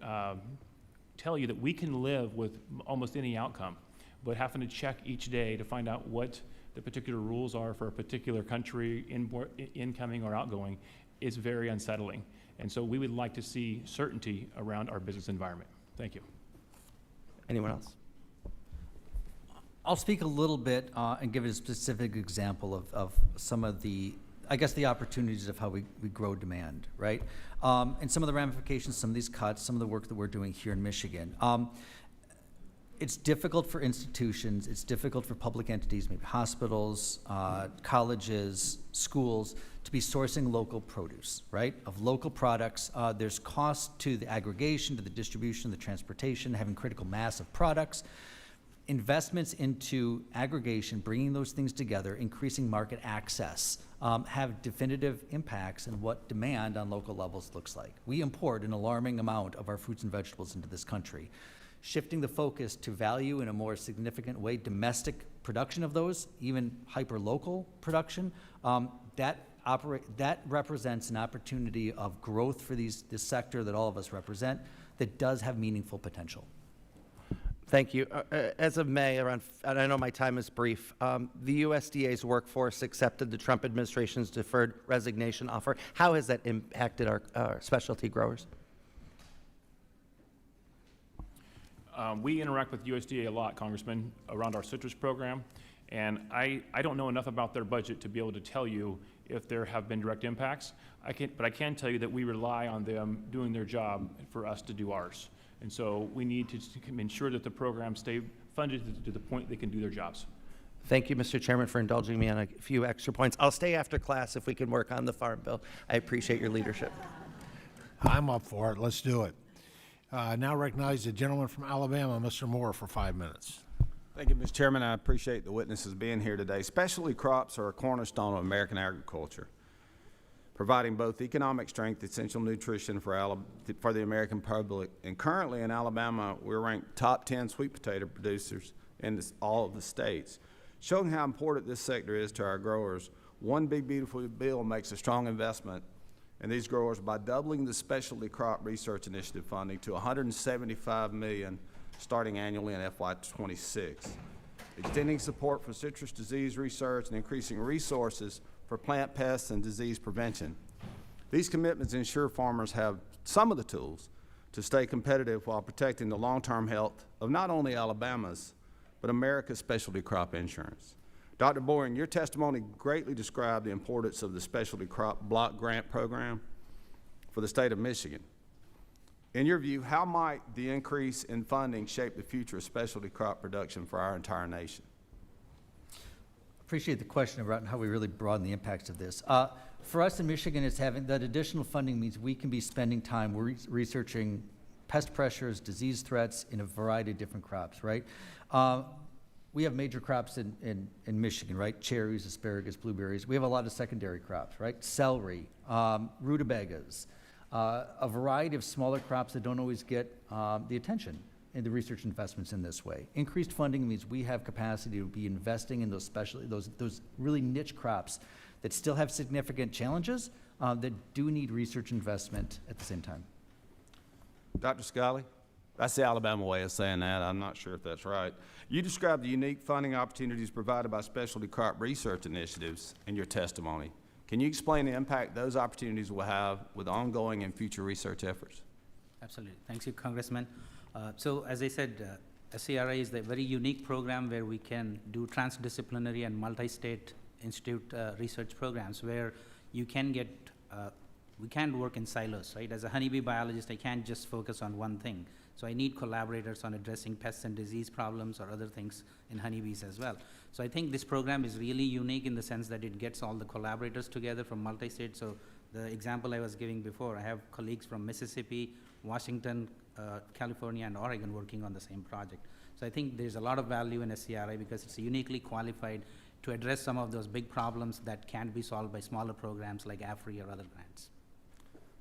Speaker 3: tell you that we can live with almost any outcome, but having to check each day to find out what the particular rules are for a particular country, incoming or outgoing, is very unsettling. And so we would like to see certainty around our business environment. Thank you.
Speaker 16: Anyone else?
Speaker 5: I'll speak a little bit and give a specific example of some of the, the opportunities of how we grow demand, right? And some of the ramifications, some of these cuts, some of the work that we're doing here in Michigan. It's difficult for institutions, it's difficult for public entities, maybe hospitals, colleges, schools, to be sourcing local produce, right? Of local products. There's cost to the aggregation, to the distribution, the transportation, having critical mass of products. Investments into aggregation, bringing those things together, increasing market access, have definitive impacts in what demand on local levels looks like. We import an alarming amount of our fruits and vegetables into this country. Shifting the focus to value in a more significant way, domestic production of those, even hyper-local production, that represents an opportunity of growth for this sector that all of us represent that does have meaningful potential.
Speaker 16: Thank you. As of May, and I know my time is brief, the USDA's workforce accepted the Trump administration's deferred resignation offer. How has that impacted our specialty growers?
Speaker 3: We interact with USDA a lot, Congressman, around our citrus program, and I don't know enough about their budget to be able to tell you if there have been direct impacts. But I can tell you that we rely on them doing their job for us to do ours. And so we need to ensure that the programs stay funded to the point they can do their jobs.
Speaker 16: Thank you, Mr. Chairman, for indulging me on a few extra points. I'll stay after class if we can work on the Farm Bill. I appreciate your leadership.
Speaker 1: I'm up for it. Let's do it. Now recognize the gentleman from Alabama, Mr. Moore, for 5 minutes.
Speaker 17: Thank you, Mr. Chairman. I appreciate the witnesses being here today. Specialty crops are a cornerstone of American agriculture, providing both economic strength, essential nutrition for the American public. And currently in Alabama, we're ranked top 10 sweet potato producers in all of the states, showing how important this sector is to our growers. One big beautiful bill makes a strong investment in these growers by doubling the Specialty Crop Research Initiative funding to $175 million starting annually in FY26, extending support for citrus disease research and increasing resources for plant pests and disease prevention. These commitments ensure farmers have some of the tools to stay competitive while protecting the long-term health of not only Alabama's, but America's specialty crop insurance. Dr. Boring, your testimony greatly described the importance of the Specialty Crop Block Grant Program for the state of Michigan. In your view, how might the increase in funding shape the future of specialty crop production for our entire nation?
Speaker 5: Appreciate the question about how we really broaden the impacts of this. For us in Michigan, it's having that additional funding means we can be spending time researching pest pressures, disease threats in a variety of different crops, right? We have major crops in Michigan, right? Cherries, asparagus, blueberries. We have a lot of secondary crops, right? Celery, rutabagas, a variety of smaller crops that don't always get the attention in the research investments in this way. Increased funding means we have capacity to be investing in those really niche crops that still have significant challenges that do need research investment at the same time.
Speaker 17: Dr. Scully? That's the Alabama way of saying that. I'm not sure if that's right. You described the unique funding opportunities provided by specialty crop research initiatives in your testimony. Can you explain the impact those opportunities will have with ongoing and future research efforts?
Speaker 4: Absolutely. Thank you, Congressman. So as I said, SCRA is a very unique program where we can do transdisciplinary and multi-state institute research programs where you can get, we can't work in silos, right? As a honeybee biologist, I can't just focus on one thing. So I need collaborators on addressing pests and disease problems or other things in honeybees as well. So I think this program is really unique in the sense that it gets all the collaborators together from multi-state. So the example I was giving before, I have colleagues from Mississippi, Washington, California, and Oregon working on the same project. So I think there's a lot of value in SCRA because it's uniquely qualified to address some of those big problems that can't be solved by smaller programs like AFRI or other grants.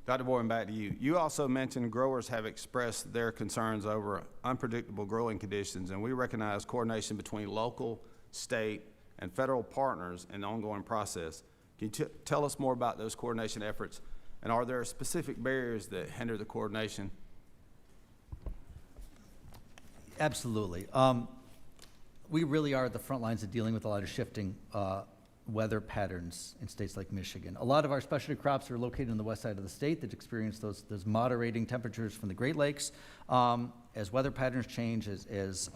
Speaker 17: Dr. Bowen, back to you. You also mentioned growers have expressed their concerns over unpredictable growing conditions, and we recognize coordination between local, state, and federal partners in the ongoing process. Can you tell us more about those coordination efforts, and are there specific barriers that hinder the coordination?
Speaker 5: Absolutely. We really are at the front lines of dealing with a lot of shifting weather patterns in states like Michigan. A lot of our specialty crops are located on the west side of the state that experience those moderating temperatures from the Great Lakes. As weather patterns change, as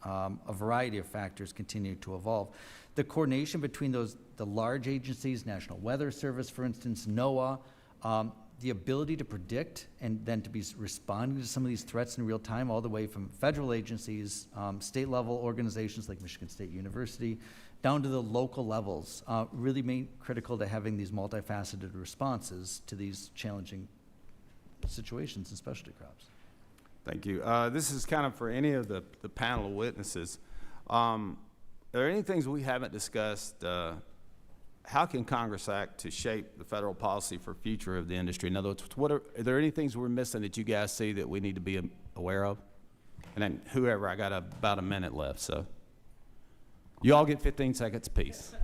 Speaker 5: a variety of factors continue to evolve. The coordination between the large agencies, National Weather Service, for instance, NOAA, the ability to predict and then to be responding to some of these threats in real time, all the way from federal agencies, state level organizations like Michigan State University, down to the local levels, really made critical to having these multifaceted responses to these challenging situations in specialty crops.
Speaker 17: Thank you. This is kind of for any of the panel of witnesses. Are there any things we haven't discussed? How can Congress act to shape the federal policy for future of the industry? In other words, are there any things we're missing that you guys see that we need to be aware of? And then whoever, I got about a minute left, so. You all get 15 seconds apiece.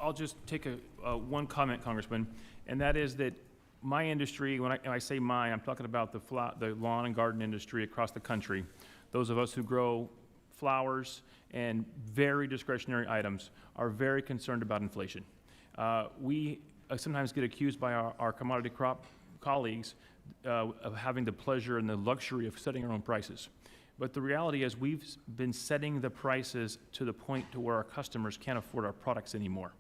Speaker 3: I'll just take one comment, Congressman, and that is that my industry, when I say mine, I'm talking about the lawn and garden industry across the country. Those of us who grow flowers and very discretionary items are very concerned about inflation. We sometimes get accused by our commodity crop colleagues of having the pleasure and the luxury of setting our own prices. But the reality is we've been setting the prices to the point to where our customers can't afford our products anymore.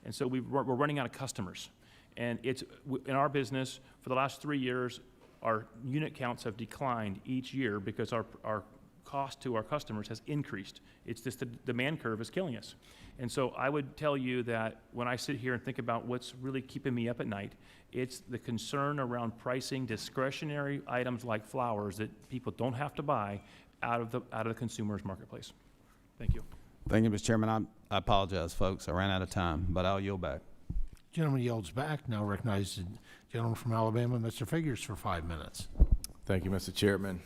Speaker 3: And so we're running out of customers. And in our business, for the last 3 years, our unit counts have declined each year because our cost to our customers has increased. It's just the demand curve is killing us. And so I would tell you that when I sit here and think about what's really keeping me up at night, it's the concern around pricing discretionary items like flowers that people don't have to buy out of the consumer's marketplace. Thank you.
Speaker 17: Thank you, Mr. Chairman. I apologize, folks. I ran out of time, but I'll yield back.
Speaker 1: Gentleman yields back. Now recognize the gentleman from Alabama, Mr. Figures, for 5 minutes.
Speaker 18: Thank you, Mr. Chairman.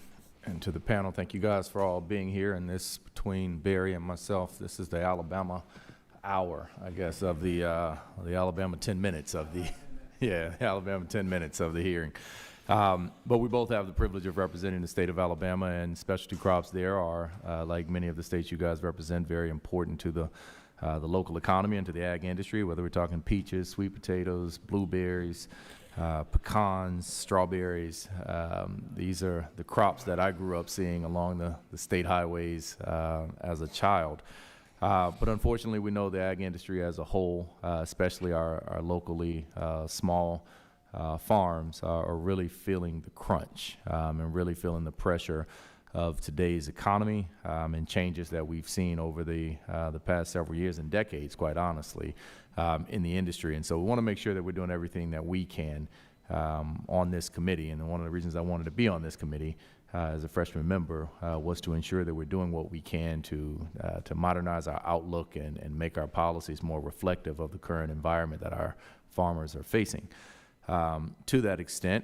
Speaker 18: And to the panel, thank you guys for all being here. And this, between Barry and myself, this is the Alabama hour, I guess, of the Alabama 10 minutes of the, Alabama 10 minutes of the hearing. But we both have the privilege of representing the state of Alabama, and specialty crops there are, like many of the states you guys represent, very important to the local economy and to the ag industry, whether we're talking peaches, sweet potatoes, blueberries, pecans, strawberries. These are the crops that I grew up seeing along the state highways as a child. But unfortunately, we know the ag industry as a whole, especially our locally small farms, are really feeling the crunch and really feeling the pressure of today's economy and changes that we've seen over the past several years and decades, quite honestly, in the industry. And so we want to make sure that we're doing everything that we can on this committee. And one of the reasons I wanted to be on this committee as a freshman member was to ensure that we're doing what we can to modernize our outlook and make our policies more reflective of the current environment that our farmers are facing. To that extent,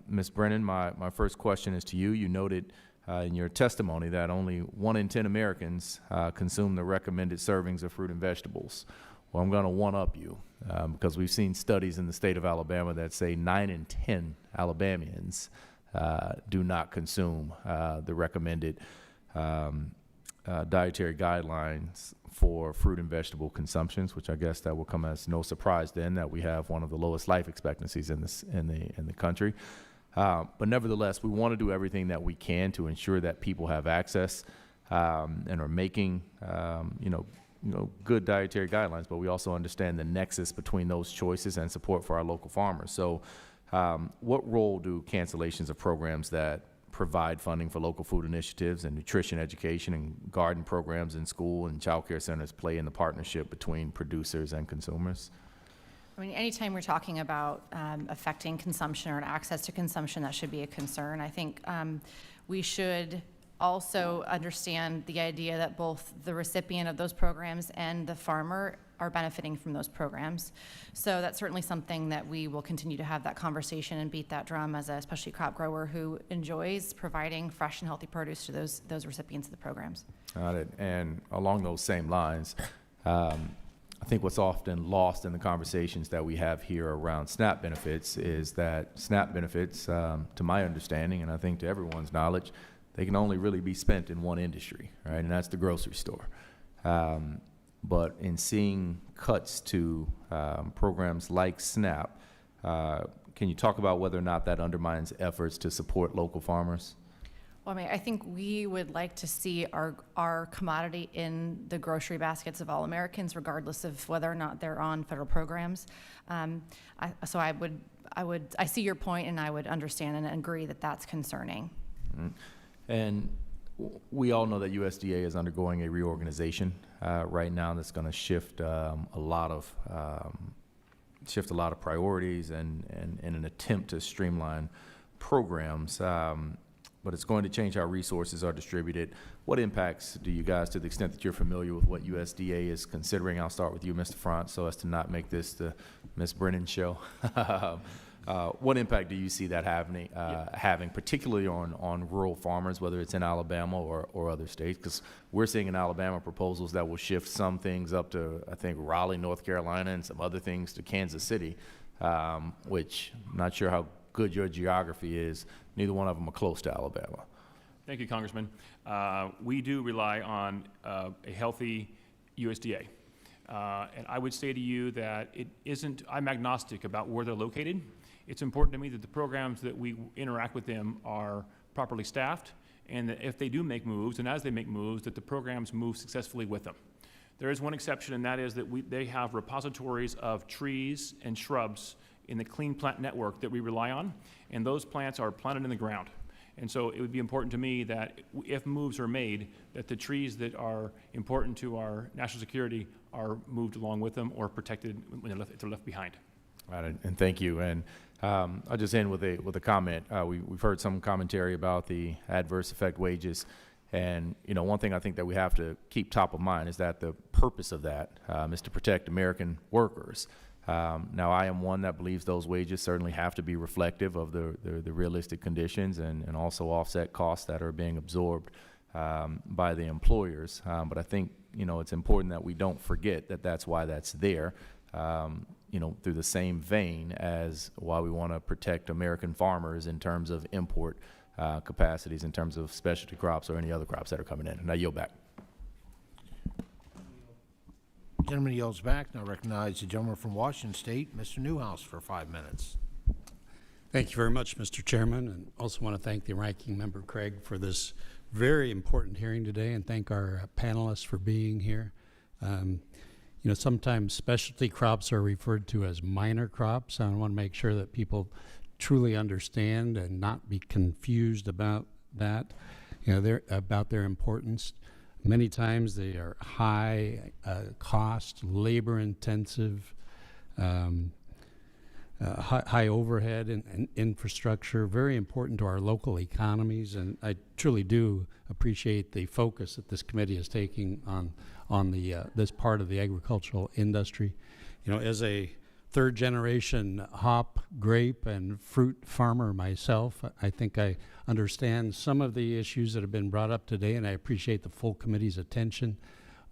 Speaker 18: Ms. Brennan, my first question is to you. You noted in your testimony that only 1 in 10 Americans consume the recommended servings of fruit and vegetables. Well, I'm going to one-up you because we've seen studies in the state of Alabama that say 9 in 10 Alabamians do not consume the recommended dietary guidelines for fruit and vegetable consumptions, which I guess that will come as no surprise then that we have one of the lowest life expectancies in the country. But nevertheless, we want to do everything that we can to ensure that people have access and are making good dietary guidelines, but we also understand the nexus between those choices and support for our local farmers. So what role do cancellations of programs that provide funding for local food initiatives and nutrition education and garden programs in school and child care centers play in the partnership between producers and consumers?
Speaker 6: I mean, anytime we're talking about affecting consumption or access to consumption, that should be a concern. I think we should also understand the idea that both the recipient of those programs and the farmer are benefiting from those programs. So that's certainly something that we will continue to have that conversation and beat that drum as a specialty crop grower who enjoys providing fresh and healthy produce to those recipients of the programs.
Speaker 18: Got it. And along those same lines, I think what's often lost in the conversations that we have here around SNAP benefits is that SNAP benefits, to my understanding, and I think to everyone's knowledge, they can only really be spent in one industry, right? And that's the grocery store. But in seeing cuts to programs like SNAP, can you talk about whether or not that undermines efforts to support local farmers?
Speaker 6: Well, I mean, I think we would like to see our commodity in the grocery baskets of all Americans, regardless of whether or not they're on federal programs. So I see your point, and I would understand and agree that that's concerning.
Speaker 18: And we all know that USDA is undergoing a reorganization right now that's going to shift a lot of priorities and in an attempt to streamline programs. But it's going to change how resources are distributed. What impacts do you guys, to the extent that you're familiar with what USDA is considering? I'll start with you, Mr. Front, so as to not make this the Ms. Brennan show. What impact do you see that having, particularly on rural farmers, whether it's in Alabama or other states? Because we're seeing in Alabama proposals that will shift some things up to, I think, Raleigh, North Carolina, and some other things to Kansas City, which I'm not sure how good your geography is. Neither one of them are close to Alabama.
Speaker 3: Thank you, Congressman. We do rely on a healthy USDA. And I would say to you that I'm agnostic about where they're located. It's important to me that the programs that we interact with them are properly staffed, and that if they do make moves, and as they make moves, that the programs move successfully with them. There is one exception, and that is that they have repositories of trees and shrubs in the Clean Plant Network that we rely on, and those plants are planted in the ground. And so it would be important to me that if moves are made, that the trees that are important to our national security are moved along with them or protected when they're left behind.
Speaker 18: Right, and thank you. And I'll just end with a comment. We've heard some commentary about the adverse effect wages. And, one thing I think that we have to keep top of mind is that the purpose of that is to protect American workers. Now, I am one that believes those wages certainly have to be reflective of the realistic conditions and also offset costs that are being absorbed by the employers. But I think, it's important that we don't forget that that's why that's there, through the same vein as why we want to protect American farmers in terms of import capacities, in terms of specialty crops or any other crops that are coming in. And I yield back.
Speaker 1: Gentleman yields back. Now recognize the gentleman from Washington State, Mr. Newhouse, for 5 minutes.
Speaker 19: Thank you very much, Mr. Chairman, and also want to thank the Ranking Member Craig for this very important hearing today, and thank our panelists for being here. Sometimes specialty crops are referred to as minor crops. I want to make sure that people truly understand and not be confused about that, about their importance. Many times they are high cost, labor intensive, high overhead and infrastructure, very important to our local economies. And I truly do appreciate the focus that this committee is taking on this part of the agricultural industry. As a third generation hop, grape, and fruit farmer myself, I think I understand some of the issues that have been brought up today, and I appreciate the full committee's attention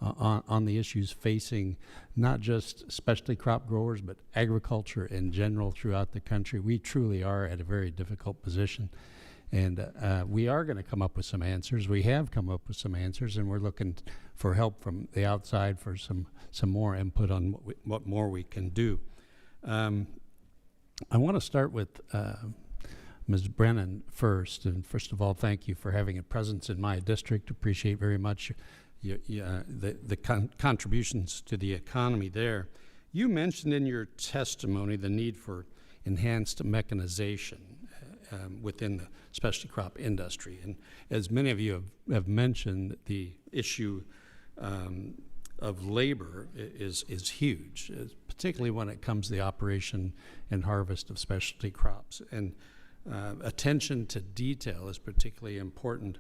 Speaker 19: on the issues facing not just specialty crop growers, but agriculture in general throughout the country. We truly are at a very difficult position, and we are going to come up with some answers. We have come up with some answers, and we're looking for help from the outside for some more input on what more we can do. I want to start with Ms. Brennan first. And first of all, thank you for having a presence in my district. Appreciate very much the contributions to the economy there. You mentioned in your testimony the need for enhanced mechanization within the specialty crop industry. And as many of you have mentioned, the issue of labor is huge, particularly when it comes to the operation and harvest of specialty crops. And attention to detail is particularly important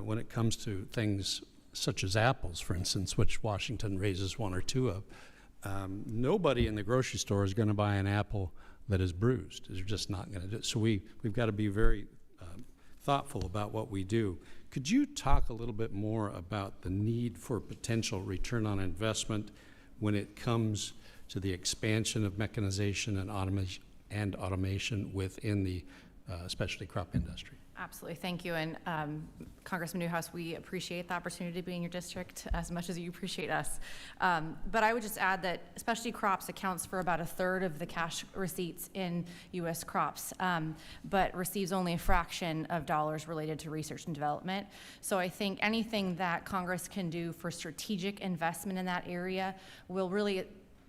Speaker 19: when it comes to things such as apples, for instance, which Washington raises one or two of. Nobody in the grocery store is going to buy an apple that is bruised. They're just not going to do it. So we've got to be very thoughtful about what we do. Could you talk a little bit more about the need for potential return on investment when it comes to the expansion of mechanization and automation within the specialty crop industry?
Speaker 6: Absolutely, thank you. And Congressman Newhouse, we appreciate the opportunity to be in your district as much as you appreciate us. But I would just add that specialty crops accounts for about 1/3 of the cash receipts in U.S. crops, but receives only a fraction of dollars related to research and development. So I think anything that Congress can do for strategic investment in that area will really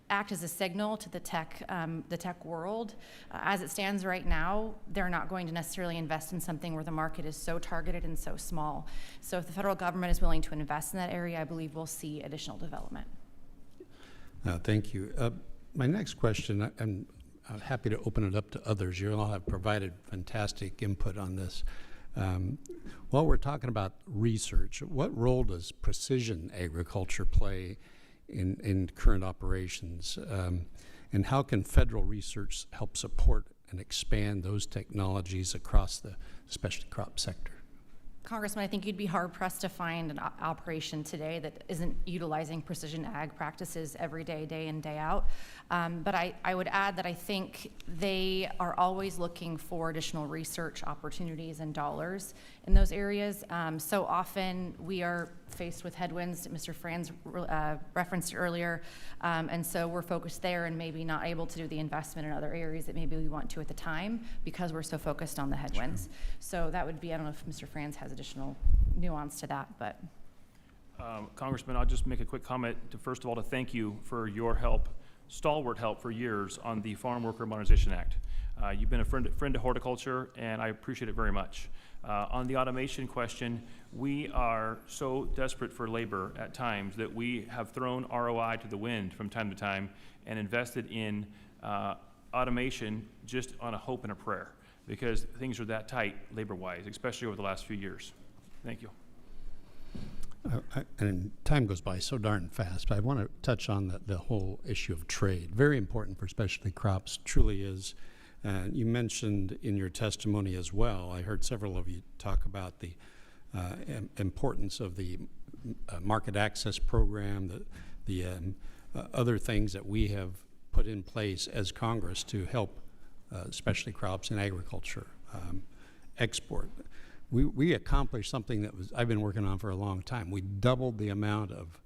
Speaker 6: act as a signal to the tech world. As it stands right now, they're not going to necessarily invest in something where the market is so targeted and so small. So if the federal government is willing to invest in that area, I believe we'll see additional development.
Speaker 19: Thank you. My next question, I'm happy to open it up to others. You all have provided fantastic input on this. While we're talking about research, what role does precision agriculture play in current operations, and how can federal research help support and expand those technologies across the specialty crop sector?
Speaker 6: Congressman, I think you'd be hard-pressed to find an operation today that isn't utilizing precision ag practices every day, day in, day out. But I would add that I think they are always looking for additional research opportunities and dollars in those areas. So often we are faced with headwinds that Mr. Franz referenced earlier, and so we're focused there and maybe not able to do the investment in other areas that maybe we want to at the time because we're so focused on the headwinds. Sure. So that would be, I don't know if Mr. Franz has additional nuance to that, but.
Speaker 3: Congressman, I'll just make a quick comment to, first of all, to thank you for your help, stalwart help for years on the Farm Worker Modernization Act. You've been a friend to horticulture, and I appreciate it very much. On the automation question, we are so desperate for labor at times that we have thrown ROI to the wind from time to time and invested in automation just on a hope and a prayer because things are that tight labor-wise, especially over the last few years. Thank you.
Speaker 19: And time goes by so darn fast, but I want to touch on the whole issue of trade. Very important for specialty crops, truly is. You mentioned in your testimony as well, I heard several of you talk about the importance of the market access program, the other things that we have put in place as Congress to help specialty crops and agriculture export. We accomplished something that I've been working on for a long time. We doubled the amount of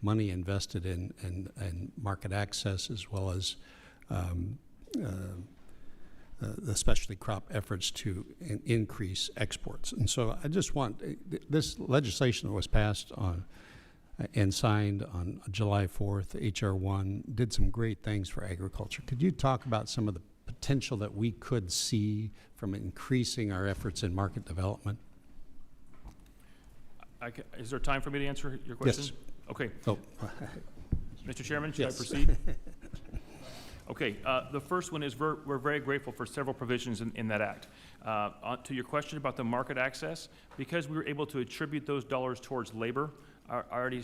Speaker 19: money invested in market access as well as the specialty crop efforts to increase exports. And so I just want, this legislation that was passed on and signed on July 4th, H.R. 1, did some great things for agriculture. Could you talk about some of the potential that we could see from increasing our efforts in market development?
Speaker 3: Is there time for me to answer your question?
Speaker 19: Yes.
Speaker 3: Okay.
Speaker 19: Oh.
Speaker 3: Mr. Chairman, should
Speaker 19: Yes.
Speaker 3: I proceed? Okay, the first one is we're very grateful for several provisions in that act. To your question about the market access, because we were able to attribute those dollars towards labor, I already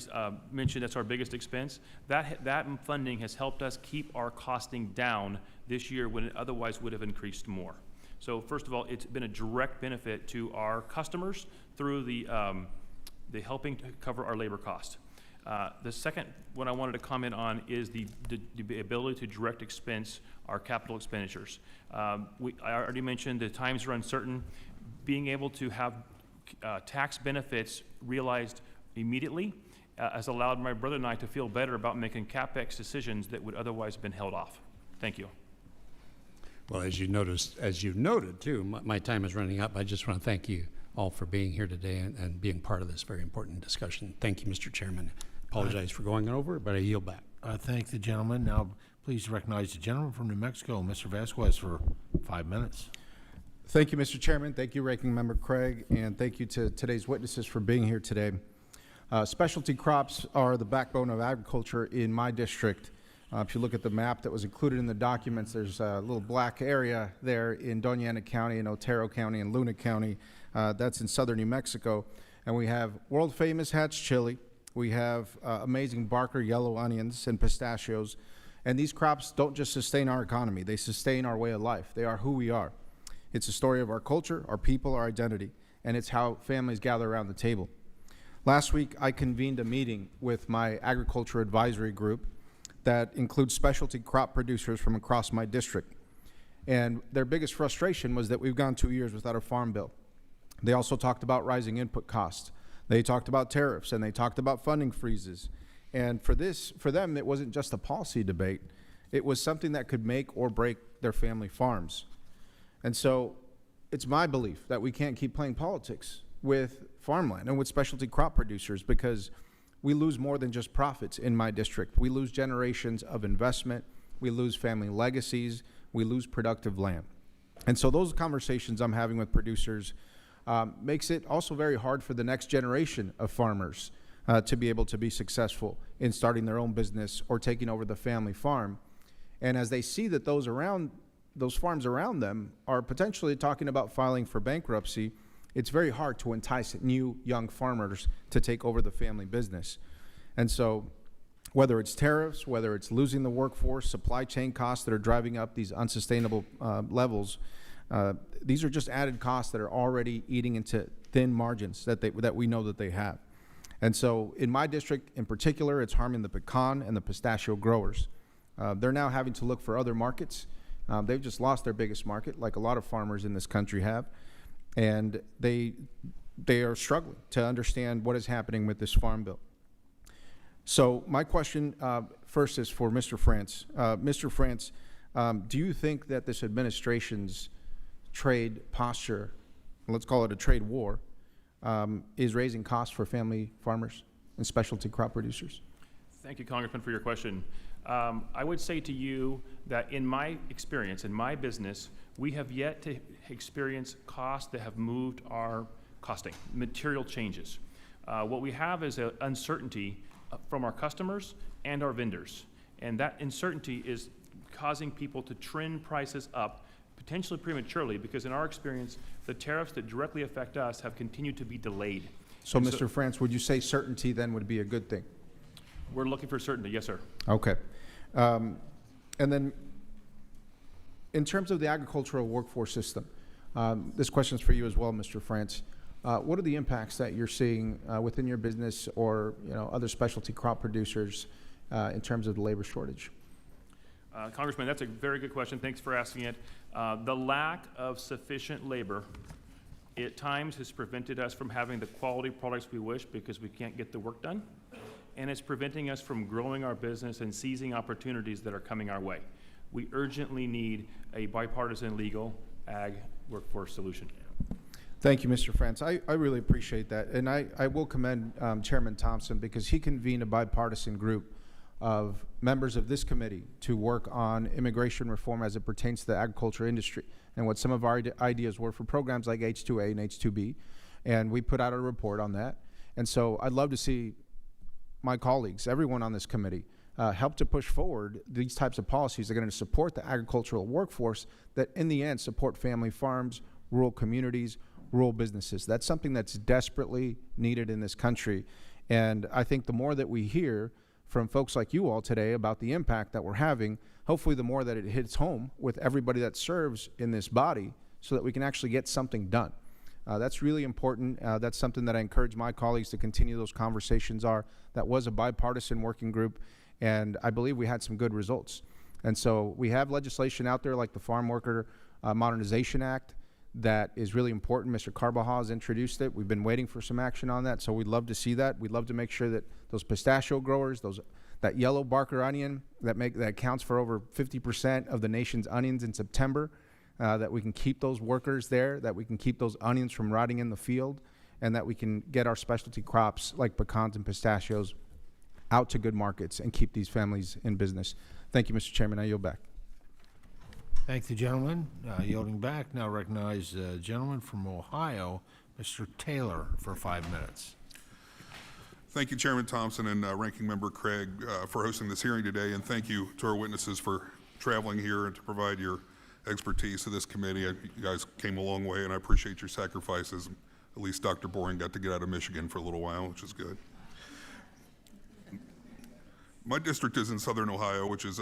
Speaker 3: mentioned that's our biggest expense. That funding has helped us keep our costing down this year when it otherwise would have increased more. So first of all, it's been a direct benefit to our customers through the helping to cover our labor cost. The second one I wanted to comment on is the ability to direct expense our capital expenditures. I already mentioned the times are uncertain. Being able to have tax benefits realized immedely has allowed my brother and I to feel better about making CapEx decisions that would otherwise have been held off. Thank you.
Speaker 19: Well, as you noted too, my time is running up. I just want to thank you all for being here today and being part of this very important discussion. Thank you, Mr. Chairman. Apologize for going over, but I yield back.
Speaker 1: I thank the gentleman. Now, please recognize the gentleman from New Mexico, Mr. Vasquez, for 5 minutes.
Speaker 17: Thank you, Mr. Chairman. Thank you, Ranking Member Craig, and thank you to today's witnesses for being here today. Specialty crops are the backbone of agriculture in my district. If you look at the map that was included in the documents, there's a little black area there in Doña Ana County, in Otero County, and Luna County. That's in southern New Mexico. And we have world-famous Hatch chili. We have amazing Barker yellow onions and pistachios. And these crops don't just sustain our economy. They sustain our way of life. They are who we are. It's a story of our culture, our people, our identity, and it's how families gather around the table. Last week, I convened a meeting with my agriculture advisory group that includes specialty crop producers from across my district.
Speaker 20: And their biggest frustration was that we've gone 2 years without a farm bill. They also talked about rising input costs. They talked about tariffs, and they talked about funding freezes. And for them, it wasn't just a policy debate. It was something that could make or break their family farms. And so it's my belief that we can't keep playing politics with farmland and with specialty crop producers, because we lose more than just profits in my district. We lose generations of investment. We lose family legacies. We lose productive land. And so those conversations I'm having with producers makes it also very hard for the next generation of farmers to be able to be successful in starting their own business or taking over the family farm. And as they see that those farms around them are potentially talking about filing for bankruptcy, it's very hard to entice new young farmers to take over the family business. And so whether it's tariffs, whether it's losing the workforce, supply chain costs that are driving up these unsustainable levels, these are just added costs that are already eating into thin margins that we know that they have. And so in my district in particular, it's harming the pecan and the pistachio growers. They're now having to look for other markets. They've just lost their biggest market, like a lot of farmers in this country have. And they are struggling to understand what is happening with this farm bill. So my question first is for Mr. France. Mr. France, do you think that this administration's trade posture, let's call it a trade war, is raising costs for family farmers and specialty crop producers?
Speaker 3: Thank you, Congressman, for your question. I would say to you that in my experience, in my business, we have yet to experience costs that have moved our costing, material changes. What we have is an uncertainty from our customers and our vendors. And that uncertainty is causing people to trend prices up, potentially prematurely, because in our experience, the tariffs that directly affect us have continued to be delayed.
Speaker 20: So, Mr. France, would you say certainty then would be a good thing?
Speaker 3: We're looking for certainty, yes, sir.
Speaker 20: Okay. And then in terms of the agricultural workforce system, this question is for you as well, Mr. France. What are the impacts that you're seeing within your business or other specialty crop producers in terms of the labor shortage?
Speaker 3: Congressman, that's a very good question. Thanks for asking it. The lack of sufficient labor at times has prevented us from having the quality products we wish because we can't get the work done. And it's preventing us from growing our business and seizing opportunities that are coming our way. We urgently need a bipartisan legal ag workforce solution.
Speaker 20: Thank you, Mr. France. I really appreciate that. And I will commend Chairman Thompson because he convened a bipartisan group of members of this committee to work on immigration reform as it pertains to the agriculture industry and what some of our ideas were for programs like H-2A and H-2B. And we put out a report on that. And so I'd love to see my colleagues, everyone on this committee, help to push forward these types of policies that are going to support the agricultural workforce that in the end support family farms, rural communities, rural businesses. That's something that's desperately needed in this country. And I think the more that we hear from folks like you all today about the impact that we're having, hopefully the more that it hits home with everybody that serves in this body so that we can actually get something done. That's really important. That's something that I encourage my colleagues to continue those conversations are. That was a bipartisan working group, and I believe we had some good results. And so we have legislation out there like the Farm Worker Modernization Act that is really important. Mr. Carbajal has introduced it. We've been waiting for some action on that, so we'd love to see that. We'd love to make sure that those pistachio growers, that yellow Barker onion that accounts for over 50% of the nation's onions in September, that we can keep those workers there, that we can keep those onions from rotting in the field, and that we can get our specialty crops like pecans and pistachios out to good markets and keep these families in business. Thank you, Mr. Chairman. I yield back.
Speaker 1: Thank the gentleman. Yielding back, now recognize the gentleman from Ohio, Mr. Taylor, for 5 minutes.
Speaker 21: Thank you, Chairman Thompson and Ranking Member Craig, for hosting this hearing today, and thank you to our witnesses for traveling here and to provide your expertise to this committee. You guys came a long way, and I appreciate your sacrifices. At least Dr. Boring got to get out of Michigan for a little while, which is good. My district is in southern Ohio, which is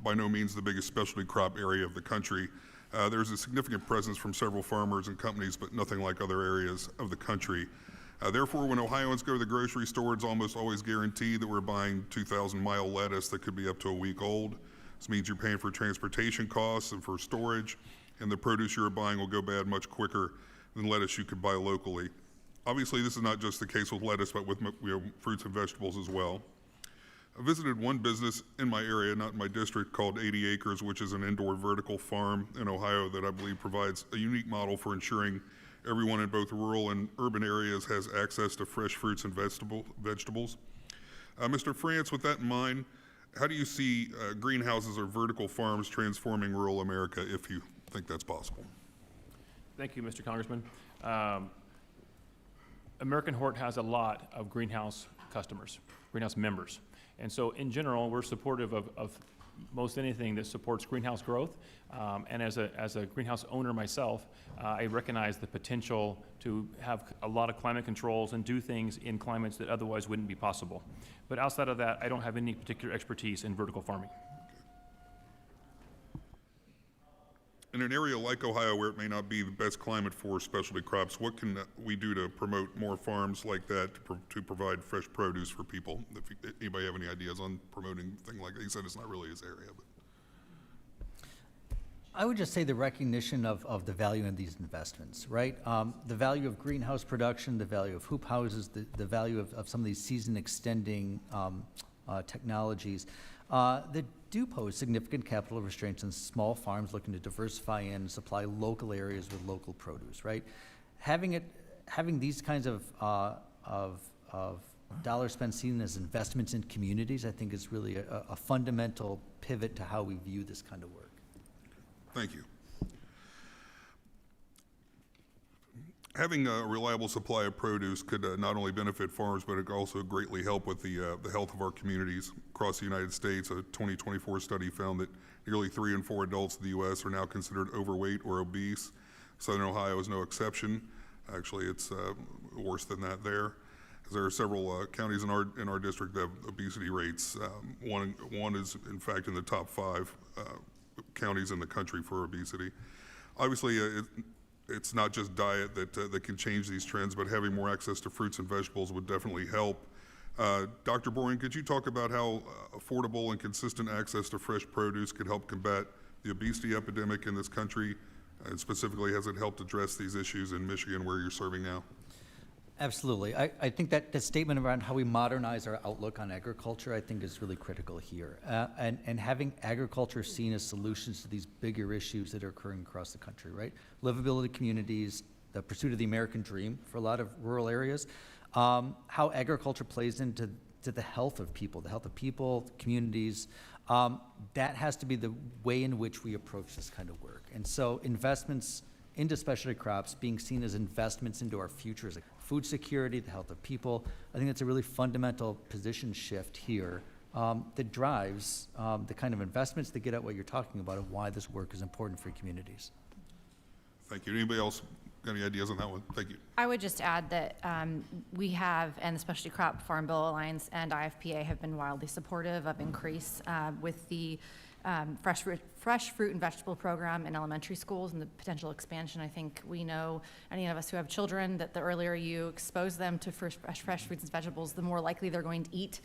Speaker 21: by no means the biggest specialty crop area of the country. There's a significant presence from several farmers and companies, but nothing like other areas of the country. Therefore, when Ohioans go to the grocery store, it's almost always guaranteed that we're buying 2,000-mile lettuce that could be up to a week old. This means you're paying for transportation costs and for storage, and the produce you're buying will go bad much quicker than lettuce you could buy locally. Obviously, this is not just the case with lettuce, but with fruits and vegetables as well. I visited one business in my area, not in my district, called 80 Acres, which is an indoor vertical farm in Ohio that I believe provides a unique model for ensuring everyone in both rural and urban areas has access to fresh fruits and vegetables. Mr. France, with that in mind, how do you see greenhouses or vertical farms transforming rural America, if you think that's possible?
Speaker 3: Thank you, Mr. Congressman. American Hort has a lot of greenhouse customers, greenhouse members. And so in general, we're supportive of most anything that supports greenhouse growth. And as a greenhouse owner myself, I recognize the potential to have a lot of climate controls and do things in climates that otherwise wouldn't be possible. But outside of that, I don't have any particular expertise in vertical farming.
Speaker 21: In an area like Ohio where it may not be the best climate for specialty crops, what can we do to promote more farms like that to provide fresh produce for people? If anybody have any ideas on promoting things like that? He said it's not really his area. But
Speaker 5: I would just say the recognition of the value in these investments, right? The value of greenhouse production, the value of hoop houses, the value of some of these season extending technologies that do pose significant capital restraints on small farms looking to diversify and supply local areas with local produce, right? Having these kinds of dollars spent seen as investments in communities, I think is really a fundamental pivot to how we view this kind of work.
Speaker 21: thank you. Having a reliable supply of produce could not only benefit farmers, but it could also greatly help with the health of our communities across the United States. A 2024 study found that nearly 3 in 4 adults in the U.S. are now considered overweight or obese. Southern Ohio is no exception. Actually, it's worse than that there. There are several counties in our district that have obesity rates. One is, in fact, in the top 5 counties in the country for obesity. Obviously, it's not just diet that can change these trends, but having more access to fruits and vegetables would definitely help. Dr. Boring, could you talk about how affordable and consistent access to fresh produce could help combat the obesity epidemic in this country? And specifically, has it helped address these issues in Michigan where you're serving now?
Speaker 5: Absolutely. I think that the statement around how we modernize our outlook on agriculture, I think, is really critical here. And having agriculture seen as solutions to these bigger issues that are occurring across the country, right? Livability communities, the pursuit of the American dream for a lot of rural areas, how agriculture plays into the health of people, communities. That has to be the way in which we approach this kind of work. And so investments into specialty crops being seen as investments into our futures, like food security, the health of people. I think that's a really fundamental position shift here that drives the kind of investments that get at what you're talking about and why this work is important for communities.
Speaker 21: Thank you. Anybody else got any ideas on that one? Thank you.
Speaker 6: I would just add that we have, and the Specialty Crop Farm Bill Alliance and IFPA have been wildly supportive of increase with the fresh fruit and vegetable program in elementary schools and the potential expansion. I think we know, any of us who have children, that the earlier you expose them to fresh fruits and vegetables, the more likely they're going to eat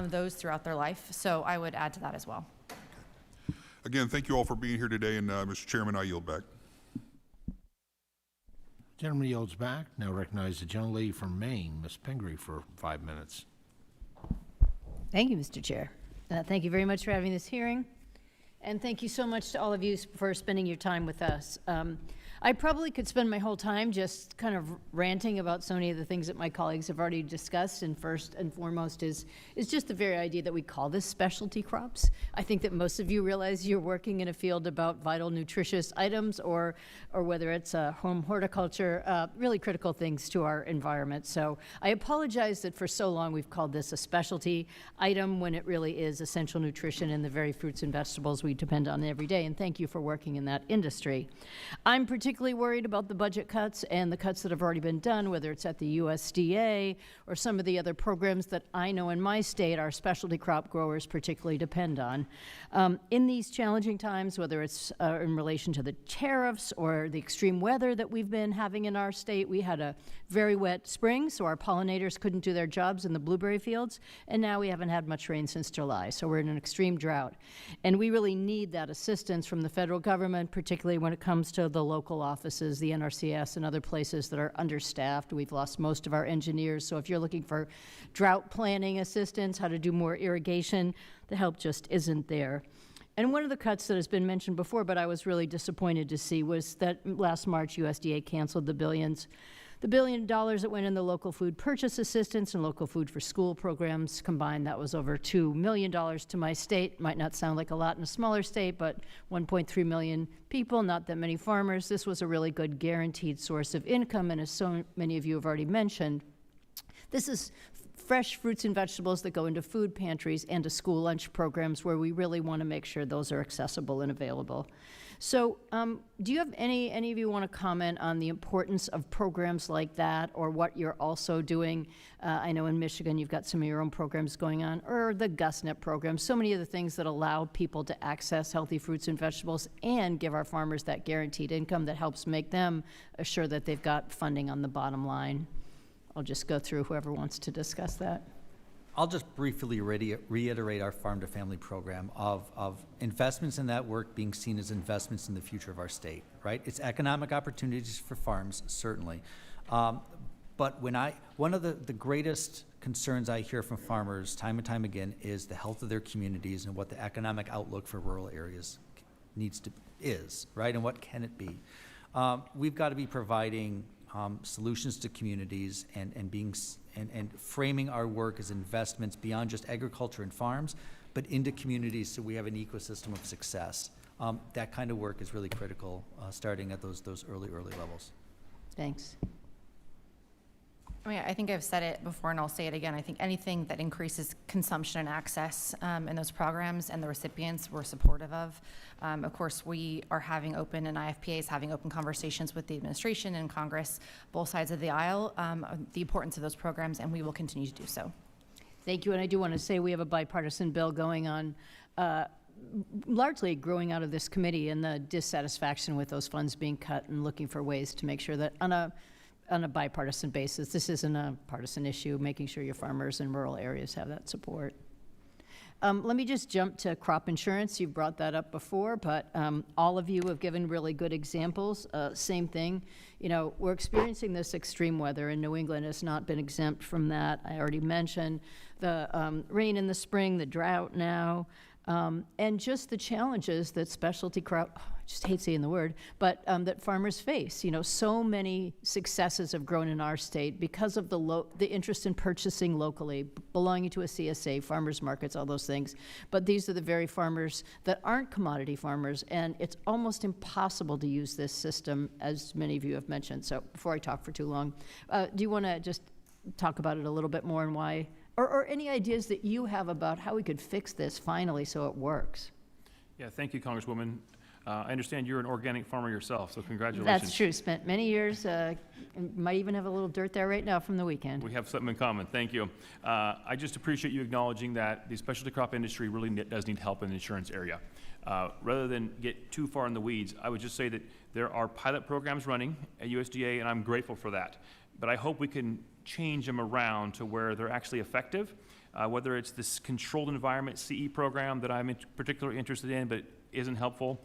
Speaker 6: those throughout their life. So I would add to that as well.
Speaker 21: Again, thank you all for being here today, and Mr. Chairman, I yield back.
Speaker 1: Gentleman yields back. Now recognize the gentlelady from Maine, Ms. Pingree, for 5 minutes.
Speaker 2: Thank you, Mr. Chair. Thank you very much for having this hearing. And thank you so much to all of you for spending your time with us. I probably could spend my whole time just kind of ranting about so many of the things that my colleagues have already discussed, and first and foremost is just the very idea that we call this specialty crops. I think that most of you realize you're working in a field about vital nutritious items, or whether it's home horticulture, really critical things to our environment. So I apologize that for so long we've called this a specialty item when it really is essential nutrition in the very fruits and vegetables we depend on every day, and thank you for working in that industry. I'm particularly particularly worried about the budget cuts and the cuts that have already been done, whether it's at the USDA or some of the other programs that I know in my state our specialty crop growers particularly depend on. In these challenging times, whether it's in relation to the tariffs or the extreme weather that we've been having in our state, we had a very wet spring, so our pollinators couldn't do their jobs in the blueberry fields, and now we haven't had much rain since July, so we're in an extreme drought. And we really need that assistance from the federal government, particularly when it comes to the local offices, the NRCS, and other places that are understaffed. We've lost most of our engineers, so if you're looking for drought planning assistance, how to do more irrigation, the help just isn't there. And one of the cuts that has been mentioned before, but I was really disappointed to see, was that last March USDA canceled the $1 billion that went in the local food purchase assistance and local food for school programs. Combined, that was over $2 million to my state. Might not sound like a lot in a smaller state, but 1.3 million people, not that many farmers. This was a really good guaranteed source of income, and as so many of you have already mentioned, this is fresh fruits and vegetables that go into food pantries and to school lunch programs where we really want to make sure those are accessible and available. So do you have any of you want to comment on the importance of programs like that, or what you're also doing? I know in Michigan you've got some of your own programs going on, or the GusNet program, so many of the things that allow people to access healthy fruits and vegetables and give our farmers that guaranteed income that helps make them assure that they've got funding on the bottom line. I'll just go through whoever wants to discuss that.
Speaker 5: I'll just briefly reiterate our Farm to Family program of investments in that work being seen as investments in the future of our state, right? It's economic opportunities for farms, certainly. But one of the greatest concerns I hear from farmers time and time again is the health of their communities and what the economic outlook for rural areas is, right? And what can it be? We've got to be providing solutions to communities and framing our work as investments beyond just agriculture and farms, but into communities so we have an ecosystem of success. That kind of work is really critical, starting at those early levels.
Speaker 2: Thanks.
Speaker 6: I mean, I think I've said it before and I'll say it again. I think anything that increases consumption and access in those programs and the recipients we're supportive of. Of course, we are having open, and IFPA is having open conversations with the administration and Congress, both sides of the aisle, the importance of those programs, and we will continue to do so.
Speaker 2: Thank you, and I do want to say we have a bipartisan bill going on, largely growing out of this committee and the dissatisfaction with those funds being cut, and looking for ways to make sure that on a bipartisan basis, this isn't a partisan issue, making sure your farmers in rural areas have that support. Let me just jump to crop insurance. You brought that up before, but all of you have given really good examples. Same thing. You know, we're experiencing this extreme weather, and New England has not been exempt from that. I already mentioned the rain in the spring, the drought now, and just the challenges that specialty crop, I just hate saying the word, but that farmers face. You know, so many successes have grown in our state because of the interest in purchasing locally, belonging to a CSA, farmers markets, all those things. But these are the very farmers that aren't commodity farmers, and it's almost impossible to use this system, as many of you have mentioned. So before I talk for too long, do you want to just talk about it a little bit more and why? Or any ideas that you have about how we could fix this finally so it works?
Speaker 3: Yeah, thank you, Congresswoman. I understand you're an organic farmer yourself, so congratulations.
Speaker 2: That's true. Spent many years, and might even have a little dirt there right now from the weekend.
Speaker 3: We have something in common. Thank you. I just appreciate you acknowledging that the specialty crop industry really does need help in the insurance area. Rather than get too far in the weeds, I would just say that there are pilot programs running at USDA, and I'm grateful for that. But I hope we can change them around to where they're actually effective, whether it's this controlled environment CE program that I'm particularly interested in but isn't helpful,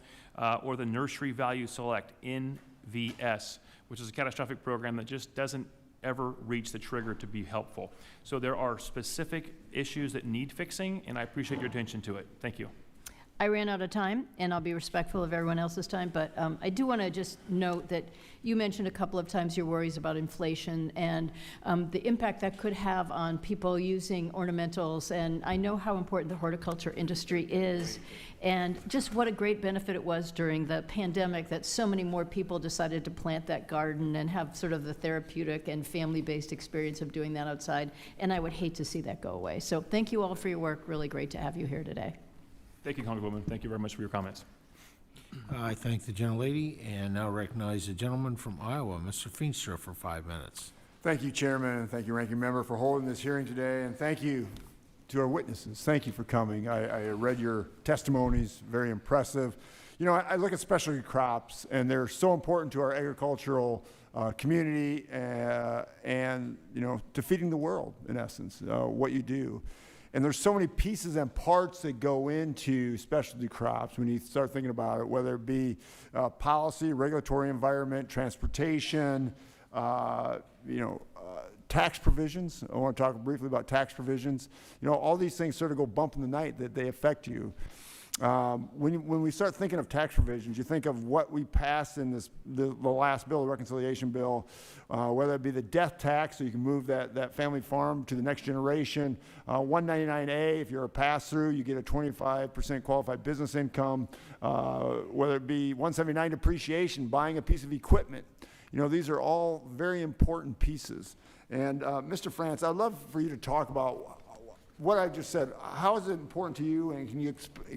Speaker 3: or the Nursery Value Select NVS, which is a catastrophic program that just doesn't ever reach the trigger to be helpful. So there are specific issues that need fixing, and I appreciate your attention to it. Thank you.
Speaker 2: I ran out of time, and I'll be respectful of everyone else's time, but I do want to just note that you mentioned a couple of times your worries about inflation and the impact that could have on people using ornamentals, and I know how important the horticulture industry is, and just what a great benefit it was during the pandemic that so many more people decided to plant that garden and have sort of the therapeutic and family-based experience of doing that outside, and I would hate to see that go away. So thank you all for your work. Really great to have you here today.
Speaker 3: Thank you, Congresswoman. Thank you very much for your comments.
Speaker 1: I thank the gentlelady and now recognize the gentleman from Iowa, Mr. Feenstra, for 5 minutes.
Speaker 7: Thank you, Chairman, and thank you, Ranking Member, for holding this hearing today, and thank you to our witnesses. Thank you for coming. I read your testimonies, very impressive. You know, I look at specialty crops, and they're so important to our agricultural community and, you know, to feeding the world, in essence, what you do. And there's so many pieces and parts that go into specialty crops when you start thinking about it, whether it be policy, regulatory environment, transportation, tax provisions. I want to talk briefly about tax provisions. You know, all these things sort of go bump in the night that they affect you. When we start thinking of tax provisions, you think of what we passed in the last bill, the reconciliation bill, whether it be the death tax, so you can move that family farm to the next generation. 199A, if you're a pass-through, you get a 25% qualified business income. Whether it be 179 depreciation, buying a piece of equipment. You know, these are all very important pieces. And Mr. France, I'd love for you to talk about what I just said. How is it important to you, and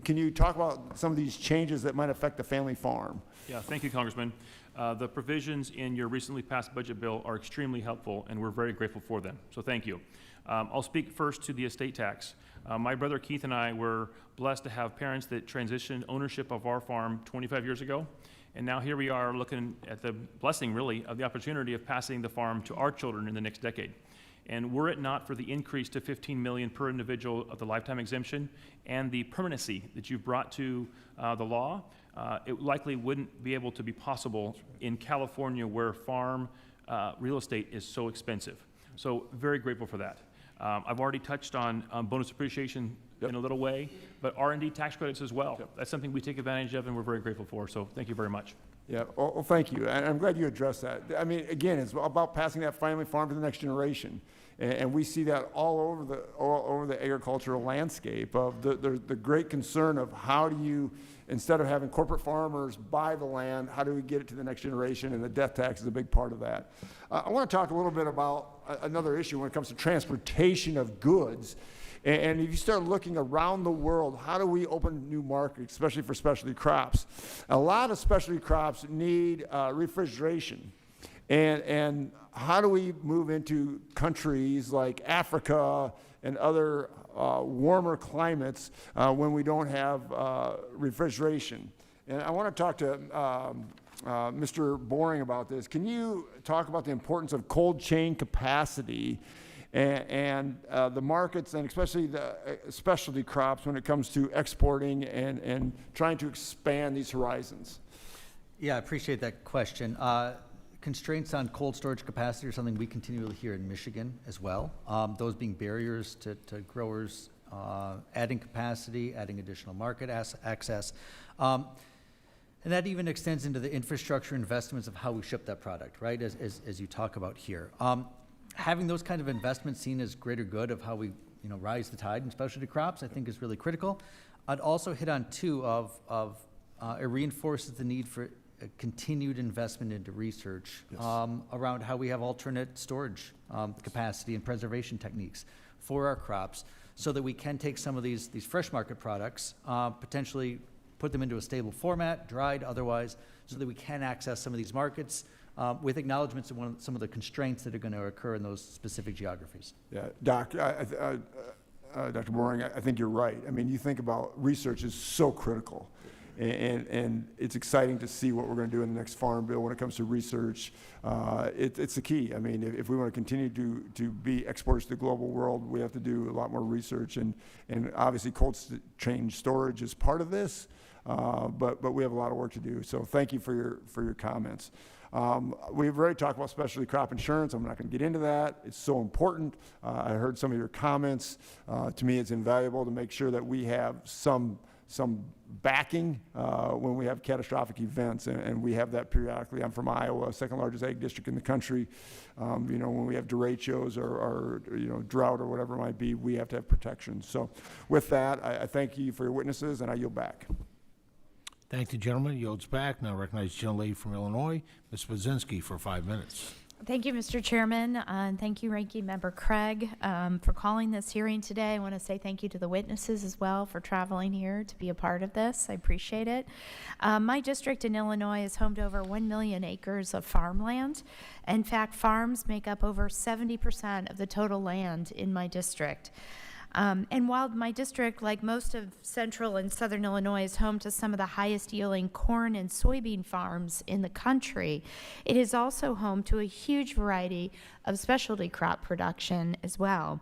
Speaker 7: can you talk about some of these changes that might affect the family farm?
Speaker 3: Yeah, thank you, Congressman. The provisions in your recently passed budget bill are extremely helpful, and we're very grateful for them. So thank you. I'll speak first to the estate tax. My brother Keith and I were blessed to have parents that transitioned ownership of our farm 25 years ago. And now here we are looking at the blessing, really, of the opportunity of passing the farm to our children in the next decade. And were it not for the increase to $15 million per individual of the lifetime exemption and the permanency that you've brought to the law, it likely wouldn't be able to be possible in California, where farm real estate is so expensive. So very grateful for that. I've already touched on bonus depreciation in a little way, but R&D tax credits as well. That's something we take advantage of, and we're very grateful for. So thank you very much.
Speaker 7: Yeah, well, thank you. And I'm glad you addressed that. I mean, again, it's about passing that family farm to the next generation. And we see that all over the agricultural landscape of the great concern of how do you, instead of having corporate farmers buy the land, how do we get it to the next generation? And the death tax is a big part of that. I want to talk a little bit about another issue when it comes to transportation of goods. And if you start looking around the world, how do we open new markets, especially for specialty crops? A lot of specialty crops need refrigeration. And how do we move into countries like Africa and other warmer climates when we don't have refrigeration? And I want to talk to Mr. Boring about this. Can you talk about the importance of cold chain capacity and the markets, and especially the specialty crops when it comes to exporting and trying to expand these horizons?
Speaker 5: Yeah, I appreciate that question. Constraints on cold storage capacity are something we continually hear in Michigan as well. Those being barriers to growers adding capacity, adding additional market access. And that even extends into the infrastructure investments of how we ship that product, right, as you talk about here. Having those kind of investments seen as greater good of how we rise the tide in specialty crops, I think is really critical. I'd also hit on two it reinforces the need for continued investment into research around how we have alternate storage capacity and preservation techniques for our crops so that we can take some of these fresh market products, potentially put them into a stable format, dried otherwise, so that we can access some of these markets with acknowledgments of some of the constraints that are going to occur in those specific geographies.
Speaker 7: Yeah, Doc, Dr. Boring, I think you're right. I mean, you think about research is so critical. And it's exciting to see what we're going to do in the next Farm Bill when it comes to research. It's the key. I mean, if we want to continue to be exporters to the global world, we have to do a lot more research. And obviously, cold chain storage is part of this, but we have a lot of work to do. So thank you for your comments. We've already talked about specialty crop insurance. I'm not going to get into that. It's so important. I heard some of your comments. To me, it's invaluable to make sure that we have some backing when we have catastrophic events, and we have that periodically. I'm from Iowa, second largest ag district in the country. When we have derechos or drought or whatever it might be, we have to have protection. So with that, I thank you for your witnesses, and I yield back.
Speaker 1: Thank the gentleman. Yields back. Now recognize the gentlelady from Illinois, Ms. Budzinski, for 5 minutes.
Speaker 8: Thank you, Mr. Chairman, and thank you, Ranking Member Craig, for calling this hearing today. I want to say thank you to the witnesses as well for traveling here to be a part of this. I appreciate it. My district in Illinois is home to over 1 million acres of farmland. In fact, farms make up over 70% of the total land in my district. And while my district, like most of central and southern Illinois, is home to some of the highest yielding corn and soybean farms in the country, it is also home to a huge variety of specialty crop production as well.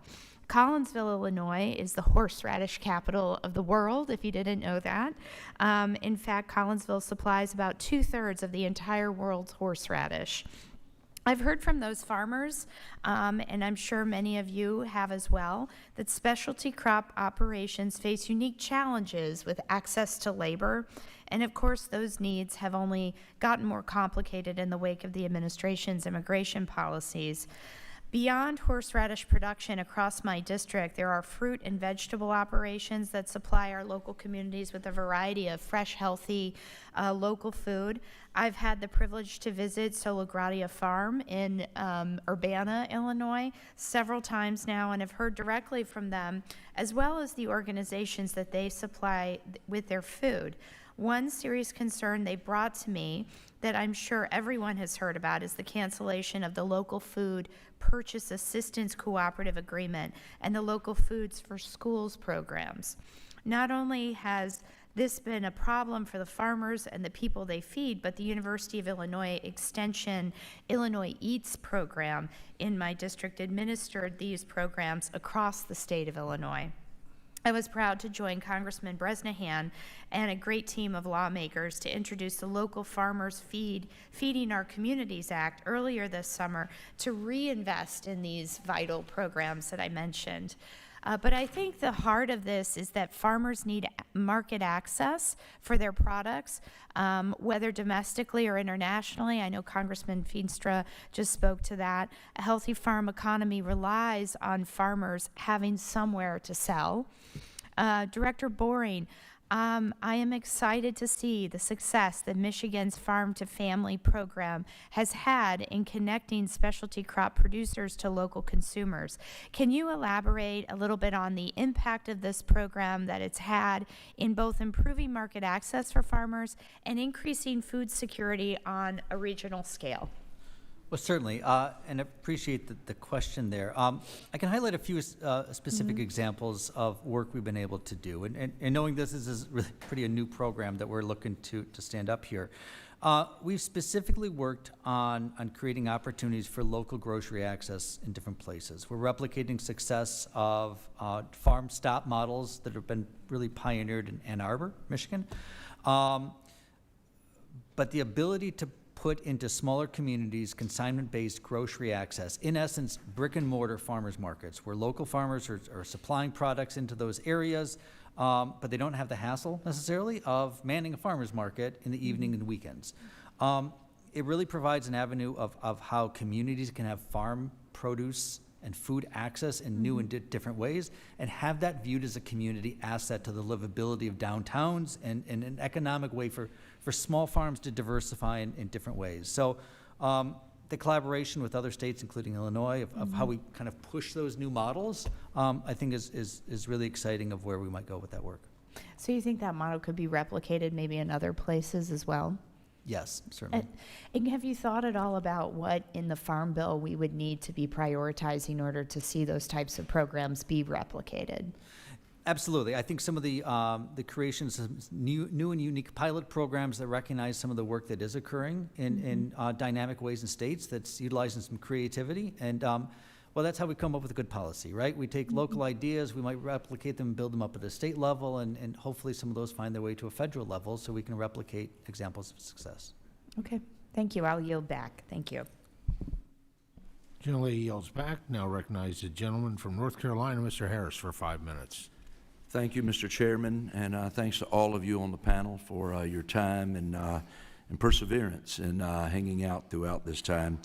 Speaker 8: Collinsville, Illinois is the horseradish capital of the world, if you didn't know that. In fact, Collinsville supplies about 2/3 of the entire world's horseradish. I've heard from those farmers, and I'm sure many of you have as well, that specialty crop operations face unique challenges with access to labor. And of course, those needs have only gotten more complicated in the wake of the administration's immigration policies. Beyond horseradish production across my district, there are fruit and vegetable operations that supply our local communities with a variety of fresh, healthy, local food. I've had the privilege to visit Solagradia Farm in Urbana, Illinois, several times now, and have heard directly from them, as well as the organizations that they supply with their food. One serious concern they brought to me that I'm sure everyone has heard about is the cancellation of the Local Food Purchase Assistance Cooperative Agreement and the Local Foods for Schools programs. Not only has this been a problem for the farmers and the people they feed, but the University of Illinois Extension Illinois Eats program in my district administered these programs across the state of Illinois. I was proud to join Congressman Bresnahan and a great team of lawmakers to introduce the Local Farmers Feeding Our Communities Act earlier this summer to reinvest in these vital programs that I mentioned. But I think the heart of this is that farmers need market access for their products, whether domestically or internationally. I know Congressman Feenstra just spoke to that. A healthy farm economy relies on farmers having somewhere to sell. Director Boring, I am excited to see the success that Michigan's Farm to Family program has had in connecting specialty crop producers to local consumers. Can you elaborate a little bit on the impact of this program that it's had in both improving market access for farmers and increasing food security on a regional scale?
Speaker 5: Well, certainly, and I appreciate the question there. I can highlight a few specific examples of work we've been able to do. And knowing this is really pretty a new program that we're looking to stand up here, we've specifically worked on creating opportunities for local grocery access in different places. We're replicating success of farm stop models that have been really pioneered in Ann Arbor, Michigan. But the ability to put into smaller communities consignment-based grocery access, in essence, brick-and-mortar farmers markets, where local farmers are supplying products into those areas, but they don't have the hassle necessarily of manning a farmer's market in the evening and weekends. It really provides an avenue of how communities can have farm produce and food access in new and different ways, and have that viewed as a community asset to the livability of downtowns and an economic way for small farms to diversify in different ways. So the collaboration with other states, including Illinois, of how we kind of push those new models, I think is really exciting of where we might go with that work.
Speaker 8: So you think that model could be replicated maybe in other places as well?
Speaker 5: Yes, certainly.
Speaker 8: And have you thought at all about what in the Farm Bill we would need to be prioritizing in order to see those types of programs be replicated?
Speaker 5: Absolutely. I think some of the creations of new and unique pilot programs that recognize some of the work that is occurring in dynamic ways in states that's utilizing some creativity. And well, that's how we come up with a good policy, right? We take local ideas, we might replicate them, build them up at a state level, and hopefully some of those find their way to a federal level so we can replicate examples of success.
Speaker 8: Okay. Thank you. I'll yield back. Thank you.
Speaker 1: Gentlelady yields back. Now recognize the gentleman from North Carolina, Mr. Harris, for 5 minutes.
Speaker 22: Thank you, Mr. Chairman, and thanks to all of you on the panel for your time and perseverance in hanging out throughout this time.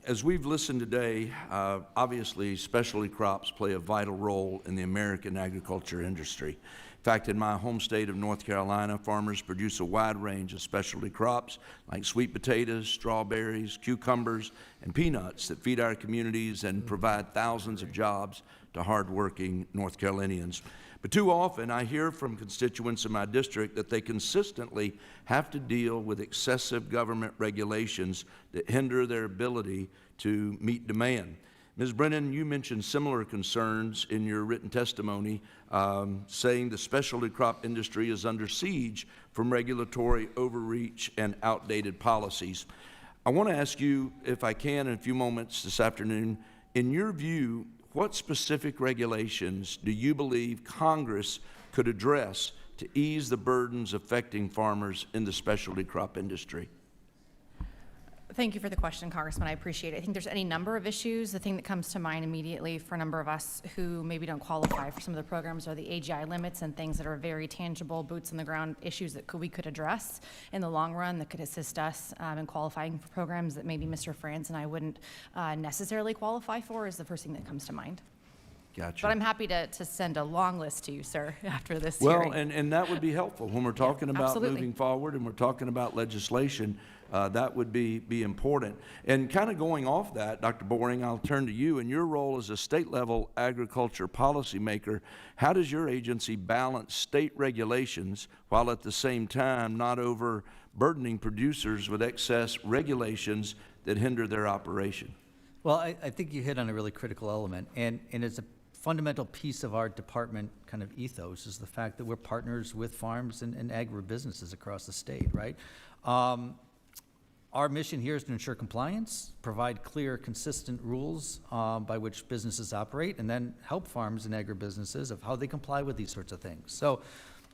Speaker 22: As we've listened today, obviously specialty crops play a vital role in the American agriculture industry. In fact, in my home state of North Carolina, farmers produce a wide range of specialty crops like sweet potatoes, strawberries, cucumbers, and peanuts that feed our communities and provide thousands of jobs to hardworking North Carolinians. But too often, I hear from constituents in my district that they consistently have to deal with excessive government regulations that hinder their ability to meet demand. Ms. Brennan, you mentioned similar concerns in your written testimony, saying the specialty crop industry is under siege from regulatory overreach and outdated policies. I want to ask you, if I can, in a few moments this afternoon, in your view, what specific regulations do you believe Congress could address to ease the burdens affecting farmers in the specialty crop industry?
Speaker 6: Thank you for the question, Congressman. I appreciate it. I think there's any number of issues. The thing that comes to mind immediately for a number of us who maybe don't qualify for some of the programs are the AGI limits and things that are very tangible, boots on the ground issues that we could address in the long run that could assist us in qualifying for programs that maybe Mr. France and I wouldn't necessarily qualify for is the first thing that comes to mind.
Speaker 22: Gotcha.
Speaker 6: But I'm happy to send a long list to you, sir, after this
Speaker 22: Well,
Speaker 6: hearing.
Speaker 22: and that would be helpful when we're talking about
Speaker 6: absolutely.
Speaker 22: moving forward and we're talking about legislation. That would be important. And kind of going off that, Dr. Boring, I'll turn to you. In your role as a state-level agriculture policymaker, how does your agency balance state regulations while at the same time not overburdening producers with excess regulations that hinder their operation?
Speaker 5: Well, I think you hit on a really critical element, and it's a fundamental piece of our department kind of ethos is the fact that we're partners with farms and agribusinesses across the state, right? Our mission here is to ensure compliance, provide clear, consistent rules by which businesses operate, and then help farms and agribusinesses of how they comply with these sorts of things. So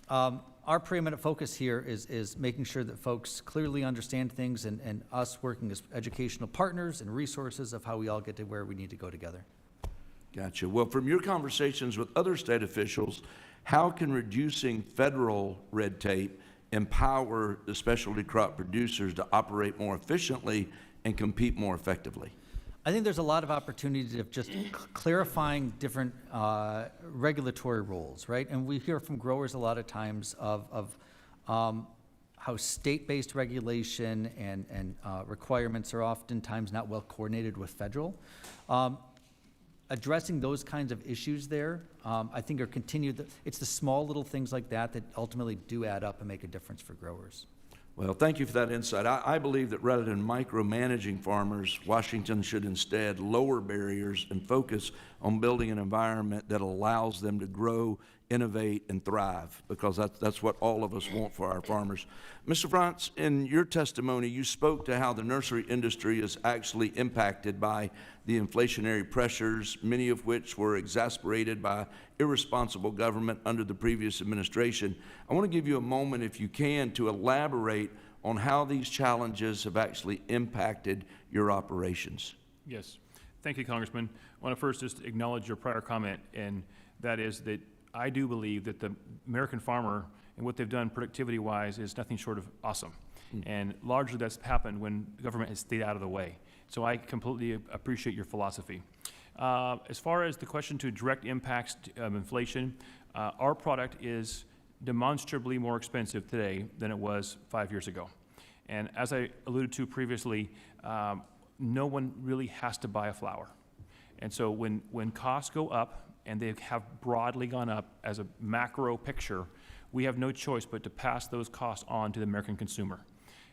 Speaker 5: our preeminent focus here is making sure that folks clearly understand things and us working as educational partners and resources of how we all get to where we need to go together.
Speaker 22: Gotcha. Well, from your conversations with other state officials, how can reducing federal red tape empower the specialty crop producers to operate more efficiently and compete more effectively?
Speaker 5: I think there's a lot of opportunity of just clarifying different regulatory rules, right? And we hear from growers a lot of times of how state-based regulation and requirements are oftentimes not well coordinated with federal. Addressing those kinds of issues there, I think are continued. It's the small little things like that that ultimately do add up and make a difference for growers.
Speaker 22: Well, thank you for that insight. I believe that rather than micromanaging farmers, Washington should instead lower barriers and focus on building an environment that allows them to grow, innovate, and thrive, because that's what all of us want for our farmers. Mr. France, in your testimony, you spoke to how the nursery industry is actually impacted by the inflationary pressures, many of which were exacerbated by irresponsible government under the previous administration. I want to give you a moment, if you can, to elaborate on how these challenges have actually impacted your operations.
Speaker 3: Yes. Thank you, Congressman. I want to first just acknowledge your prior comment, and that is that I do believe that the American farmer and what they've done productivity-wise is nothing short of awesome. And largely that's happened when the government has stayed out of the way. So I completely appreciate your philosophy. As far as the question to direct impacts of inflation, our product is demonstrably more expensive today than it was 5 years ago. And as I alluded to previously, no one really has to buy a flower. And so when costs go up, and they have broadly gone up as a macro picture, we have no choice but to pass those costs on to the American consumer.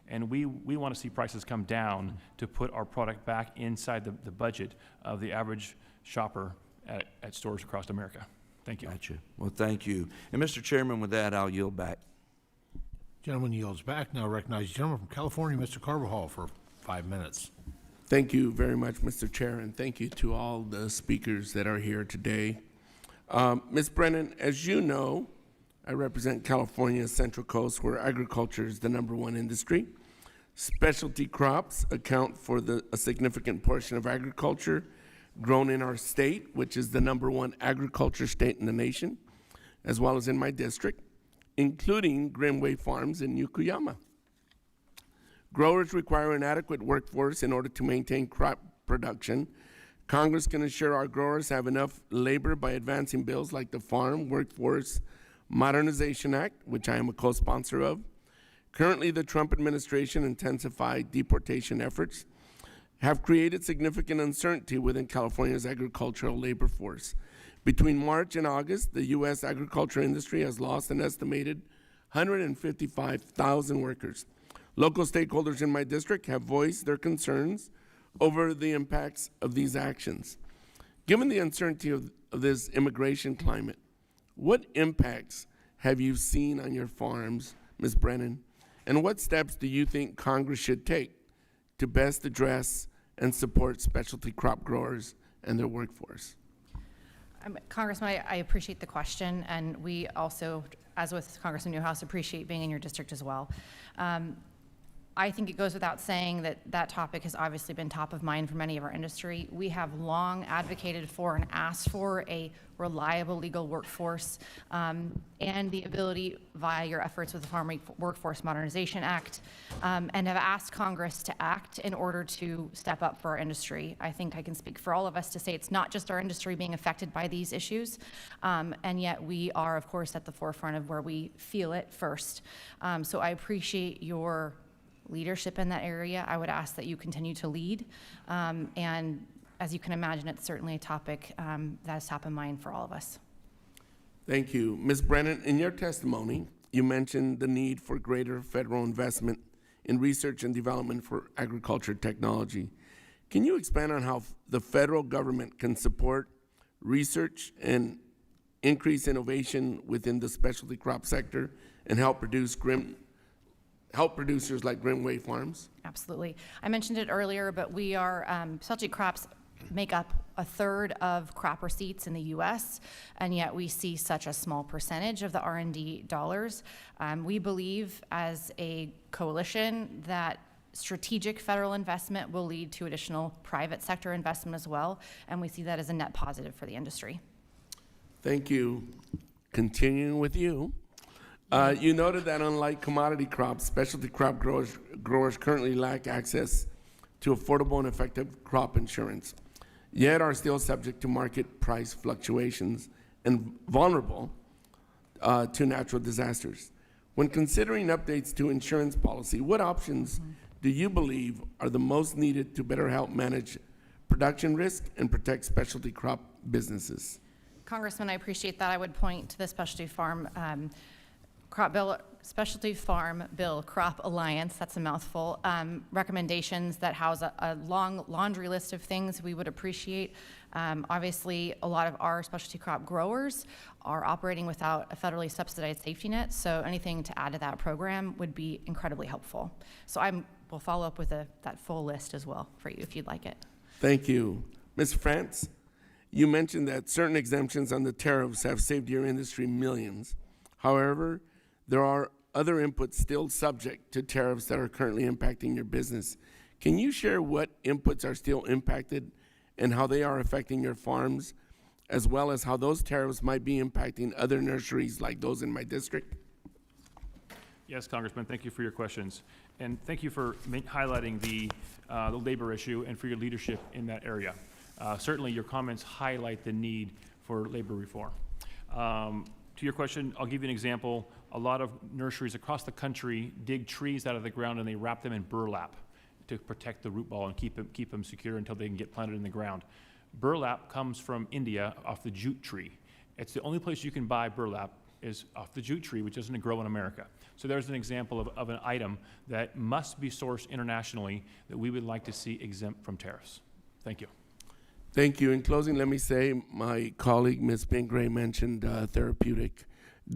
Speaker 3: And we want to see prices come down to put our product back inside the budget of the average shopper at stores across America. Thank you.
Speaker 22: Gotcha. Well, thank you. And Mr. Chairman, with that, I'll yield back.
Speaker 1: Gentleman yields back. Now recognize the gentleman from California, Mr. Carvajal, for 5 minutes.
Speaker 9: Thank you very much, Mr. Chair, and thank you to all the speakers that are here today. Ms. Brennan, as you know, I represent California's Central Coast, where agriculture is the #1 industry. Specialty crops account for a significant portion of agriculture grown in our state, which is the #1 agriculture state in the nation, as well as in my district, including Greenway Farms in Yokoyama. Growers require an adequate workforce in order to maintain crop production. Congress can ensure our growers have enough labor by advancing bills like the Farm Workforce Modernization Act, which I am a co-sponsor of. Currently, the Trump administration intensified deportation efforts have created significant uncertainty within California's agricultural labor force. Between March and August, the U.S. agriculture industry has lost an estimated 155,000 workers. Local stakeholders in my district have voiced their concerns over the impacts of these actions. Given the uncertainty of this immigration climate, what impacts have you seen on your farms, Ms. Brennan, and what steps do you think Congress should take to best address and support specialty crop growers and their workforce?
Speaker 6: Congressman, I appreciate the question, and we also, as with Congressman Newhouse, appreciate being in your district as well. I think it goes without saying that that topic has obviously been top of mind for many of our industry. We have long advocated for and asked for a reliable legal workforce and the ability via your efforts with the Farm Workforce Modernization Act and have asked Congress to act in order to step up for our industry. I think I can speak for all of us to say it's not just our industry being affected by these issues, and yet we are, of course, at the forefront of where we feel it first. So I appreciate your leadership in that area. I would ask that you continue to lead. And as you can imagine, it's certainly a topic that is top of mind for all of us.
Speaker 9: Thank you. Ms. Brennan, in your testimony, you mentioned the need for greater federal investment in research and development for agriculture technology. Can you expand on how the federal government can support research and increase innovation within the specialty crop sector and help producers like Grimway Farms?
Speaker 6: Absolutely. I mentioned it earlier, but we are, specialty crops make up a third of crop receipts in the U.S., and yet we see such a small percentage of the R&D dollars. We believe as a coalition that strategic federal investment will lead to additional private sector investment as well, and we see that as a net positive for the industry.
Speaker 9: Thank you. Continuing with you. You noted that unlike commodity crops, specialty crop growers currently lack access to affordable and effective crop insurance, yet are still subject to market price fluctuations and vulnerable to natural disasters. When considering updates to insurance policy, what options do you believe are the most needed to better help manage production risk and protect specialty crop businesses?
Speaker 6: Congressman, I appreciate that. I would point to the Specialty Farm Bill Crop Alliance, that's a mouthful, recommendations that house a long laundry list of things we would appreciate. Obviously, a lot of our specialty crop growers are operating without a federally subsidized safety net, so anything to add to that program would be incredibly helpful. So we'll follow up with that full list as well for you if you'd like it.
Speaker 9: Thank you. Ms. France, you mentioned that certain exemptions on the tariffs have saved your industry millions. However, there are other inputs still subject to tariffs that are currently impacting your business. Can you share what inputs are still impacted and how they are affecting your farms, as well as how those tariffs might be impacting other nurseries like those in my district?
Speaker 3: Yes, Congressman, thank you for your questions. And thank you for highlighting the labor issue and for your leadership in that area. Certainly, your comments highlight the need for labor reform. To your question, I'll give you an example. A lot of nurseries across the country dig trees out of the ground and they wrap them in burlap to protect the root ball and keep them secure until they can get planted in the ground. Burlap comes from India off the jute tree. It's the only place you can buy burlap is off the jute tree, which doesn't grow in America. So there's an example of an item that must be sourced internationally that we would like to see exempt from tariffs. Thank you.
Speaker 9: Thank you. In closing, let me say my colleague, Ms. Bingray, mentioned therapeutic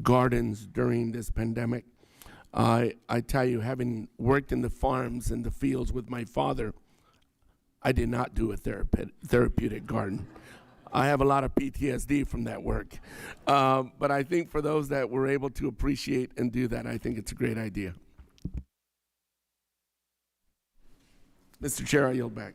Speaker 9: gardens during this pandemic. I tell you, having worked in the farms and the fields with my father, I did not do a therapeutic garden. I have a lot of PTSD from that work. But I think for those that were able to appreciate and do that, I think it's a great idea. Mr. Chair, I yield back.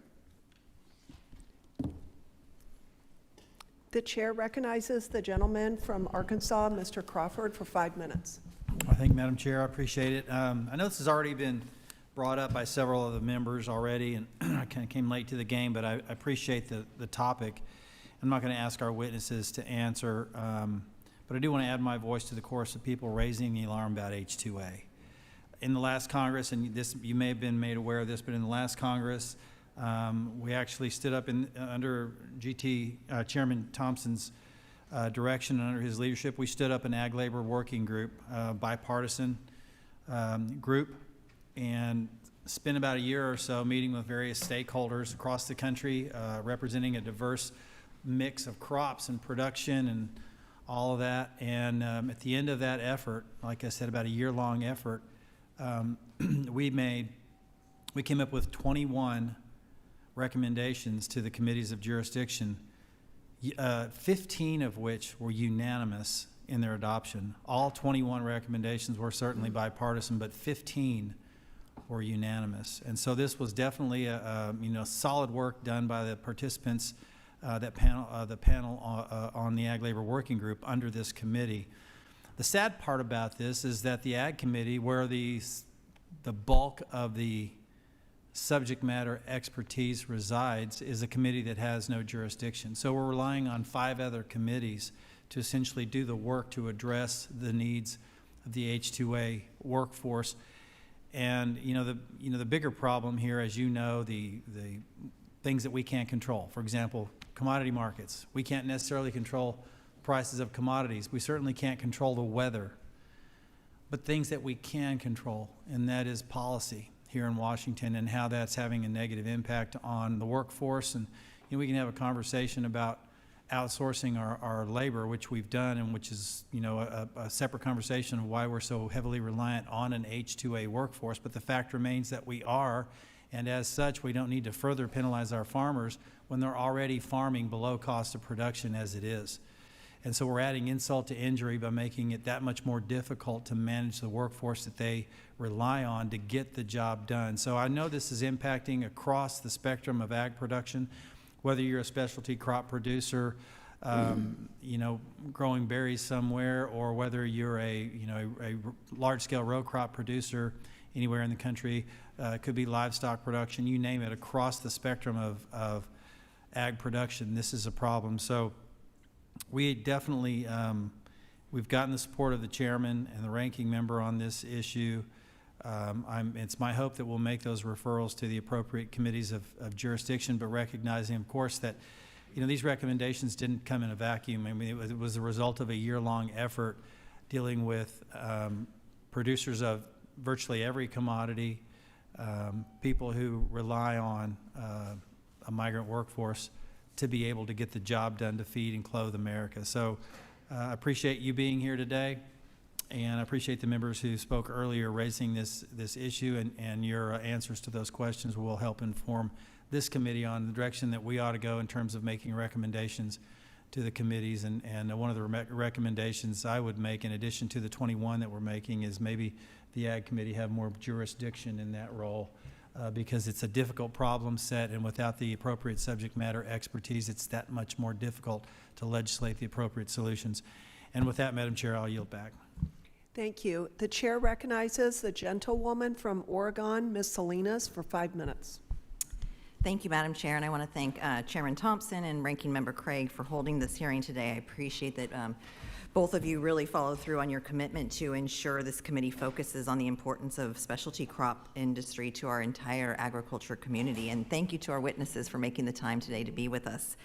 Speaker 10: The chair recognizes the gentleman from Arkansas, Mr. Crawford, for 5 minutes.
Speaker 11: I thank you, Madam Chair. I appreciate it. I know this has already been brought up by several of the members already, and I kind of came late to the game, but I appreciate the topic. I'm not going to ask our witnesses to answer, but I do want to add my voice to the chorus of people raising the alarm about H2A. In the last Congress, and this, you may have been made aware of this, but in the last Congress, we actually stood up under Chairman Thompson's direction and under his leadership, we stood up an ag labor working group, bipartisan group, and spent about a year or so meeting with various stakeholders across the country, representing a diverse mix of crops and production and all of that. And at the end of that effort, like I said, about a year-long effort, we came up with 21 recommendations to the committees of jurisdiction, 15 of which were unanimous in their adoption. All 21 recommendations were certainly bipartisan, but 15 were unanimous. And so this was definitely a solid work done by the participants, the panel on the Ag Labor Working Group under this committee. The sad part about this is that the Ag Committee, where the bulk of the subject matter expertise resides, is a committee that has no jurisdiction. So we're relying on 5 other committees to essentially do the work to address the needs of the H2A workforce. And the bigger problem here, as you know, the things that we can't control. For example, commodity markets. We can't necessarily control prices of commodities. We certainly can't control the weather. But things that we can control, and that is policy here in Washington and how that's having a negative impact on the workforce. And we can have a conversation about outsourcing our labor, which we've done, and which is a separate conversation of why we're so heavily reliant on an H2A workforce. But the fact remains that we are, and as such, we don't need to further penalize our farmers when they're already farming below cost of production as it is. And so we're adding insult to injury by making it that much more difficult to manage the workforce that they rely on to get the job done. So I know this is impacting across the spectrum of ag production, whether you're a specialty crop producer, growing berries somewhere, or whether you're a large-scale row crop producer anywhere in the country, could be livestock production, you name it, across the spectrum of ag production, this is a problem. So we definitely, we've gotten the support of the chairman and the ranking member on this issue. It's my hope that we'll make those referrals to the appropriate committees of jurisdiction, but recognizing, of course, that these recommendations didn't come in a vacuum. I mean, it was a result of a year-long effort dealing with producers of virtually every commodity, people who rely on a migrant workforce to be able to get the job done to feed and clothe America. So I appreciate you being here today, and I appreciate the members who spoke earlier raising this issue, and your answers to those questions will help inform this committee on the direction that we ought to go in terms of making recommendations to the committees. And one of the recommendations I would make, in addition to the 21 that we're making, is maybe the Ag Committee have more jurisdiction in that role, because it's a difficult problem set, and without the appropriate subject matter expertise, it's that much more difficult to legislate the appropriate solutions. And with that, Madam Chair, I'll yield back.
Speaker 10: Thank you. The chair recognizes the gentlewoman from Oregon, Ms. Salinas, for 5 minutes.
Speaker 12: Thank you, Madam Chair, and I want to thank Chairman Thompson and Ranking Member Craig for holding this hearing today. I appreciate that both of you really followed through on your commitment to ensure this committee focuses on the importance of specialty crop industry to our entire agriculture community. And thank you to our witnesses for making the time today to be with us.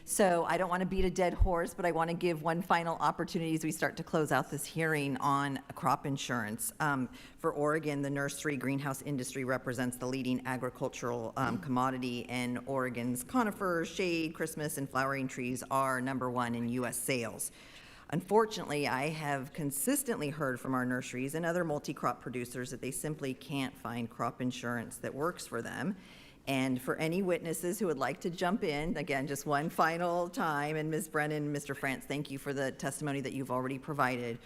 Speaker 12: So I don't want to beat a dead horse, but I want to give one final opportunity as we start to close out this hearing on crop insurance. For Oregon, the nursery greenhouse industry represents the leading agricultural commodity, and Oregon's conifers, shade, Christmas, and flowering trees are #1 in U.S. sales. Unfortunately, I have consistently heard from our nurseries and other multi-crop producers that they simply can't find crop insurance that works for them. And for any witnesses who would like to jump in, again, just one final time, and Ms. Brennan, Mr. France, thank you for the testimony that you've already provided.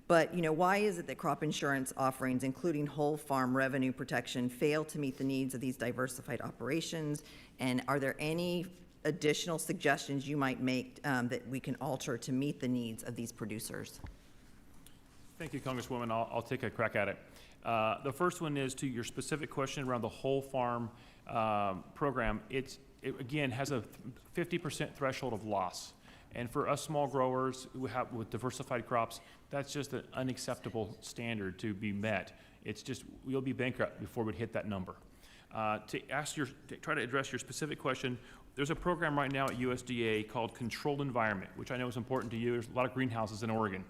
Speaker 12: But, why is it that crop insurance offerings, including whole farm revenue protection, fail to meet the needs of these diversified operations? And are there any additional suggestions you might make that we can alter to meet the needs of these producers?
Speaker 3: Thank you, Congresswoman. I'll take a crack at it. The first one is to your specific question around the whole farm program. It again has a 50% threshold of loss. And for us small growers who have with diversified crops, that's just an unacceptable standard to be met. It's just, we'll be bankrupt before we'd hit that number. To try to address your specific question, there's a program right now at USDA called Controlled Environment, which I know is important to you. There's a lot of greenhouses in Oregon.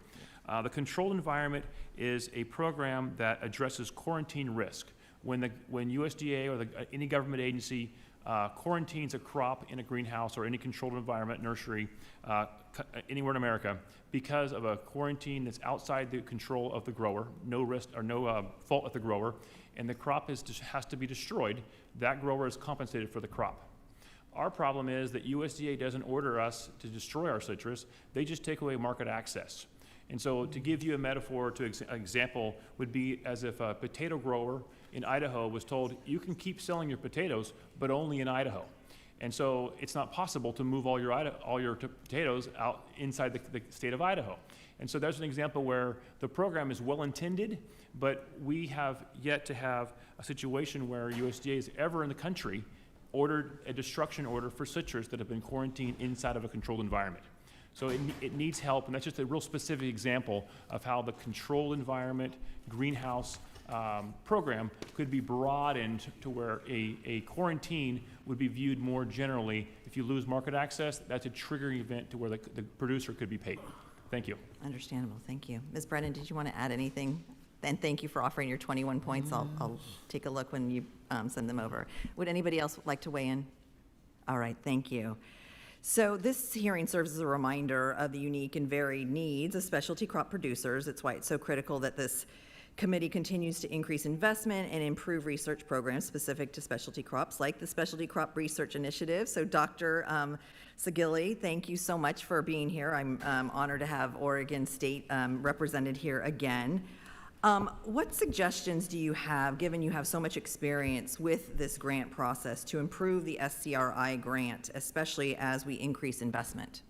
Speaker 3: The Controlled Environment is a program that addresses quarantine risk. When USDA or any government agency quarantines a crop in a greenhouse or any controlled environment, nursery, anywhere in America, because of a quarantine that's outside the control of the grower, no risk or no fault of the grower, and the crop has to be destroyed, that grower is compensated for the crop. Our problem is that USDA doesn't order us to destroy our citrus, they just take away market access. And so to give you a metaphor, an example would be as if a potato grower in Idaho was told, you can keep selling your potatoes, but only in Idaho. And so it's not possible to move all your potatoes out inside the state of Idaho. And so there's an example where the program is well-intended, but we have yet to have a situation where USDA has ever in the country ordered a destruction order for citrus that have been quarantined inside of a controlled environment. So it needs help, and that's just a real specific example of how the controlled environment greenhouse program could be broadened to where a quarantine would be viewed more generally. If you lose market access, that's a triggering event to where the producer could be paid. Thank you.
Speaker 12: Understandable, thank you. Ms. Brennan, did you want to add anything? And thank you for offering your 21 points. I'll take a look when you send them over. Would anybody else like to weigh in? All right, thank you. So this hearing serves as a reminder of the unique and varied needs of specialty crop producers. It's why it's so critical that this committee continues to increase investment and improve research programs specific to specialty crops, like the Specialty Crop Research Initiative. So Dr. Sagilli, thank you so much for being here. I'm honored to have Oregon State represented here again. What suggestions do you have, given you have so much experience with this grant process, to improve the SCRI grant, especially as we increase investment?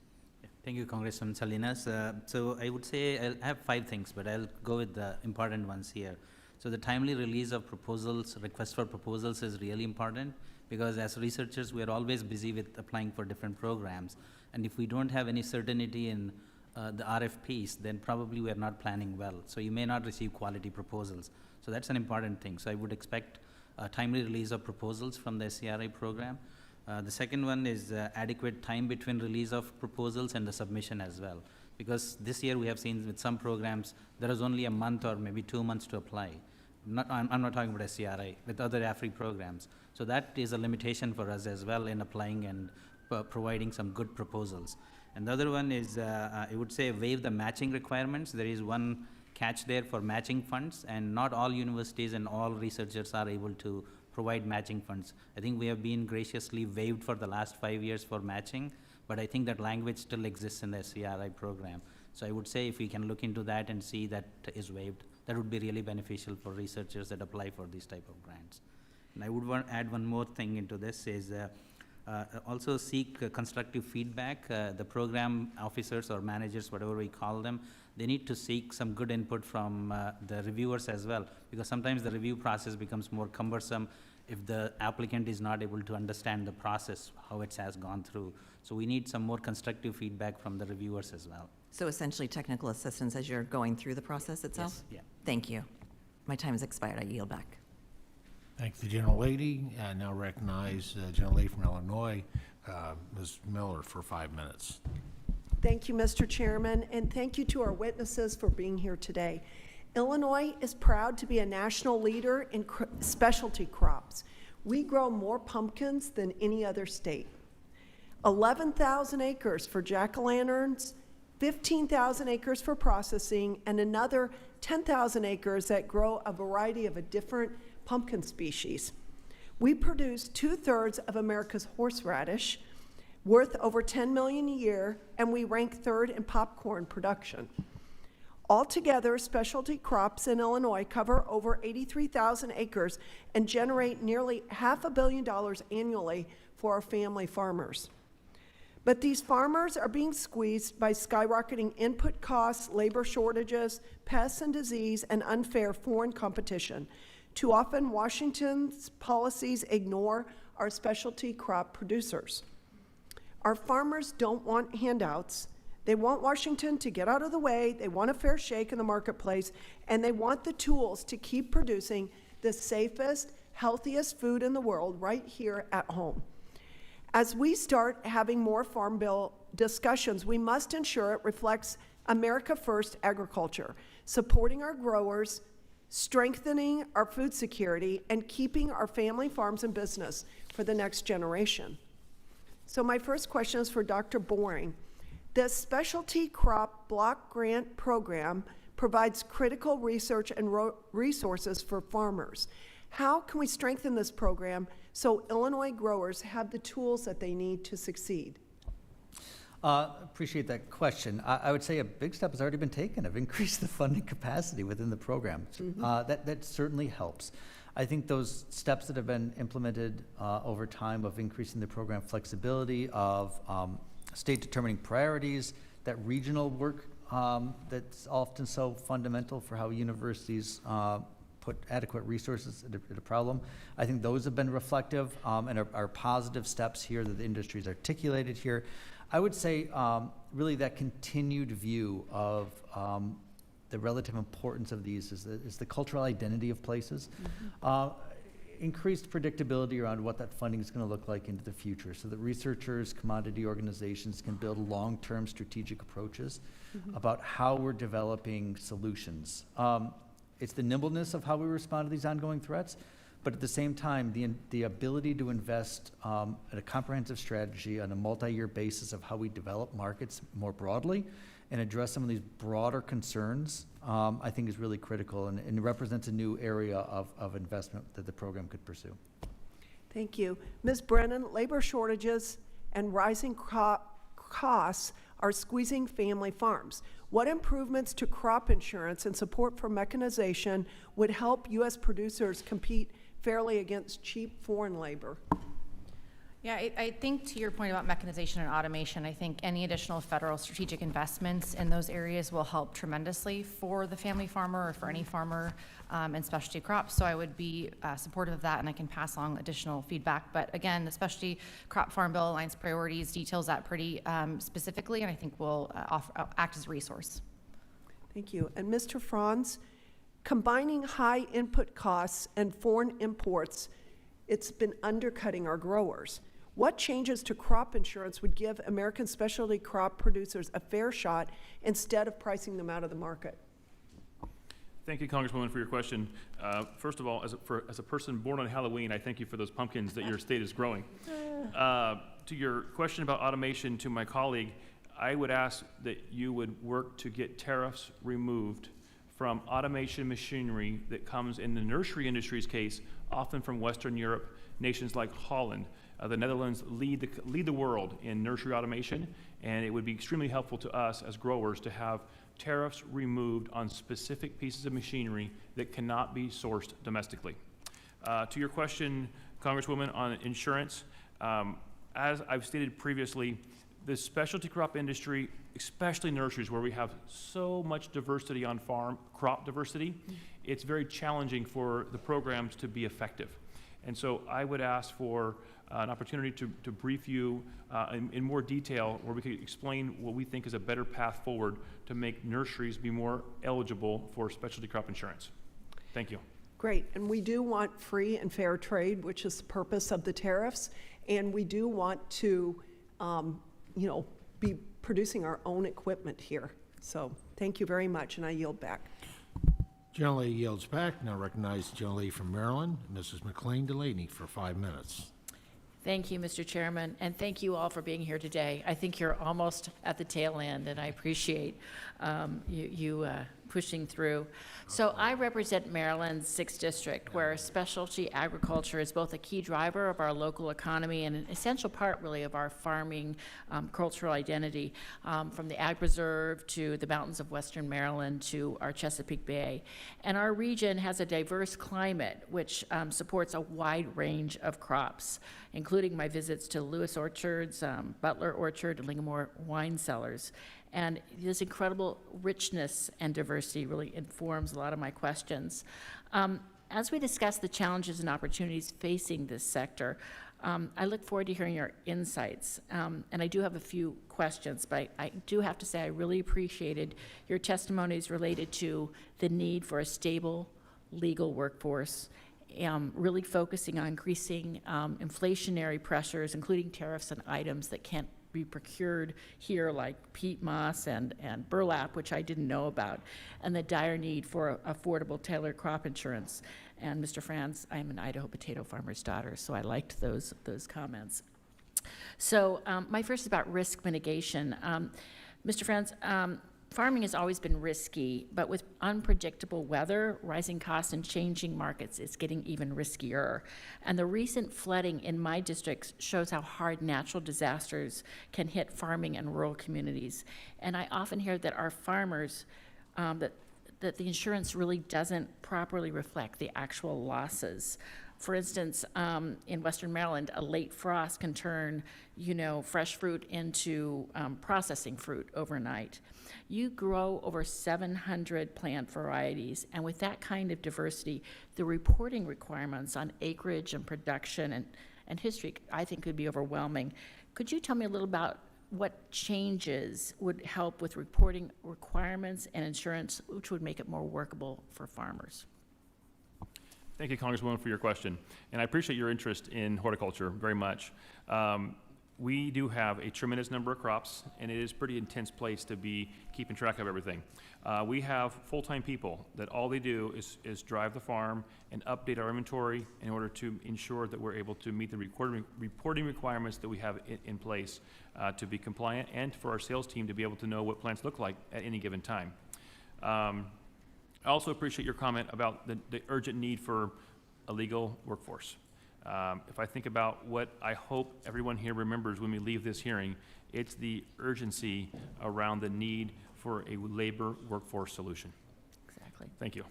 Speaker 4: Thank you, Congressman Salinas. So I would say I have 5 things, but I'll go with the important ones here. So the timely release of proposals, requests for proposals is really important, because as researchers, we are always busy with applying for different programs. And if we don't have any certainty in the RFPs, then probably we are not planning well. So you may not receive quality proposals. So that's an important thing. So I would expect a timely release of proposals from the SCRI program. The second one is adequate time between release of proposals and the submission as well. Because this year we have seen with some programs, there is only a month or maybe 2 months to apply. I'm not talking about SCRI, with other AFRI programs. So that is a limitation for us as well in applying and providing some good proposals. And the other one is, I would say, waive the matching requirements. There is one catch there for matching funds, and not all universities and all researchers are able to provide matching funds. I think we have been graciously waived for the last 5 years for matching, but I think that language still exists in the SCRI program. So I would say if we can look into that and see that is waived, that would be really beneficial for researchers that apply for these type of grants. And I would want to add one more thing into this is, also seek constructive feedback. The program officers or managers, whatever we call them, they need to seek some good input from the reviewers as well, because sometimes the review process becomes more cumbersome if the applicant is not able to understand the process, how it has gone through. So we need some more constructive feedback from the reviewers as well.
Speaker 12: So essentially technical assistance as you're going through the process itself?
Speaker 4: Yes, yeah.
Speaker 12: Thank you. My time has expired. I yield back.
Speaker 1: Thank the gentlelady. I now recognize the gentlelady from Illinois, Ms. Miller, for 5 minutes.
Speaker 10: Thank you, Mr. Chairman, and thank you to our witnesses for being here today. Illinois is proud to be a national leader in specialty crops. We grow more pumpkins than any other state. 11,000 acres for jack-o'-lanterns, 15,000 acres for processing, and another 10,000 acres that grow a variety of a different pumpkin species. We produce 2/3 of America's horseradish, worth over $10 million a year, and we rank 3rd in popcorn production. Altogether, specialty crops in Illinois cover over 83,000 acres and generate nearly $500 million annually for our family farmers. But these farmers are being squeezed by skyrocketing input costs, labor shortages, pests and disease, and unfair foreign competition. Too often, Washington's policies ignore our specialty crop producers. Our farmers don't want handouts. They want Washington to get out of the way. They want a fair shake in the marketplace, and they want the tools to keep producing the safest, healthiest food in the world right here at home. As we start having more Farm Bill discussions, we must ensure it reflects America First agriculture, supporting our growers, strengthening our food security, and keeping our family farms in business for the next generation. So my first question is for Dr. Boring. The Specialty Crop Block Grant Program provides critical research and resources for farmers. How can we strengthen this program so Illinois growers have the tools that they need to succeed?
Speaker 5: Appreciate that question. I would say a big step has already been taken. I've increased the funding capacity within the program. That certainly helps. I think those steps that have been implemented over time of increasing the program flexibility, of state determining priorities, that regional work that's often so fundamental for how universities put adequate resources at a problem. I think those have been reflective and are positive steps here that the industry's articulated here. I would say really that continued view of the relative importance of these is the cultural identity of places. Increased predictability around what that funding is going to look like into the future so that researchers, commodity organizations can build long-term strategic approaches about how we're developing solutions. It's the nimbleness of how we respond to these ongoing threats, but at the same time, the ability to invest at a comprehensive strategy on a multi-year basis of how we develop markets more broadly and address some of these broader concerns, I think is really critical and represents a new area of investment that the program could pursue.
Speaker 10: Thank you. Ms. Brennan, labor shortages and rising costs are squeezing family farms. What improvements to crop insurance and support for mechanization would help U.S. producers compete fairly against cheap foreign labor?
Speaker 6: Yeah, I think to your point about mechanization and automation, I think any additional federal strategic investments in those areas will help tremendously for the family farmer or for any farmer in specialty crops. So I would be supportive of that, and I can pass along additional feedback. But again, the Specialty Crop Farm Bill Alliance priorities details that pretty specifically, and I think will act as a resource.
Speaker 10: Thank you. And Mr. Franz, combining high input costs and foreign imports, it's been undercutting our growers. What changes to crop insurance would give American specialty crop producers a fair shot instead of pricing them out of the market?
Speaker 3: Thank you, Congresswoman, for your question. First of all, as a person born on Halloween, I thank you for those pumpkins that your state is growing. To your question about automation, to my colleague, I would ask that you would work to get tariffs removed from automation machinery that comes in the nursery industry's case, often from Western Europe, nations like Holland. The Netherlands lead the world in nursery automation, and it would be extremely helpful to us as growers to have tariffs removed on specific pieces of machinery that cannot be sourced domestically. To your question, Congresswoman, on insurance, as I've stated previously, the specialty crop industry, especially nurseries where we have so much diversity on farm, crop diversity, it's very challenging for the programs to be effective. And so I would ask for an opportunity to brief you in more detail where we could explain what we think is a better path forward to make nurseries be more eligible for specialty crop insurance. Thank you.
Speaker 10: Great. And we do want free and fair trade, which is the purpose of the tariffs. And we do want to, be producing our own equipment here. So thank you very much, and I yield back.
Speaker 1: Generally yields back. Now recognize Generally from Maryland, Mrs. McLean Delaney for 5 minutes.
Speaker 13: Thank you, Mr. Chairman, and thank you all for being here today. I think you're almost at the tail end, and I appreciate you pushing through. So I represent Maryland's 6th District, where specialty agriculture is both a key driver of our local economy and an essential part, really, of our farming cultural identity, from the Ag Reserve to the mountains of Western Maryland to our Chesapeake Bay. And our region has a diverse climate, which supports a wide range of crops, including my visits to Lewis Orchards, Butler Orchard, and Lingamore wine cellars. And this incredible richness and diversity really informs a lot of my questions. As we discuss the challenges and opportunities facing this sector, I look forward to hearing your insights, and I do have a few questions, but I do have to say I really appreciated your testimonies related to the need for a stable legal workforce, really focusing on increasing inflationary pressures, including tariffs on items that can't be procured here, like peat moss and burlap, which I didn't know about, and the dire need for affordable tailored crop insurance. And Mr. Franz, I'm an Idaho potato farmer's daughter, so I liked those comments. So my first is about risk mitigation. Mr. Franz, farming has always been risky, but with unpredictable weather, rising costs, and changing markets, it's getting even riskier. And the recent flooding in my district shows how hard natural disasters can hit farming and rural communities. And I often hear that our farmers, that the insurance really doesn't properly reflect the actual losses. For instance, in Western Maryland, a late frost can turn, fresh fruit into processing fruit overnight. You grow over 700 plant varieties, and with that kind of diversity, the reporting requirements on acreage and production and history, I think, could be overwhelming. Could you tell me a little about what changes would help with reporting requirements and insurance, which would make it more workable for farmers?
Speaker 3: Thank you, Congresswoman, for your question. And I appreciate your interest in horticulture very much. We do have a tremendous number of crops, and it is a pretty intense place to be keeping track of everything. We have full-time people that all they do is drive the farm and update our inventory in order to ensure that we're able to meet the reporting requirements that we have in place to be compliant, and for our sales team to be able to know what plants look like at any given time. I also appreciate your comment about the urgent need for a legal workforce. If I think about what I hope everyone here remembers when we leave this hearing, it's the urgency around the need for a labor workforce solution.
Speaker 13: Exactly.
Speaker 3: Thank you.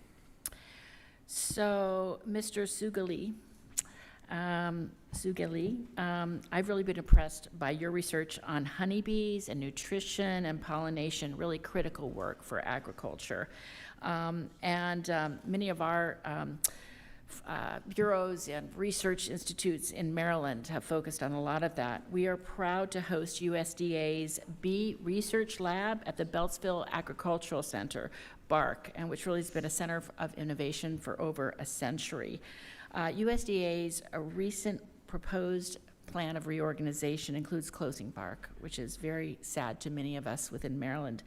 Speaker 13: So, Mr. Sugali, I've really been impressed by your research on honeybees and nutrition and pollination, really critical work for agriculture. Many of our bureaus and research institutes in Maryland have focused on a lot of that. We are proud to host USDA's Bee Research Lab at the Beltsville Agricultural Center, BARC, and which really has been a center of innovation for over a century. USDA's recent proposed plan of reorganization includes closing BARC, which is very sad to many of us within Maryland.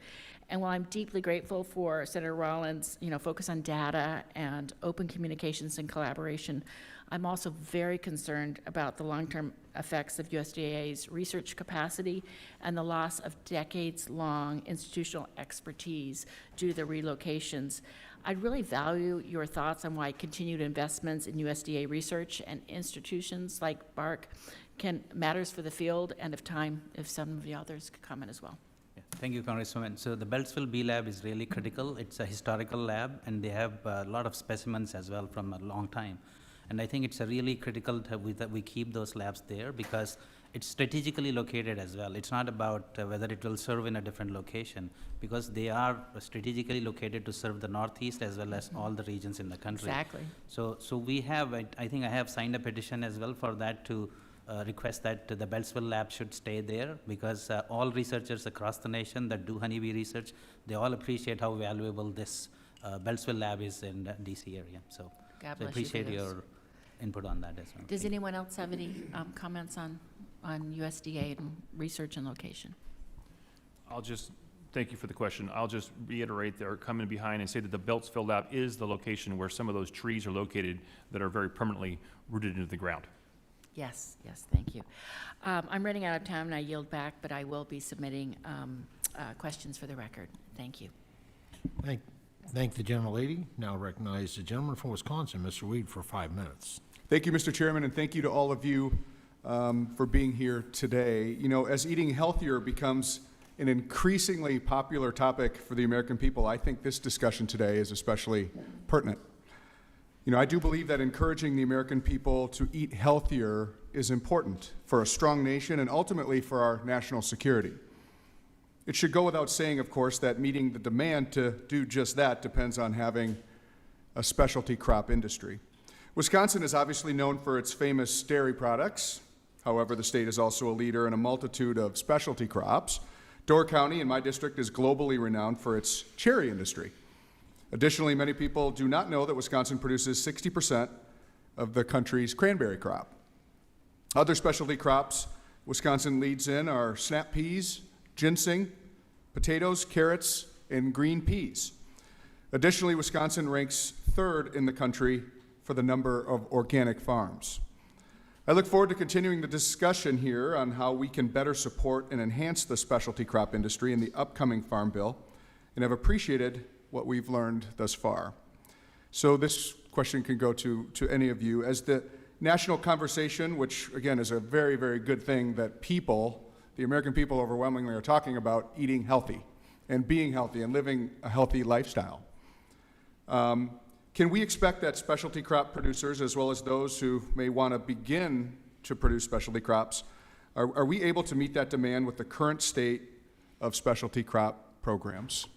Speaker 13: And while I'm deeply grateful for Senator Rollins' focus on data and open communications and collaboration, I'm also very concerned about the long-term effects of USDA's research capacity and the loss of decades-long institutional expertise due to the relocations. I'd really value your thoughts on why continued investments in USDA research and institutions like BARC matters for the field, and if some of the others could comment as well.
Speaker 4: Thank you, Congresswoman. So the Beltsville Bee Lab is really critical. It's a historical lab, and they have a lot of specimens as well from a long time. And I think it's a really critical that we keep those labs there because it's strategically located as well. It's not about whether it will serve in a different location, because they are strategically located to serve the Northeast as well as all the regions in the country.
Speaker 13: Exactly.
Speaker 4: So we have, I think I have signed a petition as well for that to request that the Beltsville lab should stay there, because all researchers across the nation that do honeybee research, they all appreciate how valuable this Beltsville lab is in the DC area. So
Speaker 13: God
Speaker 4: I
Speaker 13: bless you for
Speaker 4: appreciate
Speaker 13: this.
Speaker 4: your input on that as well.
Speaker 13: Does anyone else have any comments on USDA and research and location?
Speaker 3: Thank you for the question. I'll just reiterate that, or come in behind and say that the Beltsville Lab is the location where some of those trees are located that are very permanently rooted into the ground.
Speaker 13: Yes, thank you. I'm running out of time and I yield back, but I will be submitting questions for the record. Thank you.
Speaker 1: Thank the gentlelady. Now recognize the gentleman from Wisconsin, Mr. Weed, for 5 minutes.
Speaker 14: Thank you, Mr. Chairman, and thank you to all of you for being here today. You know, as eating healthier becomes an increasingly popular topic for the American people, I think this discussion today is especially pertinent. You know, I do believe that encouraging the American people to eat healthier is important for a strong nation and ultimately for our national security. It should go without saying, of course, that meeting the demand to do just that depends on having a specialty crop industry. Wisconsin is obviously known for its famous dairy products, However, the state is also a leader in a multitude of specialty crops. Door County in my district is globally renowned for its cherry industry. Additionally, many people do not know that Wisconsin produces 60% of the country's cranberry crop. Other specialty crops Wisconsin leads in are snap peas, ginseng, potatoes, carrots, and green peas. Additionally, Wisconsin ranks third in the country for the number of organic farms. I look forward to continuing the discussion here on how we can better support and enhance the specialty crop industry in the upcoming Farm Bill, and have appreciated what we've learned thus far. So this question can go to any of you. As the national conversation, which again is a very, very good thing that people, the American people overwhelmingly are talking about eating healthy and being healthy and living a healthy lifestyle. Can we expect that specialty crop producers, as well as those who may want to begin to produce specialty crops, are we able to meet that demand with the current state of specialty crop programs?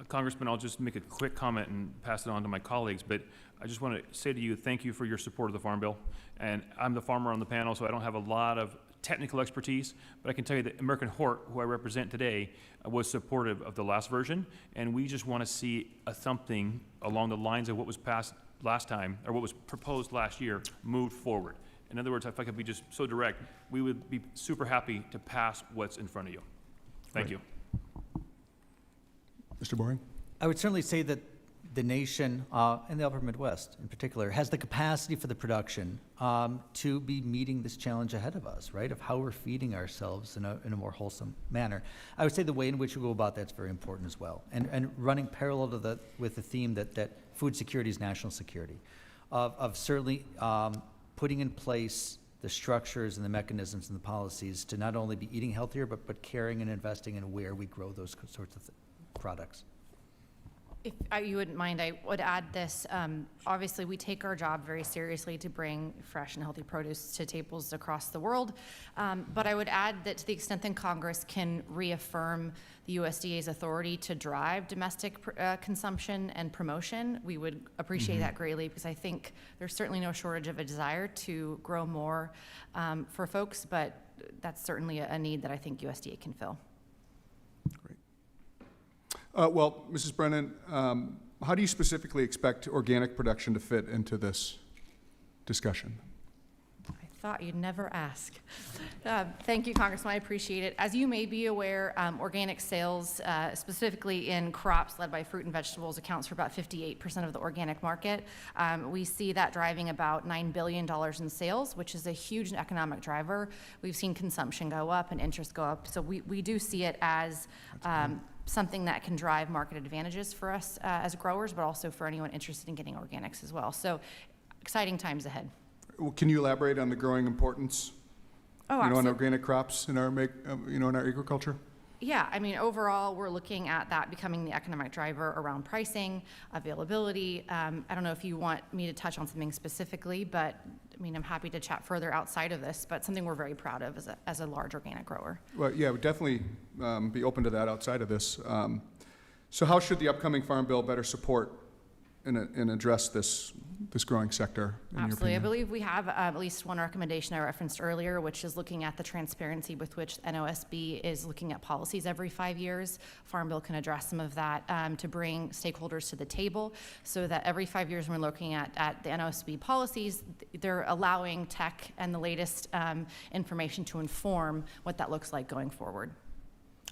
Speaker 3: Congressman, I'll just make a quick comment and pass it on to my colleagues, but I just want to say to you, thank you for your support of the Farm Bill. And I'm the farmer on the panel, so I don't have a lot of technical expertise, but I can tell you that American Hort, who I represent today, was supportive of the last version, and we just want to see something along the lines of what was passed last time, or what was proposed last year, moved forward. In other words, if I could be just so direct, we would be super happy to pass what's in front of you. Thank you.
Speaker 14: Mr. Boring?
Speaker 5: I would certainly say that the nation, and the upper Midwest in particular, has the capacity for the production to be meeting this challenge ahead of us, right, of how we're feeding ourselves in a more wholesome manner. I would say the way in which we go about that's very important as well. And running parallel to with the theme that food security is national security, of certainly putting in place the structures and the mechanisms and the policies to not only be eating healthier, but caring and investing in where we grow those sorts of products.
Speaker 6: If you wouldn't mind, I would add this. Obviously, we take our job very seriously to bring fresh and healthy produce to tables across the world. But I would add that to the extent that Congress can reaffirm the USDA's authority to drive domestic consumption and promotion, we would appreciate that greatly, because I think there's certainly no shortage of a desire to grow more for folks, but that's certainly a need that I think USDA can fill.
Speaker 14: Well, Mrs. Brennan, how do you specifically expect organic production to fit into this discussion?
Speaker 6: I thought you'd never ask. Thank you, Congressman. I appreciate it. As you may be aware, organic sales, specifically in crops led by fruit and vegetables, accounts for about 58% of the organic market. We see that driving about $9 billion in sales, which is a huge economic driver. We've seen consumption go up and interest go up. So we do see it as something that can drive market advantages for us as growers, but also for anyone interested in getting organics as well. So exciting times ahead.
Speaker 14: Well, can you elaborate on the growing importance, on organic crops in our in our agriculture?
Speaker 6: Yeah, I mean, overall, we're looking at that becoming the economic driver around pricing, availability. I don't know if you want me to touch on something specifically, but I mean, I'm happy to chat further outside of this, but something we're very proud of as a large organic grower.
Speaker 14: Well, yeah, we'd definitely be open to that outside of this. So how should the upcoming Farm Bill better support and address this growing sector, in your
Speaker 6: Absolutely. I
Speaker 14: opinion?
Speaker 6: believe we have at least one recommendation I referenced earlier, which is looking at the transparency with which NOSB is looking at policies every 5 years. Farm Bill can address some of that to bring stakeholders to the table, so that every 5 years when we're looking at the NOSB policies, they're allowing tech and the latest information to inform what that looks like going forward.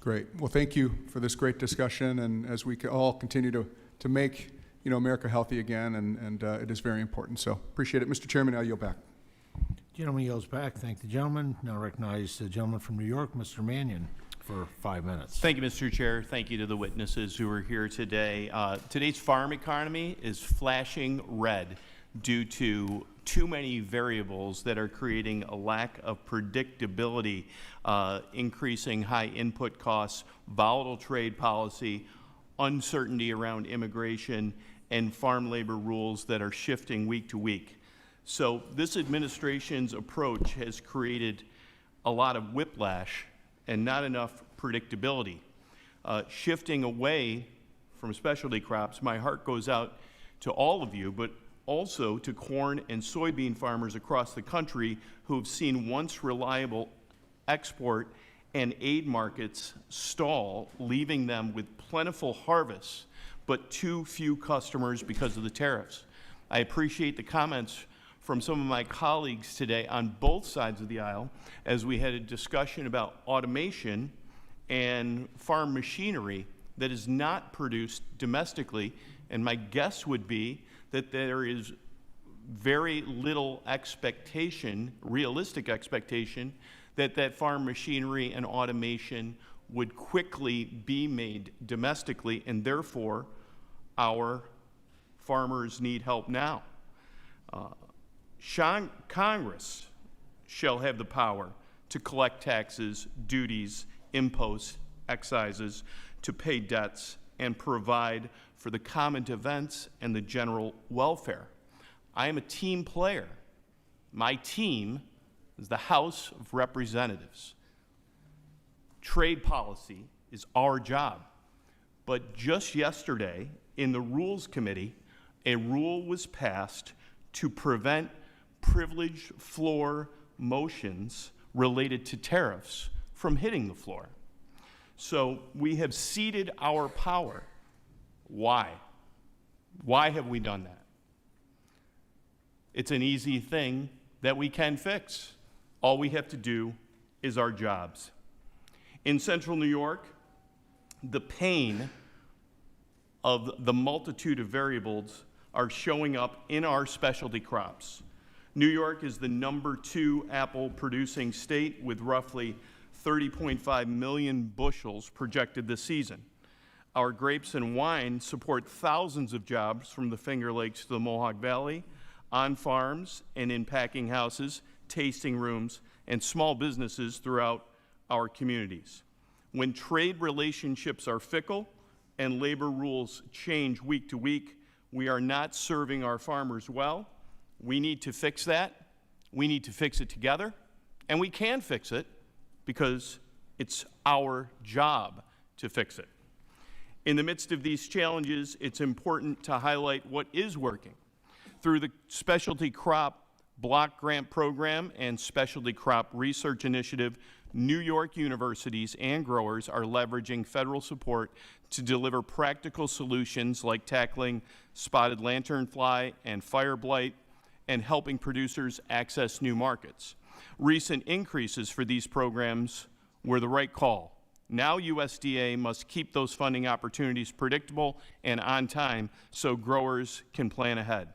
Speaker 14: Great. Well, thank you for this great discussion, and as we all continue to make America healthy again, and it is very important. So appreciate it. Mr. Chairman, I yield back.
Speaker 1: Gentleman yields back. Thank the gentleman. Now recognize the gentleman from New York, Mr. Mannion, for 5 minutes.
Speaker 15: Thank you, Mr. Chair. Thank you to the witnesses who are here today. Today's farm economy is flashing red due to too many variables that are creating a lack of predictability, increasing high input costs, volatile trade policy, uncertainty around immigration, and farm labor rules that are shifting week to week. So this administration's approach has created a lot of whiplash and not enough predictability. Shifting away from specialty crops, my heart goes out to all of you, but Also to corn and soybean farmers across the country who have seen once reliable export and aid markets stall, leaving them with plentiful harvests, but too few customers because of the tariffs. I appreciate the comments from some of my colleagues today on both sides of the aisle as we had a discussion about automation and farm machinery that is not produced domestically. And my guess would be that there is very little expectation, realistic expectation, that that farm machinery and automation would quickly be made domestically, and therefore our farmers need help now. Congress shall have the power to collect taxes, duties, imposts, excises, to pay debts, and provide for the common defense and the general welfare. I am a team player. My team is the House of Representatives. Trade policy is our job. But just yesterday, in the Rules Committee, a rule was passed to prevent privilege floor motions related to tariffs from hitting the floor. So we have ceded our power. Why? Why have we done that? It's an easy thing that we can fix. All we have to do is our jobs. In central New York, the pain of the multitude of variables are showing up in our specialty crops. New York is the #2 apple producing state with roughly 30.5 million bushels projected this season. Our grapes and wine support thousands of jobs from the Finger Lakes to the Mohawk Valley, on farms and in packing houses, tasting rooms, and small businesses throughout our communities. When trade relationships are fickle and labor rules change week to week, we are not serving our farmers well. We need to fix that. We need to fix it together, and we can fix it because it's our job to fix it. In the midst of these challenges, it's important to highlight what is working. Through the Specialty Crop Block Grant Program and Specialty Crop Research Initiative, New York universities and growers are leveraging federal support to deliver practical solutions like tackling spotted lanternfly and fire blight and helping producers access new markets. Recent increases for these programs were the right call. Now USDA must keep those funding opportunities predictable and on time so growers can plan ahead.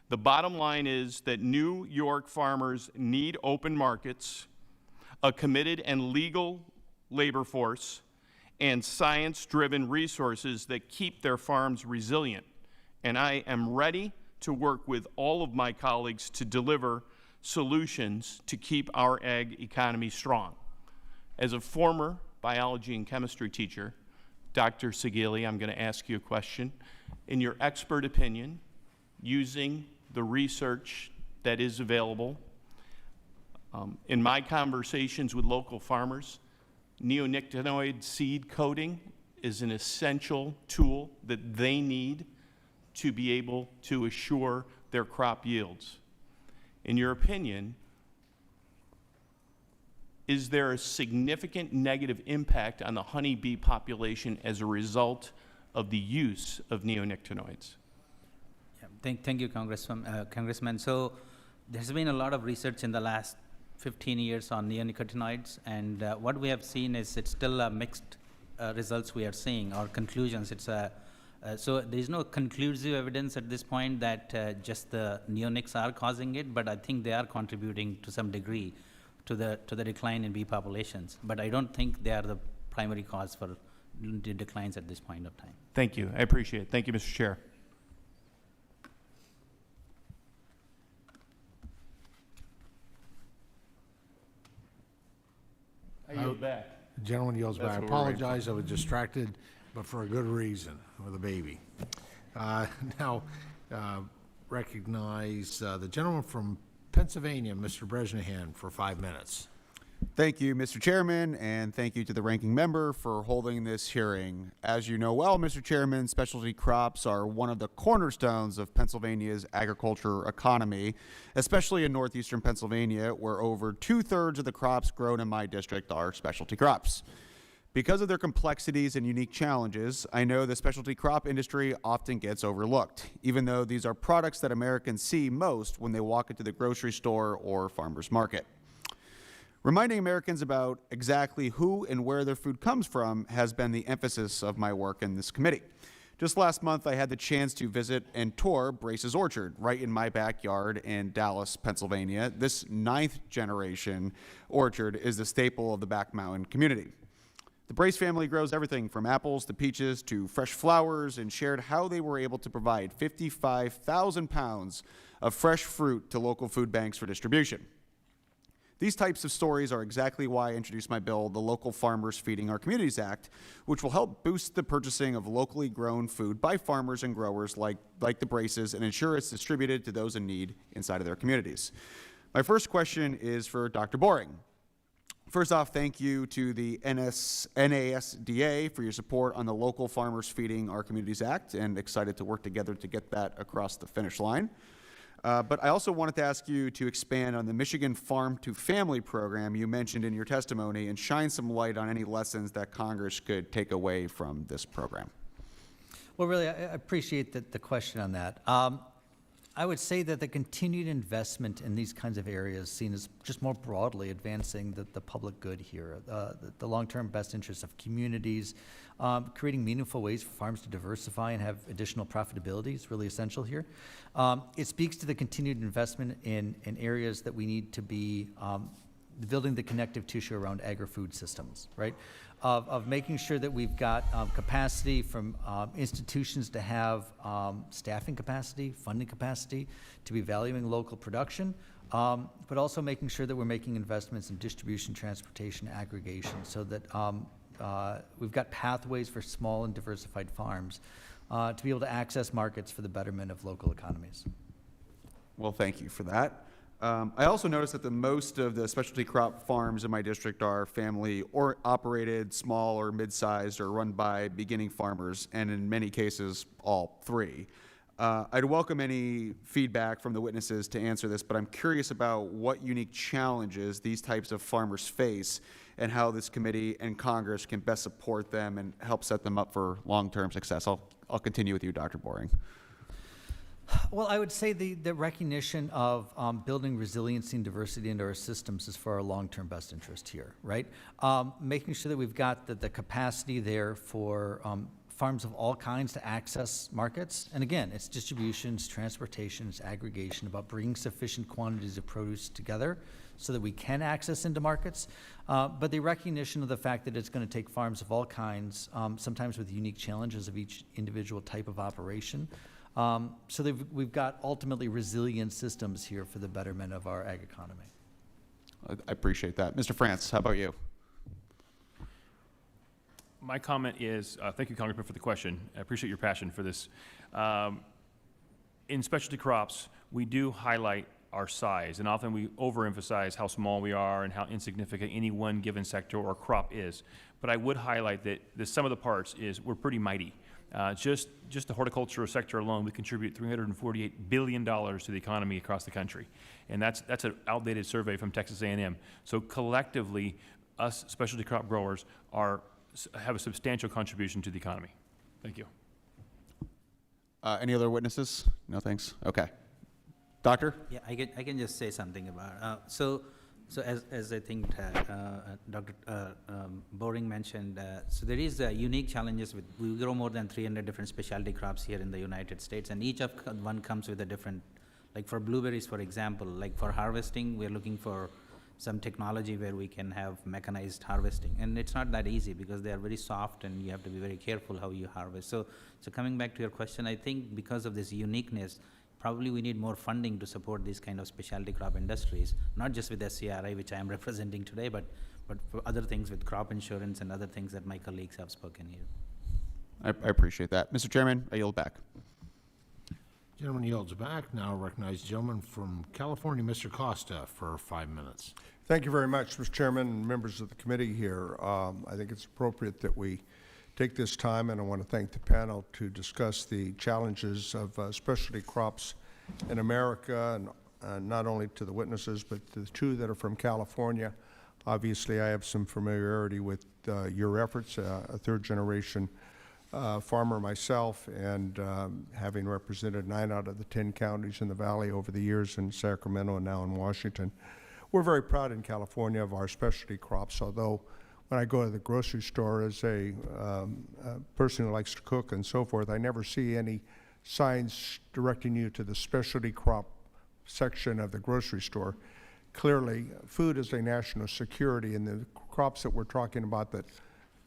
Speaker 15: The bottom line is that New York farmers need open markets, a committed and legal labor force, and science-driven resources that keep their farms resilient. And I am ready to work with all of my colleagues to deliver solutions to keep our ag economy strong. As a former biology and chemistry teacher, Dr. Segili, I'm going to ask you a question. In your expert opinion, using the research that is available, in my conversations with local farmers, neonicotinoid seed coating is an essential tool that they need to be able to assure their crop yields. In your opinion, is there a significant negative impact on the honeybee population as a result of the use of neonicotinoids?
Speaker 4: Thank you, Congressman. So there's been a lot of research in the last 15 years on neonicotinoids, and what we have seen is it's still mixed results we are seeing, or conclusions. So there's no conclusive evidence at this point that just the neonics are causing it, but I think they are contributing to some degree to the decline in bee populations. But I don't think they are the primary cause for the declines at this point of time.
Speaker 15: Thank you. I appreciate it. Thank you, Mr. Chair. I yield back.
Speaker 1: The gentleman yields back. I
Speaker 15: That's what we're waiting for.
Speaker 1: apologize, I was distracted, but for a good reason, with a baby. Now, recognize the gentleman from Pennsylvania, Mr. Bresnahan, for 5 minutes.
Speaker 14: Thank you, Mr. Chairman, and thank you to the ranking member for holding this hearing. As you know well, Mr. Chairman, specialty crops are one of the cornerstones of Pennsylvania's agriculture economy, especially in northeastern Pennsylvania, where over 2/3 of the crops grown in my district are specialty crops. Because of their complexities and unique challenges, I know the specialty crop industry often gets overlooked, even though these are products that Americans see most when they walk into the grocery store or farmer's market. Reminding Americans about exactly who and where their food comes from has been the emphasis of my work in this committee. Just last month, I had the chance to visit and tour Brace's Orchard right in my backyard in Dallas, Pennsylvania. This 9th generation orchard is the staple of the Back Mountain community. The Brace family grows everything from apples to peaches to fresh flowers and shared how they were able to provide 55,000 pounds of fresh fruit to local food banks for distribution. These types of stories are exactly why I introduced my bill, the Local Farmers Feeding Our Communities Act, which will help boost the purchasing of locally grown food by farmers and growers like the Braces and ensure it's distributed to those in need inside of their communities. My first question is for Dr. Boring. First off, thank you to the NASDA for your support on the Local Farmers Feeding Our Communities Act, and excited to work together to get that across the finish line. But I also wanted to ask you to expand on the Michigan Farm to Family program you mentioned in your testimony and shine some light on any lessons that Congress could take away from this program.
Speaker 5: Well, really, I appreciate the question on that. I would say that the continued investment in these kinds of areas seen as just more broadly advancing the public good here, the long-term best interests of communities, creating meaningful ways for farms to diversify and have additional profitability is really essential here. It speaks to the continued investment in areas that we need to be building the connective tissue around agri-food systems, right? Of making sure that we've got capacity from institutions to have staffing capacity, funding capacity, to be valuing local production, but also making sure that we're making investments in distribution, transportation, aggregation, so that we've got pathways for small and diversified farms to be able to access markets for the betterment of local economies.
Speaker 14: Well, thank you for that. I also noticed that most of the specialty crop farms in my district are family or operated, small or mid-sized, or run by beginning farmers, and in many cases, all three. I'd welcome any feedback from the witnesses to answer this, but I'm curious about what unique challenges these types of farmers face and how this committee and Congress can best support them and help set them up for long-term success. I'll continue with you, Dr. Boring.
Speaker 5: Well, I would say the recognition of building resiliency and diversity into our systems is for our long-term best interest here, right? Making sure that we've got the capacity there for farms of all kinds to access markets. And again, it's distribution, it's transportation, it's aggregation, about bringing sufficient quantities of produce together so that we can access into markets. But the recognition of the fact that it's going to take farms of all kinds, sometimes with unique challenges of each individual type of operation, so that we've got ultimately resilient systems here for the betterment of our ag economy.
Speaker 14: I appreciate that. Mr. France, how about you?
Speaker 3: My comment is, thank you, Congressman, for the question. I appreciate your passion for this. In specialty crops, we do highlight our size, and often we overemphasize how small we are and how insignificant any one given sector or crop is. But I would highlight that the sum of the parts is we're pretty mighty. Just the horticultural sector alone, we contribute $348 billion to the economy across the country. And that's an outdated survey from Texas A&M. So collectively, us specialty crop growers have a substantial contribution to the economy. Thank you.
Speaker 14: Any other witnesses? No, thanks. Okay. Doctor?
Speaker 4: Yeah, I can just say something about So as I think Dr. Boring mentioned, so there is unique challenges with, we grow more than 300 different specialty crops here in the United States, and each of one comes with a different, like for blueberries, for example, like for harvesting, we're looking for some technology where we can have mechanized harvesting. And it's not that easy because they are very soft and you have to be very careful how you harvest. So coming back to your question, I think because of this uniqueness, probably we need more funding to support these kind of specialty crop industries, not just with SCRI, which I am representing today, but for other things with crop insurance and other things that my colleagues have spoken here.
Speaker 14: I appreciate that. Mr. Chairman, I yield back.
Speaker 1: Gentleman yields back. Now recognize the gentleman from California, Mr. Costa, for 5 minutes.
Speaker 16: Thank you very much, Mr. Chairman and members of the committee here. I think it's appropriate that we take this time, and I want to thank the panel to discuss the challenges of specialty crops in America, and not only to the witnesses, but to the two that are from California. Obviously, I have some familiarity with your efforts, a third-generation farmer myself, and having represented 9 out of the 10 counties in the Valley over the years in Sacramento and now in Washington. We're very proud in California of our specialty crops, although when I go to the grocery store as a person who likes to cook and so forth, I never see any signs directing you to the specialty crop section of the grocery store. Clearly, food is a national security, and the crops that we're talking about that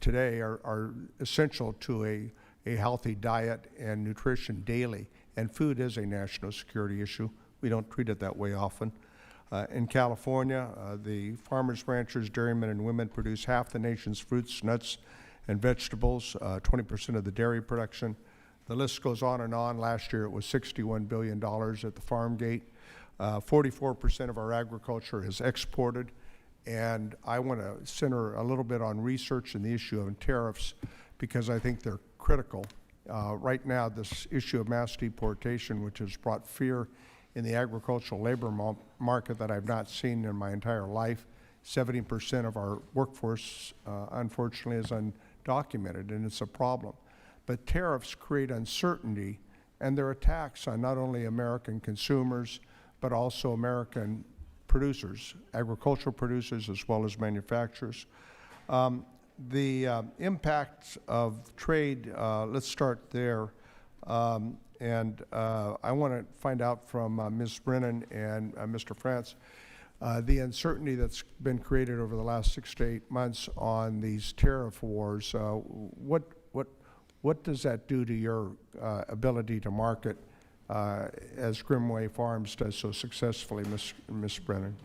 Speaker 16: today are essential to a healthy diet and nutrition daily, and food is a national security issue. We don't treat it that way often. In California, the farmers, ranchers, dairymen, and women produce half the nation's fruits, nuts, and vegetables, 20% of the dairy production. The list goes on and on. Last year, it was $61 billion at the farm gate. 44% of our agriculture is exported. And I want to center a little bit on research and the issue of tariffs, because I think they're critical. Right now, this issue of mass deportation, which has brought fear in the agricultural labor market that I've not seen in my entire life. 70% of our workforce, unfortunately, is undocumented, and it's a problem. But tariffs create uncertainty, and they're attacks on not only American consumers, but also American producers, agricultural producers, as well as manufacturers. The impact of trade, let's start there. And I want to find out from Ms. Brennan and Mr. France the uncertainty that's been created over the last 6 to 8 months on these tariff wars. What does that do to your ability to market as Grimway Farms does so successfully, Ms. Brennan?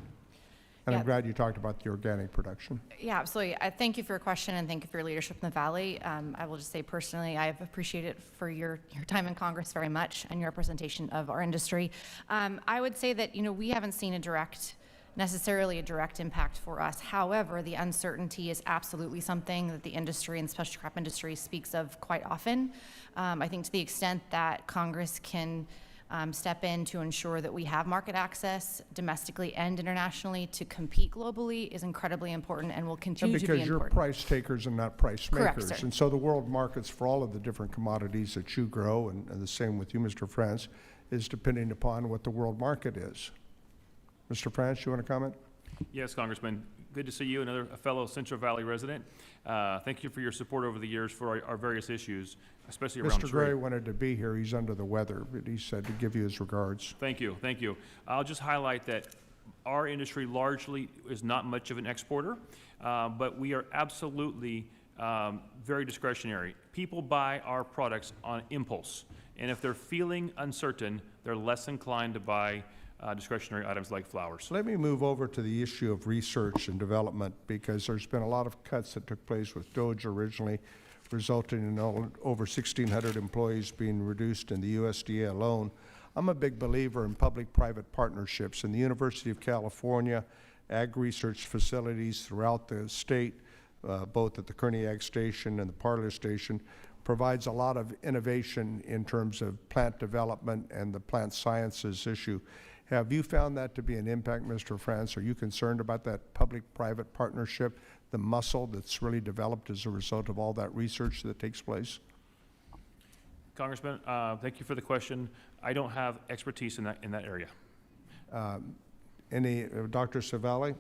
Speaker 16: And I'm glad you talked about the organic production.
Speaker 6: Yeah, absolutely. I thank you for your question, and thank you for your leadership in the Valley. I will just say personally, I've appreciated for your time in Congress very much and your representation of our industry. I would say that, we haven't seen necessarily a direct impact for us. However, the uncertainty is absolutely something that the industry and specialty crop industry speaks of quite often. I think to the extent that Congress can step in to ensure that we have market access domestically and internationally to compete globally is incredibly important and will continue to be important.
Speaker 16: Because you're price takers and not price
Speaker 6: Correct,
Speaker 16: makers.
Speaker 6: sir.
Speaker 16: And so the world markets for all of the different commodities that you grow, and the same with you, Mr. France, is depending upon what the world market is. Mr. France, you want to comment?
Speaker 3: Yes, Congressman. Good to see you, a fellow Central Valley resident. Thank you for your support over the years for our various issues, especially around trade.
Speaker 16: Mr. Gray wanted to be here. He's under the weather, but he said to give you his regards.
Speaker 3: Thank you, thank you. I'll just highlight that our industry largely is not much of an exporter, but we are absolutely very discretionary. People buy our products on impulse, and if they're feeling uncertain, they're less inclined to buy discretionary items like flowers.
Speaker 16: Let me move over to the issue of research and development, because there's been a lot of cuts that took place with DOGE originally, resulting in over 1,600 employees being reduced in the USDA alone. I'm a big believer in public-private partnerships, and the University of California ag research facilities throughout the state, both at the Kearney Ag Station and the Parlor Station, provides a lot of innovation in terms of plant development and the plant sciences issue. Have you found that to be an impact, Mr. France? Are you concerned about that public-private partnership, the muscle that's really developed as a result of all that research that takes place?
Speaker 3: Congressman, thank you for the question. I don't have expertise in that area.
Speaker 16: Dr. Segali?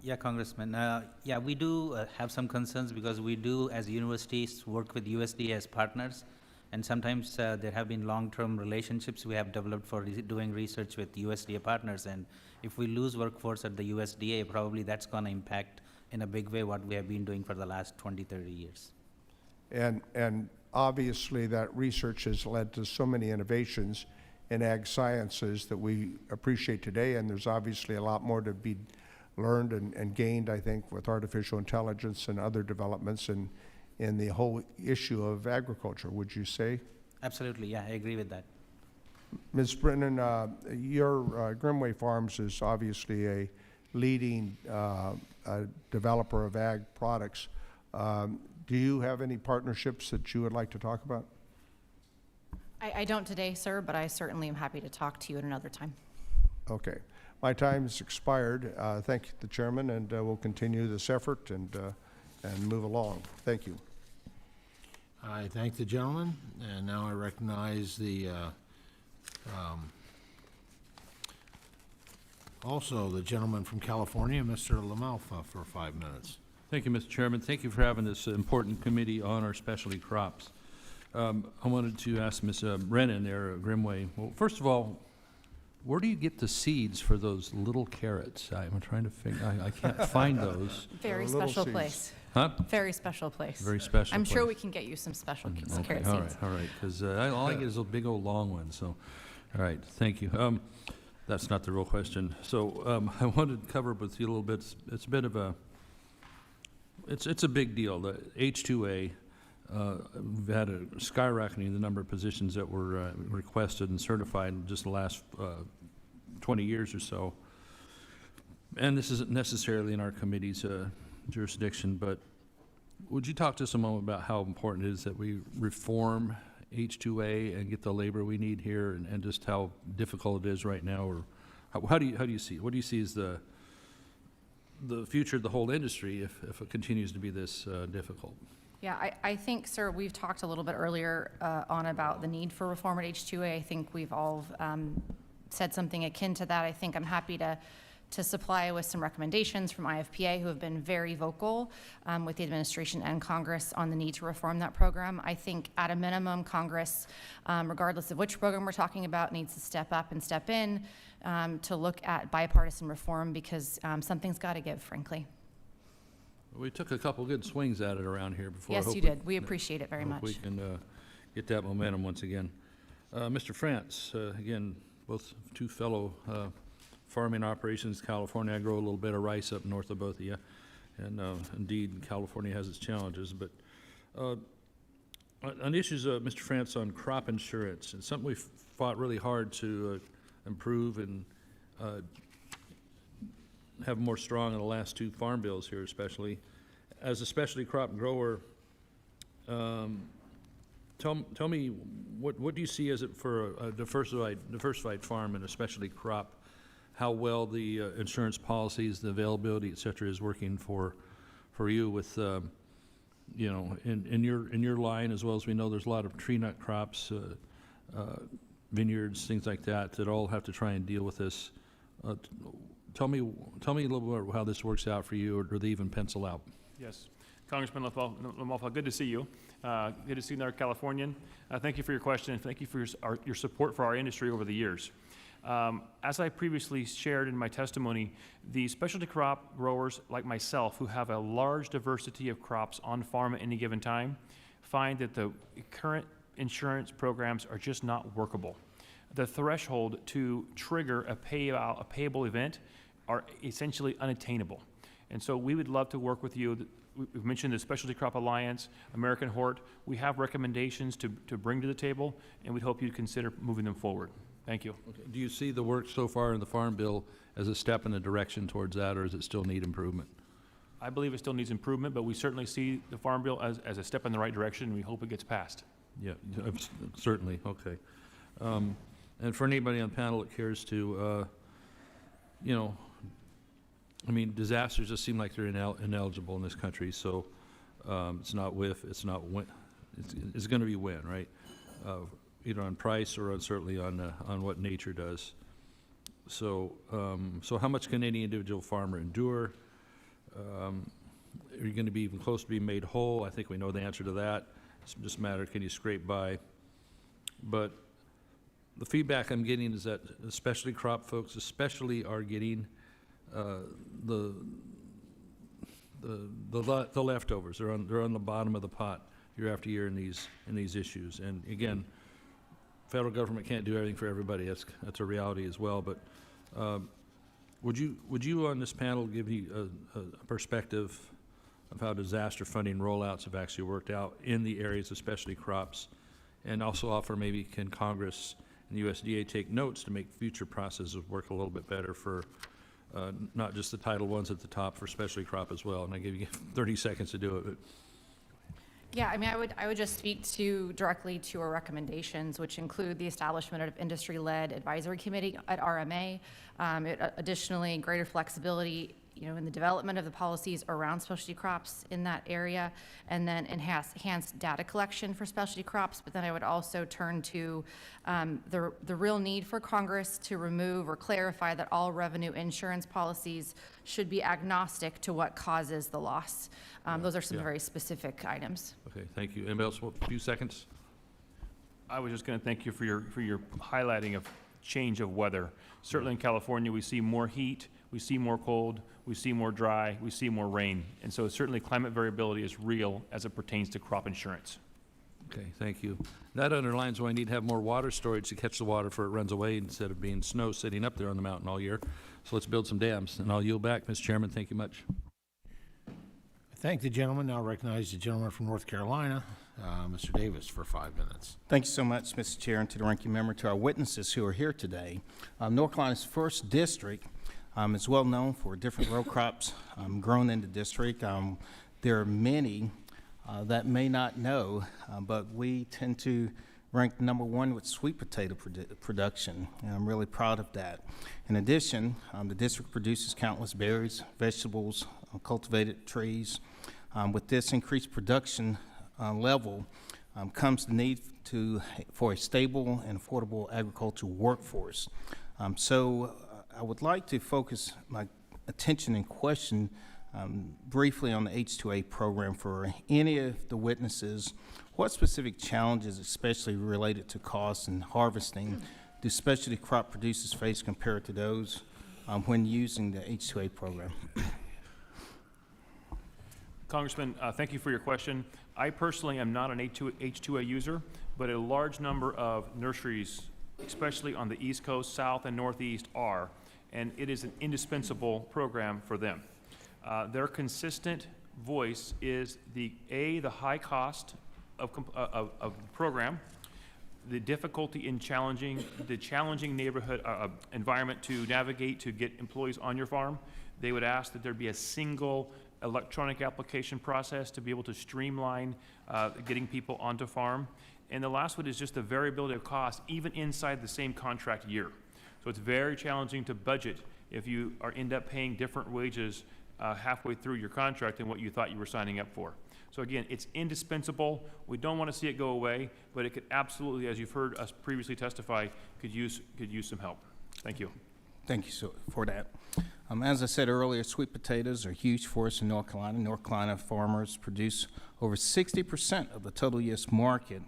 Speaker 4: Yeah, Congressman. Yeah, we do have some concerns because we do, as universities, work with USDA as partners. And sometimes there have been long-term relationships we have developed for doing research with USDA partners. And if we lose workforce at the USDA, probably that's going to impact in a big way what we have been doing for the last 20, 30 years.
Speaker 16: And obviously that research has led to so many innovations in ag sciences that we appreciate today, and there's obviously a lot more to be learned and gained, I think, with artificial intelligence and other developments in the whole issue of agriculture, would you say?
Speaker 4: Absolutely, yeah, I agree with that.
Speaker 16: Ms. Brennan, your Grimway Farms is obviously a leading developer of ag products. Do you have any partnerships that you would like to talk about?
Speaker 6: I don't today, sir, but I certainly am happy to talk to you at another time.
Speaker 16: Okay. My time has expired. Thank the chairman, and we'll continue this effort and move along. Thank you.
Speaker 1: I thank the gentleman, and now I recognize the, also the gentleman from California, Mr. LaMalfa, for 5 minutes.
Speaker 18: Thank you, Mr. Chairman. Thank you for having this important committee on our specialty crops. I wanted to ask Ms. Brennan there at Grimway, well, first of all, where do you get the seeds for those little carrots? I'm trying to figure, I can't find those.
Speaker 6: Very special place.
Speaker 18: Huh?
Speaker 6: Very special place.
Speaker 18: Very special
Speaker 6: I'm sure
Speaker 18: place.
Speaker 6: we can get you some special
Speaker 18: Okay,
Speaker 6: carrot
Speaker 18: all
Speaker 6: seeds.
Speaker 18: right, all right, because all I get is a big old long one, so, all right, thank you. That's not the real question. So I wanted to cover with you a little bit, it's a bit of a, it's a big deal. The H2A, we've had a skyrocketing the number of positions that were requested and certified in just the last 20 years or so. And this isn't necessarily in our committee's jurisdiction, but would you talk to us a moment about how important it is that we reform H2A and get the labor we need here, and just how difficult it is right now, or how do you see it? What do you see as the future of the whole industry if it continues to be this difficult?
Speaker 6: Yeah, I think, sir, we've talked a little bit earlier on about the need for reform at H2A. I think we've all said something akin to that. I think I'm happy to supply with some recommendations from IFPA, who have been very vocal with the administration and Congress on the need to reform that program. I think at a minimum, Congress, regardless of which program we're talking about, needs to step up and step in to look at bipartisan reform, because something's got to give, frankly.
Speaker 18: We took a couple good swings at it around here before.
Speaker 6: Yes, you did. We appreciate it very much.
Speaker 18: We can get that momentum once again. Mr. France, again, both two fellow farming operations, California. I grow a little bit of rice up north of both of you, and indeed, California has its challenges. But on issues, Mr. France, on crop insurance, it's something we've fought really hard to improve and have more strong in the last two farm bills here, especially. As a specialty crop grower, tell me what do you see as it for a diversified farm and a specialty crop? How well the insurance policies, the availability, et cetera, is working for you with, you know, in your line, as well as we know there's a lot of tree nut crops, vineyards, things like that all have to try and deal with this. Tell me a little bit about how this works out for you, or do they even pencil out?
Speaker 3: Yes. Congressman LaMalfa, good to see you. Good to see another Californian. Thank you for your question, and thank you for your support for our industry over the years. As I previously shared in my testimony, the specialty crop growers like myself, who have a large diversity of crops on farm at any given time, find that the current insurance programs are just not workable. The threshold to trigger a payable event are essentially unattainable. And so we would love to work with you. We've mentioned the Specialty Crop Alliance, American Hort. We have recommendations to bring to the table, and we'd hope you'd consider moving them forward. Thank you.
Speaker 18: Okay. Do you see the work so far in the Farm Bill as a step in the direction towards that, or does it still need improvement?
Speaker 3: I believe it still needs improvement, but we certainly see the Farm Bill as a step in the right direction, and we hope it gets passed.
Speaker 18: Yeah, certainly, okay. And for anybody on the panel that cares to, you know, I mean, disasters just seem like they're ineligible in this country, so it's not whiff, it's not when, it's going to be when, right? Either on price or certainly on what nature does. So, so how much can any individual farmer endure? Are you going to be even close to being made whole? I think we know the answer to that. It's just a matter of can you scrape by? But the feedback I'm getting is that especially crop folks especially are getting the leftovers. They're on the bottom of the pot year after year in these issues. And again, federal government can't do everything for everybody. That's a reality as well. But would you on this panel give you a perspective of how disaster funding rollouts have actually worked out in the areas of specialty crops, And also offer maybe can Congress and the USDA take notes to make future processes work a little bit better for not just the Title I's at the top, for specialty crop as well. And I give you 30 seconds to do it. But
Speaker 6: Yeah, I mean, I would just speak directly to our recommendations, which include the establishment of industry-led advisory committee at RMA. Additionally, greater flexibility, in the development of the policies around specialty crops in that area, and then enhanced data collection for specialty crops. But then I would also turn to the real need for Congress to remove or clarify that all revenue insurance policies should be agnostic to what causes the loss. Those are some very specific items.
Speaker 18: okay, thank you. Anybody else? A few seconds.
Speaker 3: I was just going to thank you for your highlighting of change of weather. Certainly in California, we see more heat, we see more cold, we see more dry, we see more rain. And so certainly climate variability is real as it pertains to crop insurance.
Speaker 18: Okay, thank you. That underlines why we need to have more water storage to catch the water before it runs away instead of being snow sitting up there on the mountain all year. So let's build some dams. And I'll yield back, Mr. Chairman. Thank you much.
Speaker 1: Thank the gentleman. Now recognize the gentleman from North Carolina, Mr. Davis, for 5 minutes.
Speaker 17: Thank you so much, Mr. Chair, and to the ranking member, to our witnesses who are here today. North Carolina's 1st district is well known for different row crops grown in the district. There are many that may not know, but we tend to rank number 1 with sweet potato production, and I'm really proud of that. In addition, the district produces countless berries, vegetables, cultivated trees. With this increased production level comes the need for a stable and affordable agricultural workforce. So I would like to focus my attention and question briefly on the H-2A program for any of the witnesses. What specific challenges, especially related to costs and harvesting, do specialty crop producers face compared to those when using the H-2A program?
Speaker 3: Congressman, thank you for your question. I personally am not an H2A user, but a large number of nurseries, especially on the East Coast, South and Northeast, are, and it is an indispensable program for them. Their consistent voice is the high cost of the program, the difficulty in the challenging neighborhood environment to navigate to get employees on your farm. They would ask that there be a single electronic application process to be able to streamline getting people onto farm. And the last one is just the variability of cost, even inside the same contract year. So it's very challenging to budget if you end up paying different wages halfway through your contract than what you thought you were signing up for. So again, it's indispensable. We don't want to see it go away, but it could absolutely, as you've heard us previously testify, could use some help. Thank you.
Speaker 17: Thank you for that. As I said earlier, sweet potatoes are huge for us in North Carolina. North Carolina farmers produce over 60% of the total U.S. market.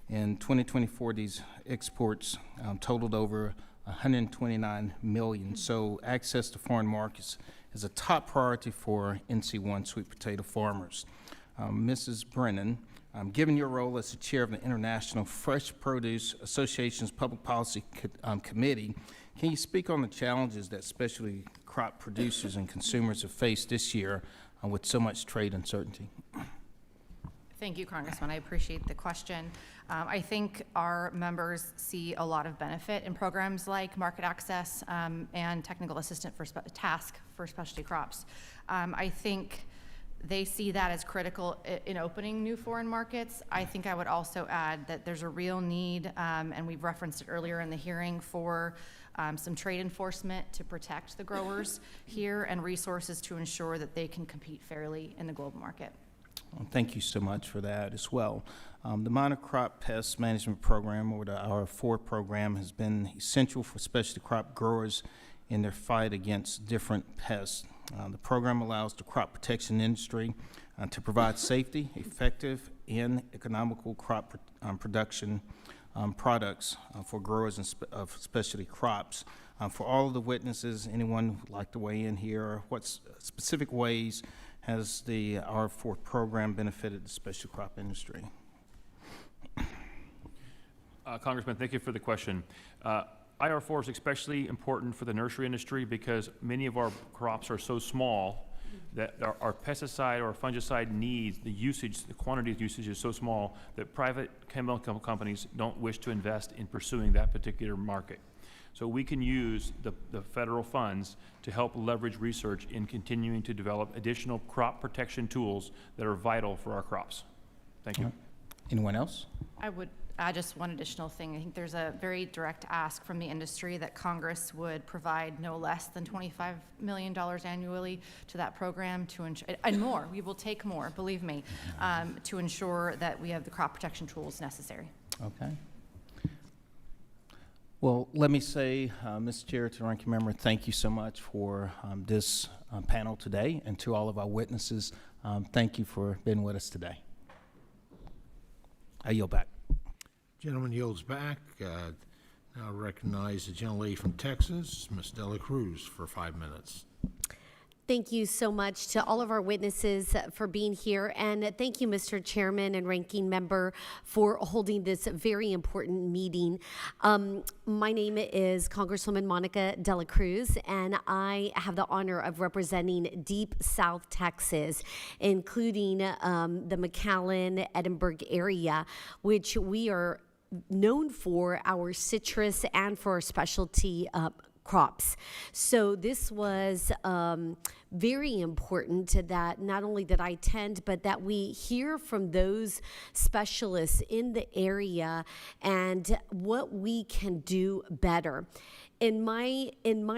Speaker 17: In 2024, these exports totaled over 129 million. So access to foreign markets is a top priority for NC1 sweet potato farmers. Mrs. Brennan, given your role as the chair of the International Fresh Produce Association's Public Policy Committee, can you speak on the challenges that specialty crop producers and consumers have faced this year with so much trade uncertainty?
Speaker 6: Thank you, Congressman. I appreciate the question. I think our members see a lot of benefit in programs like market access and technical assistant task for specialty crops. I think they see that as critical in opening new foreign markets. I think I would also add that there's a real need, and we've referenced it earlier in the hearing, for some trade enforcement to protect the growers here and resources to ensure that they can compete fairly in the global market.
Speaker 17: Well, thank you so much for that as well. The monocrop pest management program, or the R4 program, has been essential for specialty crop growers in their fight against different pests. The program allows the crop protection industry to provide safety, effective, and economical crop production products for growers of specialty crops. For all of the witnesses, anyone would like to weigh in here, or what specific ways has the R4 program benefited the specialty crop industry?
Speaker 3: Congressman, thank you for the question. IR4 is especially important for the nursery industry because many of our crops are so small that our pesticide or fungicide needs, the usage, the quantity of usage is so small that private chemical companies don't wish to invest in pursuing that particular market. So we can use the federal funds to help leverage research in continuing to develop additional crop protection tools that are vital for our crops. Thank you.
Speaker 17: Anyone else?
Speaker 6: I would add just one additional thing. I think there's a very direct ask from the industry that Congress would provide no less than $25 million annually to that program to ensure, and more, we will take more, believe me, to ensure that we have the crop protection tools necessary.
Speaker 17: Okay. Well, let me say, Mr. Chair, to the ranking member, thank you so much for this panel today, and to all of our witnesses, thank you for being with us today. I yield back.
Speaker 1: Gentleman yields back. Now recognize the gentlelady from Texas, Ms. Dela Cruz, for 5 minutes.
Speaker 19: Thank you so much to all of our witnesses for being here, and thank you, Mr. Chairman and Ranking Member, for holding this very important meeting. My name is Congresswoman Monica Dela Cruz, and I have the honor of representing Deep South Texas, including the McAllen, Edinburgh area, which we are known for our citrus and for our specialty crops. So this was very important that not only that I attend, but that we hear from those specialists in the area and what we can do better. In my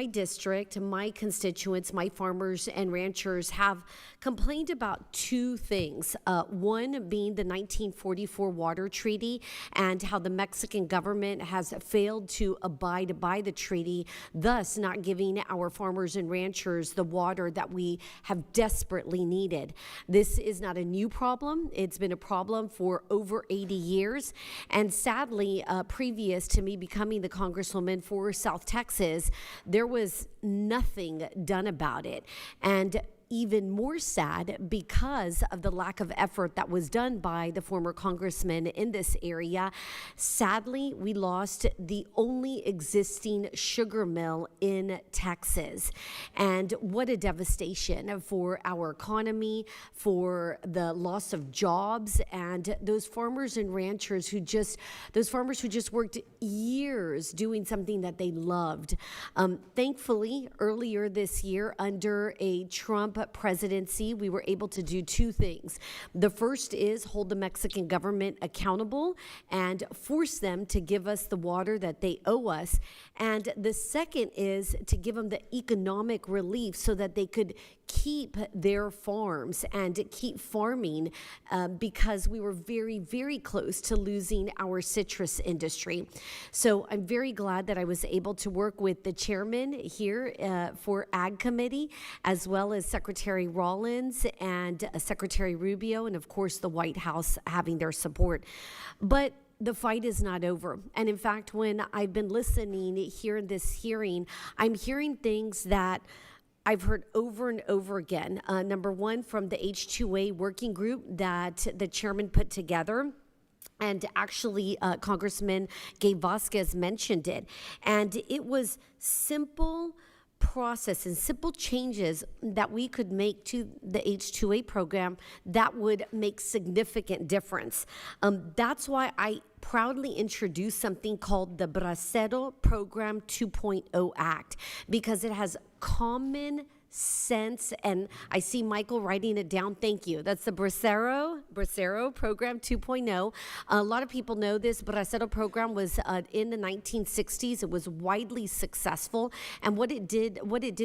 Speaker 19: district, my constituents, my farmers and ranchers have complained about two things. One being the 1944 Water Treaty and how the Mexican government has failed to abide by the treaty, thus not giving our farmers and ranchers the water that we have desperately needed. This is not a new problem. It's been a problem for over 80 years. And sadly, previous to me becoming the Congresswoman for South Texas, there was nothing done about it. And even more sad because of the lack of effort that was done by the former congressman in this area. Sadly, we lost the only existing sugar mill in Texas. And what a devastation for our economy, for the loss of jobs, and those farmers and ranchers who just worked years doing something that they loved. Thankfully, earlier this year, under a Trump presidency, we were able to do two things. The first is hold the Mexican government accountable and force them to give us the water that they owe us. And the second is to give them the economic relief so that they could keep their farms and keep farming because we were very, very close to losing our citrus industry. So I'm very glad that I was able to work with the chairman here for Ag Committee, as well as Secretary Rollins and Secretary Rubio, and of course the White House having their support. But the fight is not over. And in fact, when I've been listening here in this hearing, I'm hearing things that I've heard over and over again. Number one, from the H2A working group that the chairman put together. And actually, Congressman Gabe Vasquez mentioned it. And it was simple process and simple changes that we could make to the H2A program that would make significant difference. That's why I proudly introduced something called the Bracero Program 2.0 Act, because it has common sense, and I see Michael writing it down. Thank you. That's the Bracero Program 2.0. A lot of people know this. Bracero program was in the 1960s. It was widely successful, and what it did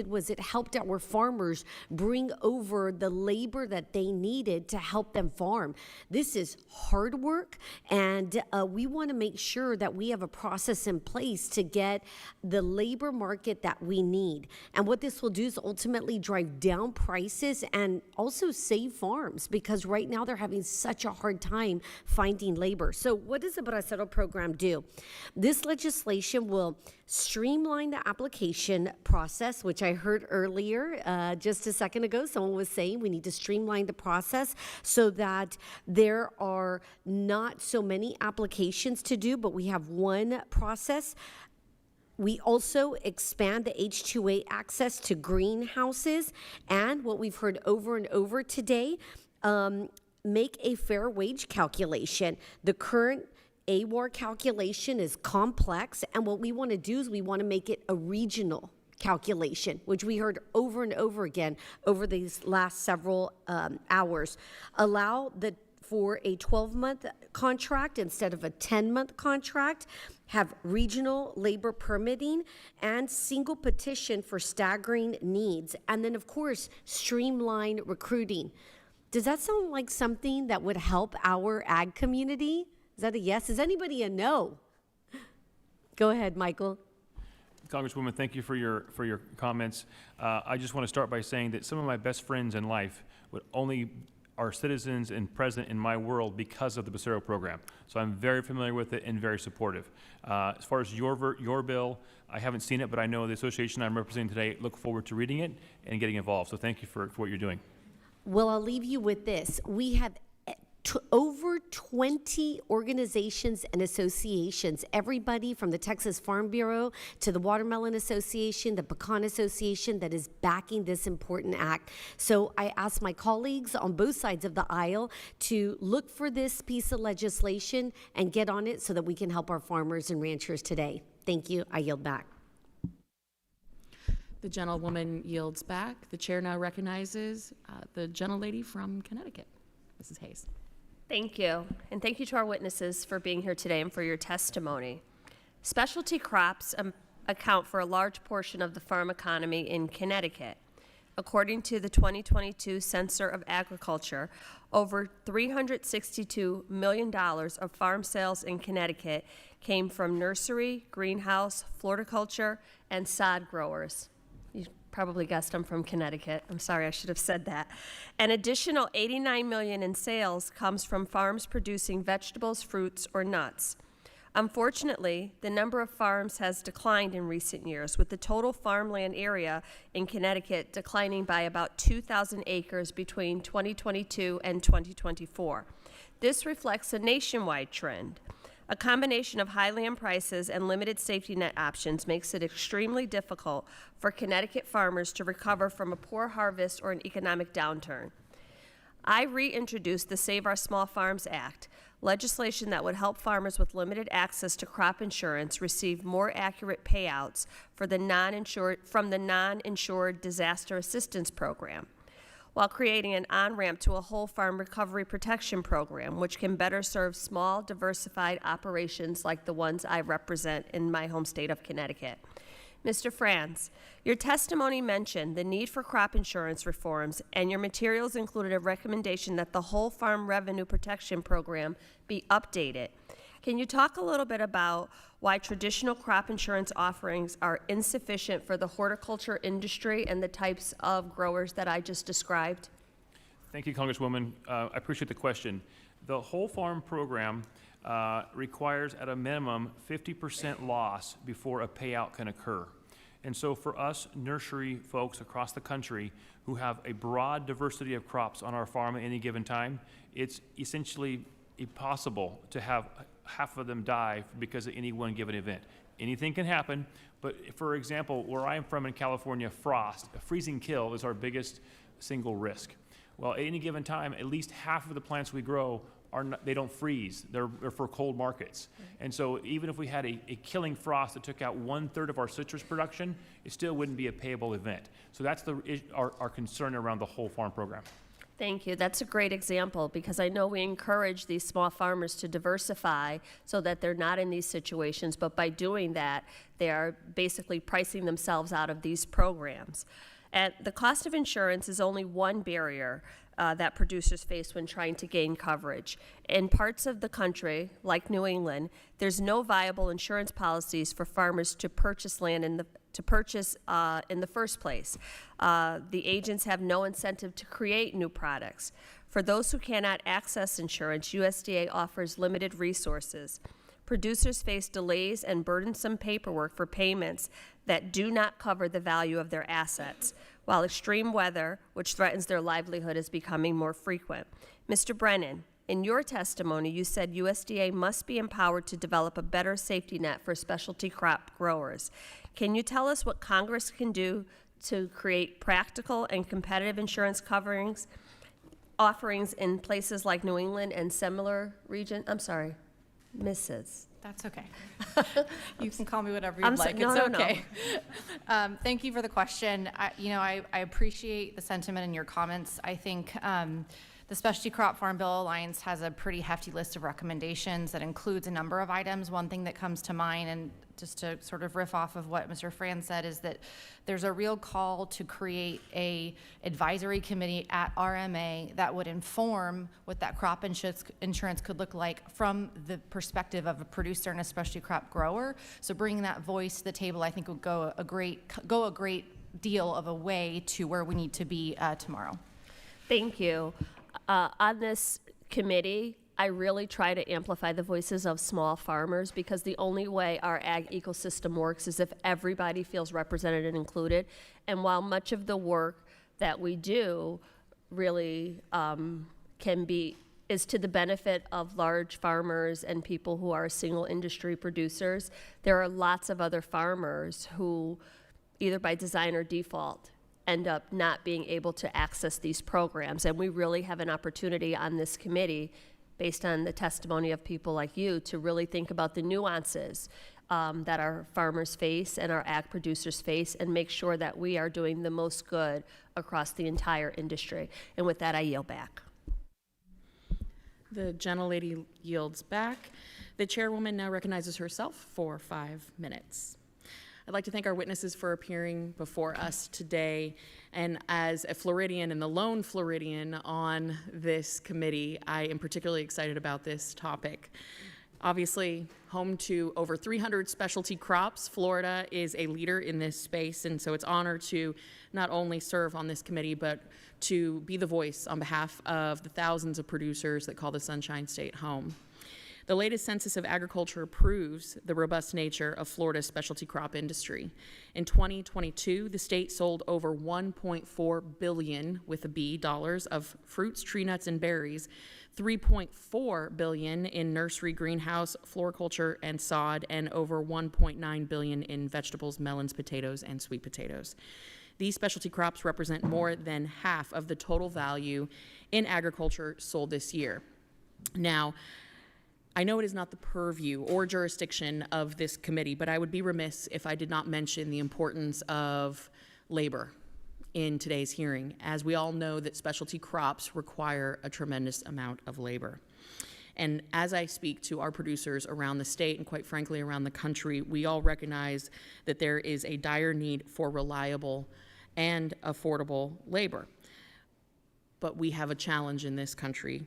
Speaker 19: was it helped our farmers bring over the labor that they needed to help them farm. This is hard work, and we want to make sure that we have a process in place to get the labor market that we need. And what this will do is ultimately drive down prices and also save farms, because right now they're having such a hard time finding labor. So what does the Bracero program do? This legislation will streamline the application process, which I heard earlier just a second ago. Someone was saying we need to streamline the process so that there are not so many applications to do, but we have one process. We also expand the H2A access to greenhouses, and what we've heard over and over today, make a fair wage calculation. The current AWAR calculation is complex, and what we want to do is we want to make it a regional calculation, which we heard over and over again over these last several hours. Allow for a 12-month contract instead of a 10-month contract, have regional labor permitting, and single petition for staggering needs, and then, of course, streamline recruiting. Does that sound like something that would help our ag community? Is that a yes? Is anybody a no? Go ahead, Michael.
Speaker 3: Congresswoman, thank you for your comments. I just want to start by saying that some of my best friends in life are citizens and present in my world because of the Becerra program. So I'm very familiar with it and very supportive. As far as your bill, I haven't seen it, but I know the association I'm representing today look forward to reading it and getting involved. So thank you for what you're doing.
Speaker 19: Well, I'll leave you with this. We have over 20 organizations and associations, everybody from the Texas Farm Bureau to the Watermelon Association, the Pecan Association, that is backing this important act. So I ask my colleagues on both sides of the aisle to look for this piece of legislation and get on it so that we can help our farmers and ranchers today. Thank you. I yield back.
Speaker 20: The gentlewoman yields back. The chair now recognizes the gentlelady from Connecticut, Mrs. Hayes.
Speaker 21: Thank you, and thank you to our witnesses for being here today and for your testimony. Specialty crops account for a large portion of the farm economy in Connecticut. According to the 2022 Census of Agriculture, over $362 million of farm sales in Connecticut came from nursery, greenhouse, floriculture, and sod growers. You probably guessed I'm from Connecticut. I'm sorry, I should have said that. An additional $89 million in sales comes from farms producing vegetables, fruits, or nuts. Unfortunately, the number of farms has declined in recent years, with the total farmland area in Connecticut declining by about 2,000 acres between 2022 and 2024. This reflects a nationwide trend. A combination of high land prices and limited safety net options makes it extremely difficult for Connecticut farmers to recover from a poor harvest or an economic downturn. I reintroduced the Save Our Small Farms Act, legislation that would help farmers with limited access to crop insurance receive more accurate payouts from the non-insured disaster assistance program, while creating an on-ramp to a whole farm recovery protection program, which can better serve small, diversified operations like the ones I represent in my home state of Connecticut. Mr. Franz, your testimony mentioned the need for crop insurance reforms, and your materials included a recommendation that the whole farm revenue protection program be updated. Can you talk a little bit about why traditional crop insurance offerings are insufficient for the horticulture industry and the types of growers that I just described?
Speaker 3: Thank you, Congresswoman. I appreciate the question. The whole farm program requires at a minimum 50% loss before a payout can occur. And so for us nursery folks across the country who have a broad diversity of crops on our farm at any given time, it's essentially impossible to have half of them die because of any one given event. Anything can happen, but for example, where I'm from in California, frost, a freezing kill is our biggest single risk. Well, at any given time, at least half of the plants we grow they don't freeze. They're for cold markets. And so even if we had a killing frost that took out 1/3 of our citrus production, it still wouldn't be a payable event. So that's our concern around the whole farm program.
Speaker 21: Thank you. That's a great example, because I know we encourage these small farmers to diversify so that they're not in these situations, but by doing that, they are basically pricing themselves out of these programs. And the cost of insurance is only one barrier that producers face when trying to gain coverage. In parts of the country, like New England, there's no viable insurance policies for farmers to purchase land in the first place. The agents have no incentive to create new products. For those who cannot access insurance, USDA offers limited resources. Producers face delays and burdensome paperwork for payments that do not cover the value of their assets, while extreme weather, which threatens their livelihood, is becoming more frequent. Mr. Brennan, In your testimony, you said USDA must be empowered to develop a better safety net for specialty crop growers. Can you tell us what Congress can do to create practical and competitive insurance offerings in places like New England and similar regions? I'm sorry, Mrs.
Speaker 6: That's okay. You can call me whatever
Speaker 21: I'm
Speaker 6: you'd
Speaker 21: so-
Speaker 6: like.
Speaker 21: no,
Speaker 6: It's
Speaker 21: no, no.
Speaker 6: okay. Thank you for the question. I appreciate the sentiment in your comments. I think the Specialty Crop Farm Bill Alliance has a pretty hefty list of recommendations that includes a number of items. One thing that comes to mind, and just to sort of riff off of what Mr. Franz said, is that there's a real call to create a advisory committee at RMA that would inform what that crop insurance could look like from the perspective of a producer and a specialty crop grower. So bringing that voice to the table, I think, would go a great deal of a way to where we need to be tomorrow.
Speaker 21: Thank you. On this committee, I really try to amplify the voices of small farmers, because the only way our ag ecosystem works is if everybody feels represented and included. And while much of the work that we do really is to the benefit of large farmers and people who are single industry producers, there are lots of other farmers who, either by design or default, end up not being able to access these programs. And we really have an opportunity on this committee, based on the testimony of people like you, to really think about the nuances that our farmers face and our ag producers face, and make sure that we are doing the most good across the entire industry. And with that, I yield back.
Speaker 20: The gentlelady yields back. The chairwoman now recognizes herself for 5 minutes. I'd like to thank our witnesses for appearing before us today. And as a Floridian and the lone Floridian on this committee, I am particularly excited about this topic. Obviously, home to over 300 specialty crops, Florida is a leader in this space, and so it's an honor to not only serve on this committee, but to be the voice on behalf of the thousands of producers that call the Sunshine State home. The latest census of agriculture proves the robust nature of Florida's specialty crop industry. In 2022, the state sold over $1.4 billion with a B dollars of fruits, tree nuts, and berries, $3.4 billion in nursery, greenhouse, floriculture, and sod, and over $1.9 billion in vegetables, melons, potatoes, and sweet potatoes. These specialty crops represent more than half of the total value in agriculture sold this year. Now, I know it is not the purview or jurisdiction of this committee, but I would be remiss if I did not mention the importance of labor in today's hearing, as we all know that specialty crops require a tremendous amount of labor. And as I speak to our producers around the state and quite frankly around the country, we all recognize that there is a dire need for reliable and affordable labor. But we have a challenge in this country.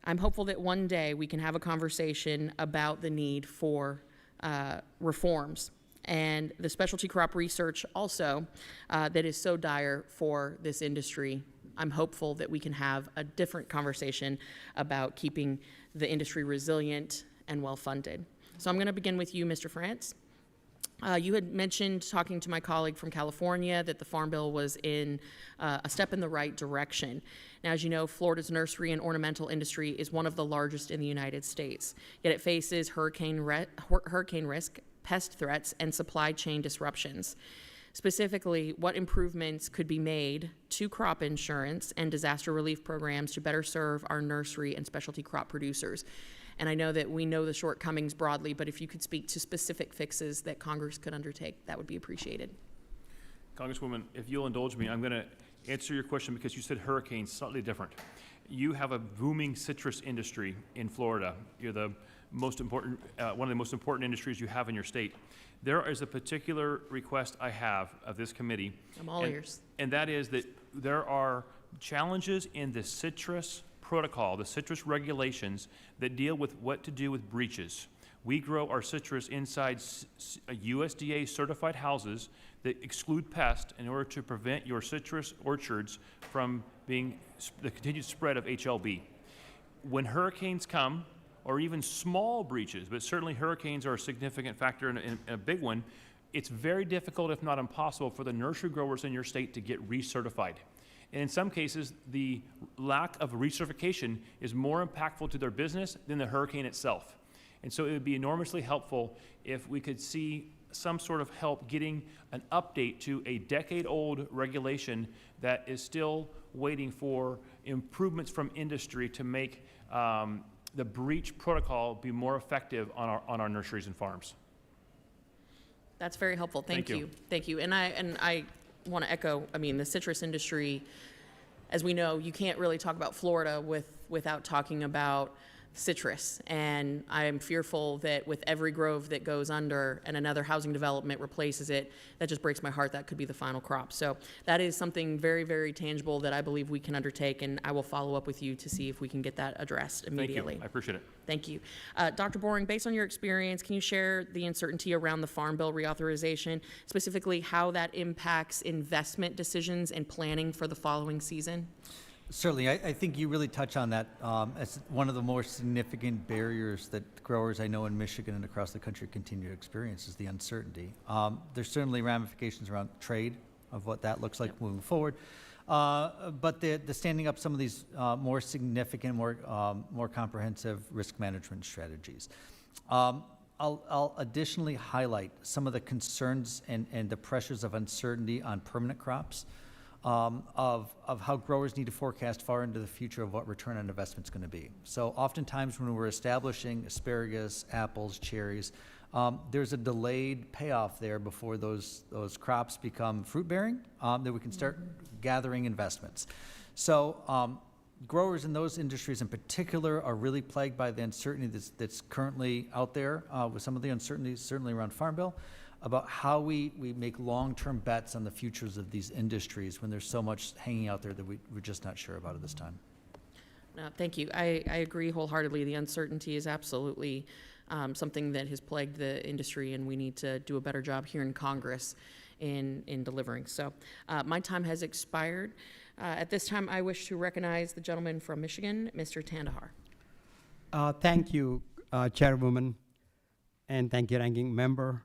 Speaker 20: I'm hopeful that one day we can have a conversation about the need for reforms and the specialty crop research also that is so dire for this industry. I'm hopeful that we can have a different conversation about keeping the industry resilient and well-funded. So I'm going to begin with you, Mr. Franz. You had mentioned, talking to my colleague from California, that the Farm Bill was in a step in the right direction. Now, as you know, Florida's nursery and ornamental industry is one of the largest in the United States, yet it faces hurricane risk, pest threats, and supply chain disruptions. Specifically, what improvements could be made to crop insurance and disaster relief programs to better serve our nursery and specialty crop producers? And I know that we know the shortcomings broadly, but if you could speak to specific fixes that Congress could undertake, that would be appreciated.
Speaker 3: Congresswoman, if you'll indulge me, I'm going to answer your question because you said hurricanes, slightly different. You have a booming citrus industry in Florida. You're the most important, one of the most important industries you have in your state. There is a particular request I have of this committee.
Speaker 20: I'm all ears.
Speaker 3: And that is that there are challenges in the citrus protocol, the citrus regulations that deal with what to do with breaches. We grow our citrus inside USDA certified houses that exclude pests in order to prevent your citrus orchards from being the continued spread of HLB. When hurricanes come, or even small breaches, but certainly hurricanes are a significant factor in a big one, it's very difficult, if not impossible, for the nursery growers in your state to get recertified. And in some cases, the lack of recertification is more impactful to their business than the hurricane itself. And so it would be enormously helpful if we could see some sort of help getting an update to a decade-old regulation that is still waiting for improvements from industry to make the breach protocol be more effective on our nurseries and farms.
Speaker 20: That's very helpful. Thank
Speaker 3: Thank
Speaker 20: you.
Speaker 3: you.
Speaker 20: Thank you. And I want to echo, I mean, the citrus industry, as we know, you can't really talk about Florida without talking about citrus. And I am fearful that with every grove that goes under and another housing development replaces it, that just breaks my heart. That could be the final crop. So that is something very, very tangible that I believe we can undertake, and I will follow up with you to see if we can get that addressed immediately.
Speaker 3: Thank you. I appreciate it.
Speaker 20: Thank you. Dr. Boring, based on your experience, can you share the uncertainty around the Farm Bill reauthorization, specifically how that impacts investment decisions and planning for the following season?
Speaker 5: Certainly, I think you really touch on that as one of the more significant barriers that growers I know in Michigan and across the country continue to experience is the uncertainty. There's certainly ramifications around trade of what that looks like moving forward. But the standing up some of these more significant, more comprehensive risk management strategies. I'll additionally highlight some of the concerns and the pressures of uncertainty on permanent crops. Of how growers need to forecast far into the future of what return on investment is going to be. So oftentimes when we're establishing asparagus, apples, cherries, there's a delayed payoff there before those crops become fruit-bearing, that we can start gathering investments. So growers in those industries in particular are really plagued by the uncertainty that's currently out there, with some of the uncertainties certainly around Farm Bill, about how we make long-term bets on the futures of these industries when there's so much hanging out there that we're just not sure about at this time.
Speaker 20: No, thank you. I agree wholeheartedly. The uncertainty is absolutely something that has plagued the industry, and we need to do a better job here in Congress in delivering. So my time has expired. At this time, I wish to recognize the gentleman from Michigan, Mr. Tandahar.
Speaker 2: Thank you, Chairwoman, and thank you, Ranking Member,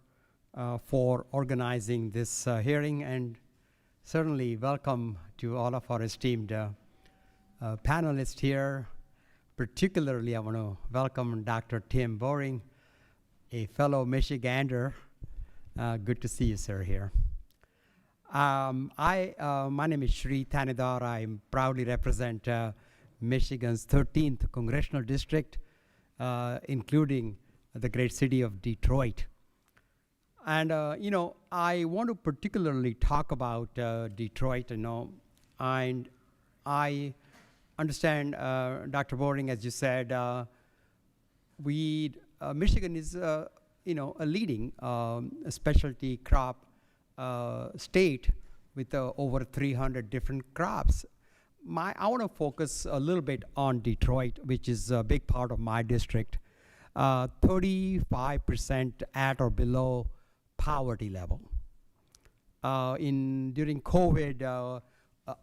Speaker 2: for organizing this hearing, and certainly welcome to all of our esteemed panelists here. Particularly, I want to welcome Dr. Tim Boring, a fellow Michigander. Good to see you, sir, here. My name is Shri Thanidar. I proudly represent Michigan's 13th Congressional District, including the great city of Detroit. And, I want to particularly talk about Detroit, and I understand, Dr. Boring, as you said, Michigan is, a leading specialty crop state with over 300 different crops. I want to focus a little bit on Detroit, which is a big part of my district. 35% at or below poverty level. During COVID,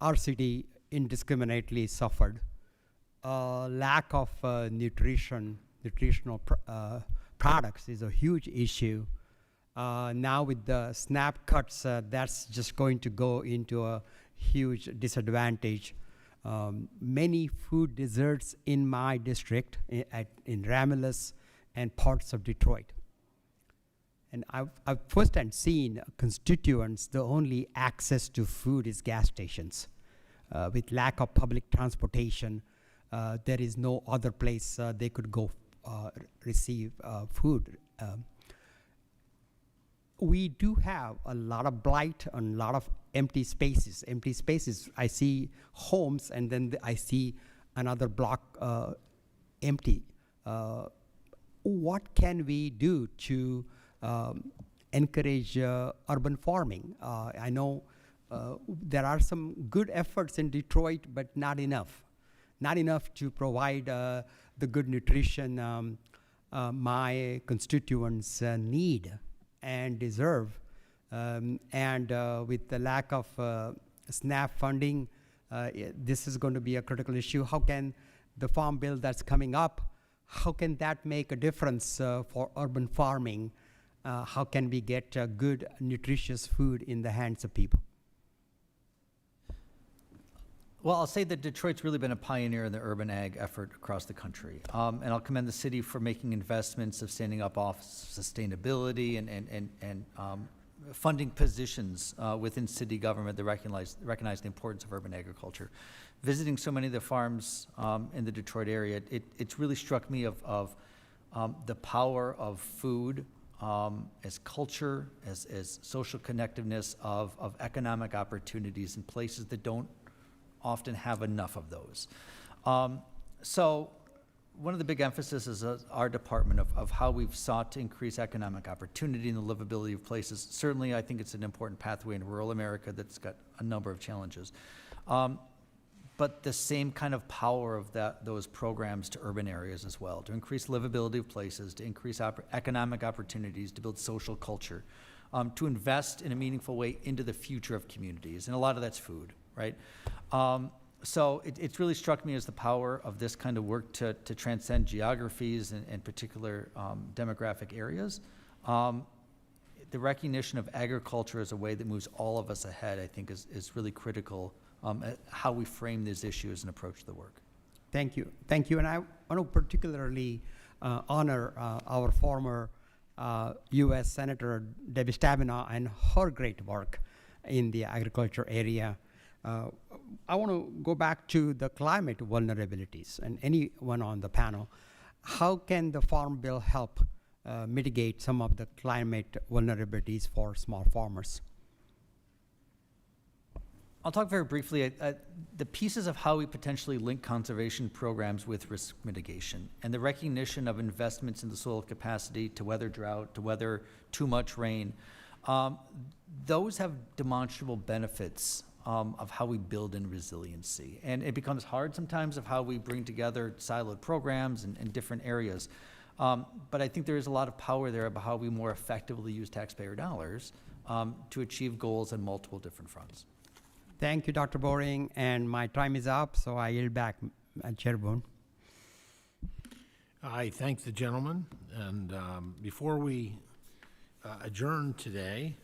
Speaker 2: our city indiscriminately suffered lack of nutritional products is a huge issue. Now with the SNAP cuts, that's just going to go into a huge disadvantage. Many food deserts in my district, in Romulus and parts of Detroit. And I've firsthand seen constituents, the only access to food is gas stations. With lack of public transportation, there is no other place they could go receive food. We do have a lot of blight and a lot of empty spaces. I see homes, and then I see another block empty. What can we do to encourage urban farming? I know there are some good efforts in Detroit, but not enough. Not enough to provide the good nutrition my constituents need and deserve. And with the lack of SNAP funding, this is going to be a critical issue. How can the farm bill that's coming up, how can that make a difference for urban farming? How can we get good, nutritious food in the hands of people?
Speaker 5: Well, I'll say that Detroit's really been a pioneer in the urban ag effort across the country. And I'll commend the city for making investments of standing up Office of Sustainability and funding positions within city government that recognize the importance of urban agriculture. Visiting so many of the farms in the Detroit area, it's really struck me of the power of food as culture, as social connectiveness of economic opportunities in places that don't often have enough of those. So one of the big emphases is our department of how we've sought to increase economic opportunity and the livability of places. Certainly, I think it's an important pathway in rural America that's got a number of challenges. But the same kind of power of those programs to urban areas as well, to increase livability of places, to increase economic opportunities, to build social culture, to invest in a meaningful way into the future of communities. And a lot of that's food, right? So it's really struck me as the power of this kind of work to transcend geographies and particular demographic areas. The recognition of agriculture as a way that moves all of us ahead, I think, is really critical at how we frame these issues and approach the work.
Speaker 2: Thank you. Thank you. And I want to particularly honor our former U.S. Senator Debbie Stabenow and her great work in the agriculture area. I want to go back to the climate vulnerabilities, and anyone on the panel. How can the Farm Bill help mitigate some of the climate vulnerabilities for small farmers?
Speaker 5: I'll talk very briefly. The pieces of how we potentially link conservation programs with risk mitigation and the recognition of investments in the soil capacity to weather drought, to weather too much rain, those have demonstrable benefits of how we build in resiliency. And it becomes hard sometimes of how we bring together siloed programs in different areas. But I think there is a lot of power there about how we more effectively use taxpayer dollars to achieve goals on multiple different fronts.
Speaker 2: Thank you, Dr. Boring, and my time is up, so I yield back, Chair Boone.
Speaker 1: I thank the gentleman, and before we adjourn today,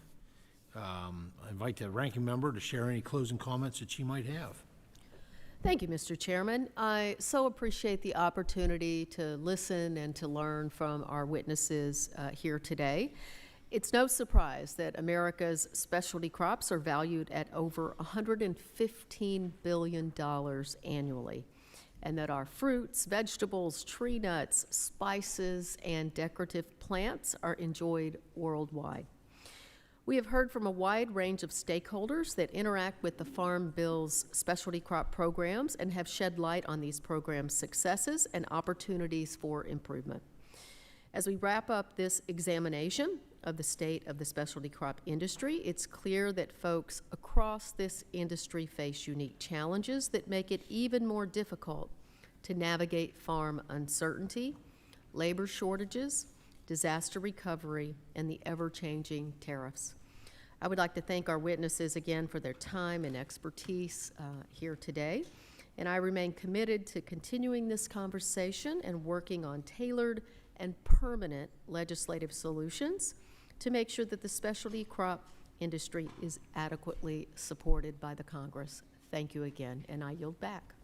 Speaker 1: I invite the ranking member to share any closing comments that she might have.
Speaker 7: Thank you, Mr. Chairman. I so appreciate the opportunity to listen and to learn from our witnesses here today. It's no surprise that America's specialty crops are valued at over $115 billion annually, and that our fruits, vegetables, tree nuts, spices, and decorative plants are enjoyed worldwide. We have heard from a wide range of stakeholders that interact with the Farm Bill's specialty crop programs and have shed light on these programs' successes and opportunities for improvement. As we wrap up this examination of the state of the specialty crop industry, it's clear that folks across this industry face unique challenges that make it even more difficult to navigate farm uncertainty, labor shortages, disaster recovery, and the ever-changing tariffs. I would like to thank our witnesses again for their time and expertise here today, and I remain committed to continuing this conversation and working on tailored and permanent legislative solutions to make sure that the specialty crop industry is adequately supported by the Congress. Thank you again, and I yield back.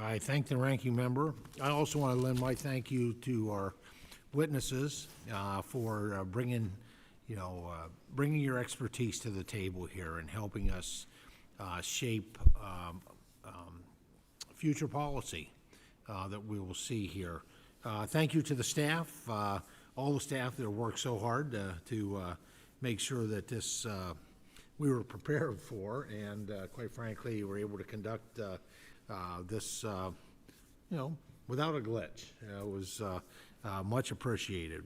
Speaker 1: I thank the ranking member. I also want to lend my thank you to our witnesses for bringing your expertise to the table here and helping us shape future policy that we will see here. Thank you to the staff, all the staff that have worked so hard to make sure that this we were prepared for, and quite frankly, were able to conduct this, without a glitch. It was much appreciated.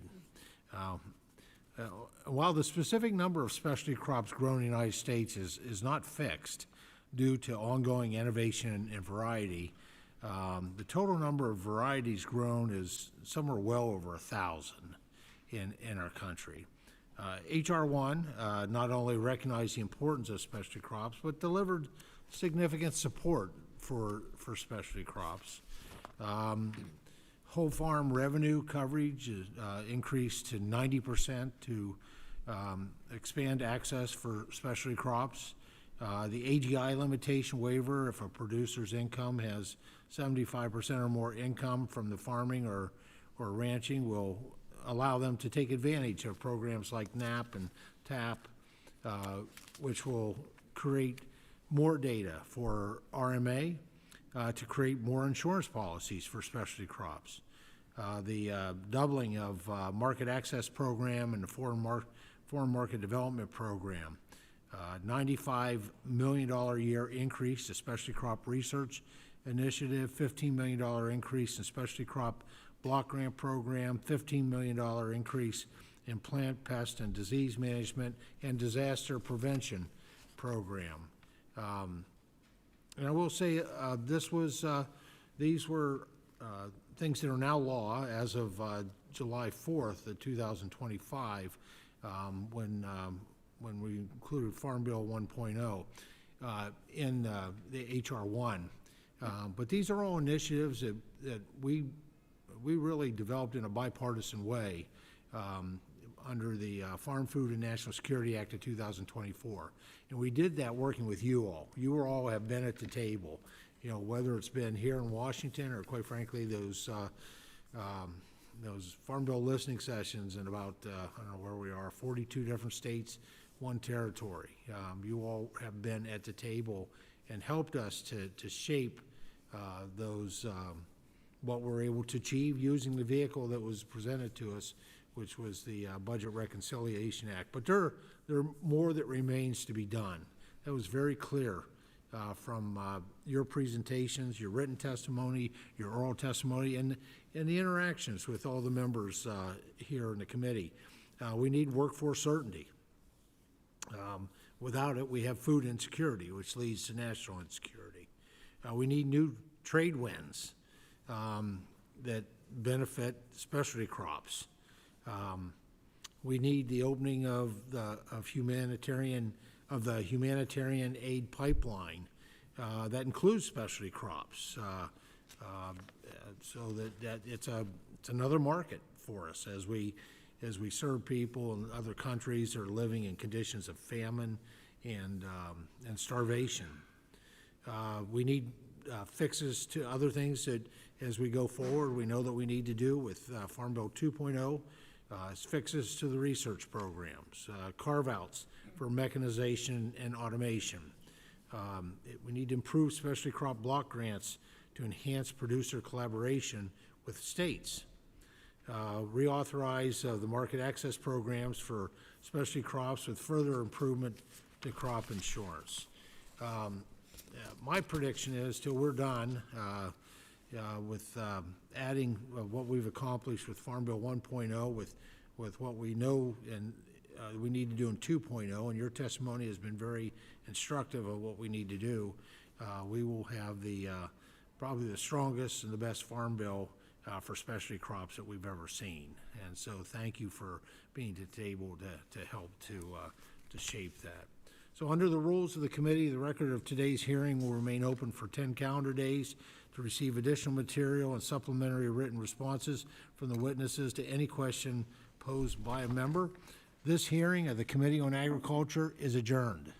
Speaker 1: While the specific number of specialty crops grown in the United States is not fixed due to ongoing innovation and variety, the total number of varieties grown is somewhere well over 1,000 in our country. H.R. 1 not only recognized the importance of specialty crops, but delivered significant support for specialty crops. Whole farm revenue coverage is increased to 90% to expand access for specialty crops. The AGI limitation waiver, if a producer's income has 75% or more income from the farming or ranching, will allow them to take advantage of programs like NAP and TAP, which will create more data for RMA to create more insurance policies for specialty crops. The doubling of market access program and the foreign market development program. $95 million a year increase to specialty crop research initiative, $15 million increase in specialty crop block grant program, $15 million increase in plant, pest, and disease management and disaster prevention program. And I will say these were things that are now law as of July 4th of 2025, when we included Farm Bill 1.0 in the HR 1. But these are all initiatives that we really developed in a bipartisan way under the Farm Food and National Security Act of 2024. And we did that working with you all. You all have been at the table, whether it's been here in Washington or, quite frankly, those Farm Bill listening sessions in about, I don't know where we are, 42 different states, one territory. You all have been at the table and helped us to shape what we're able to achieve using the vehicle that was presented to us, which was the Budget Reconciliation Act. But there are more that remains to be done. That was very clear from your presentations, your written testimony, your oral testimony, and the interactions with all the members here in the committee. We need workforce certainty. Without it, we have food insecurity, which leads to national insecurity. We need new trade wins that benefit specialty crops. We need the opening of the humanitarian aid pipeline that includes specialty crops, so that it's another market for us as we serve people in other countries that are living in conditions of famine and starvation. We need fixes to other things that, as we go forward, we know that we need to do with Farm Bill 2.0. Fixes to the research programs, carve-outs for mechanization and automation. We need to improve specialty crop block grants to enhance producer collaboration with states. Reauthorize the market access programs for specialty crops with further improvement to crop insurance. My prediction is, till we're done with adding what we've accomplished with Farm Bill 1.0, with what we know and we need to do in 2.0, and your testimony has been very instructive of what we need to do, we will have probably the strongest and the best Farm Bill for specialty crops that we've ever seen. And so thank you for being at the table to help to shape that. So under the rules of the committee, the record of today's hearing will remain open for 10 calendar days to receive additional material and supplementary written responses from the witnesses to any question posed by a member. This hearing of the Committee on Agriculture is adjourned.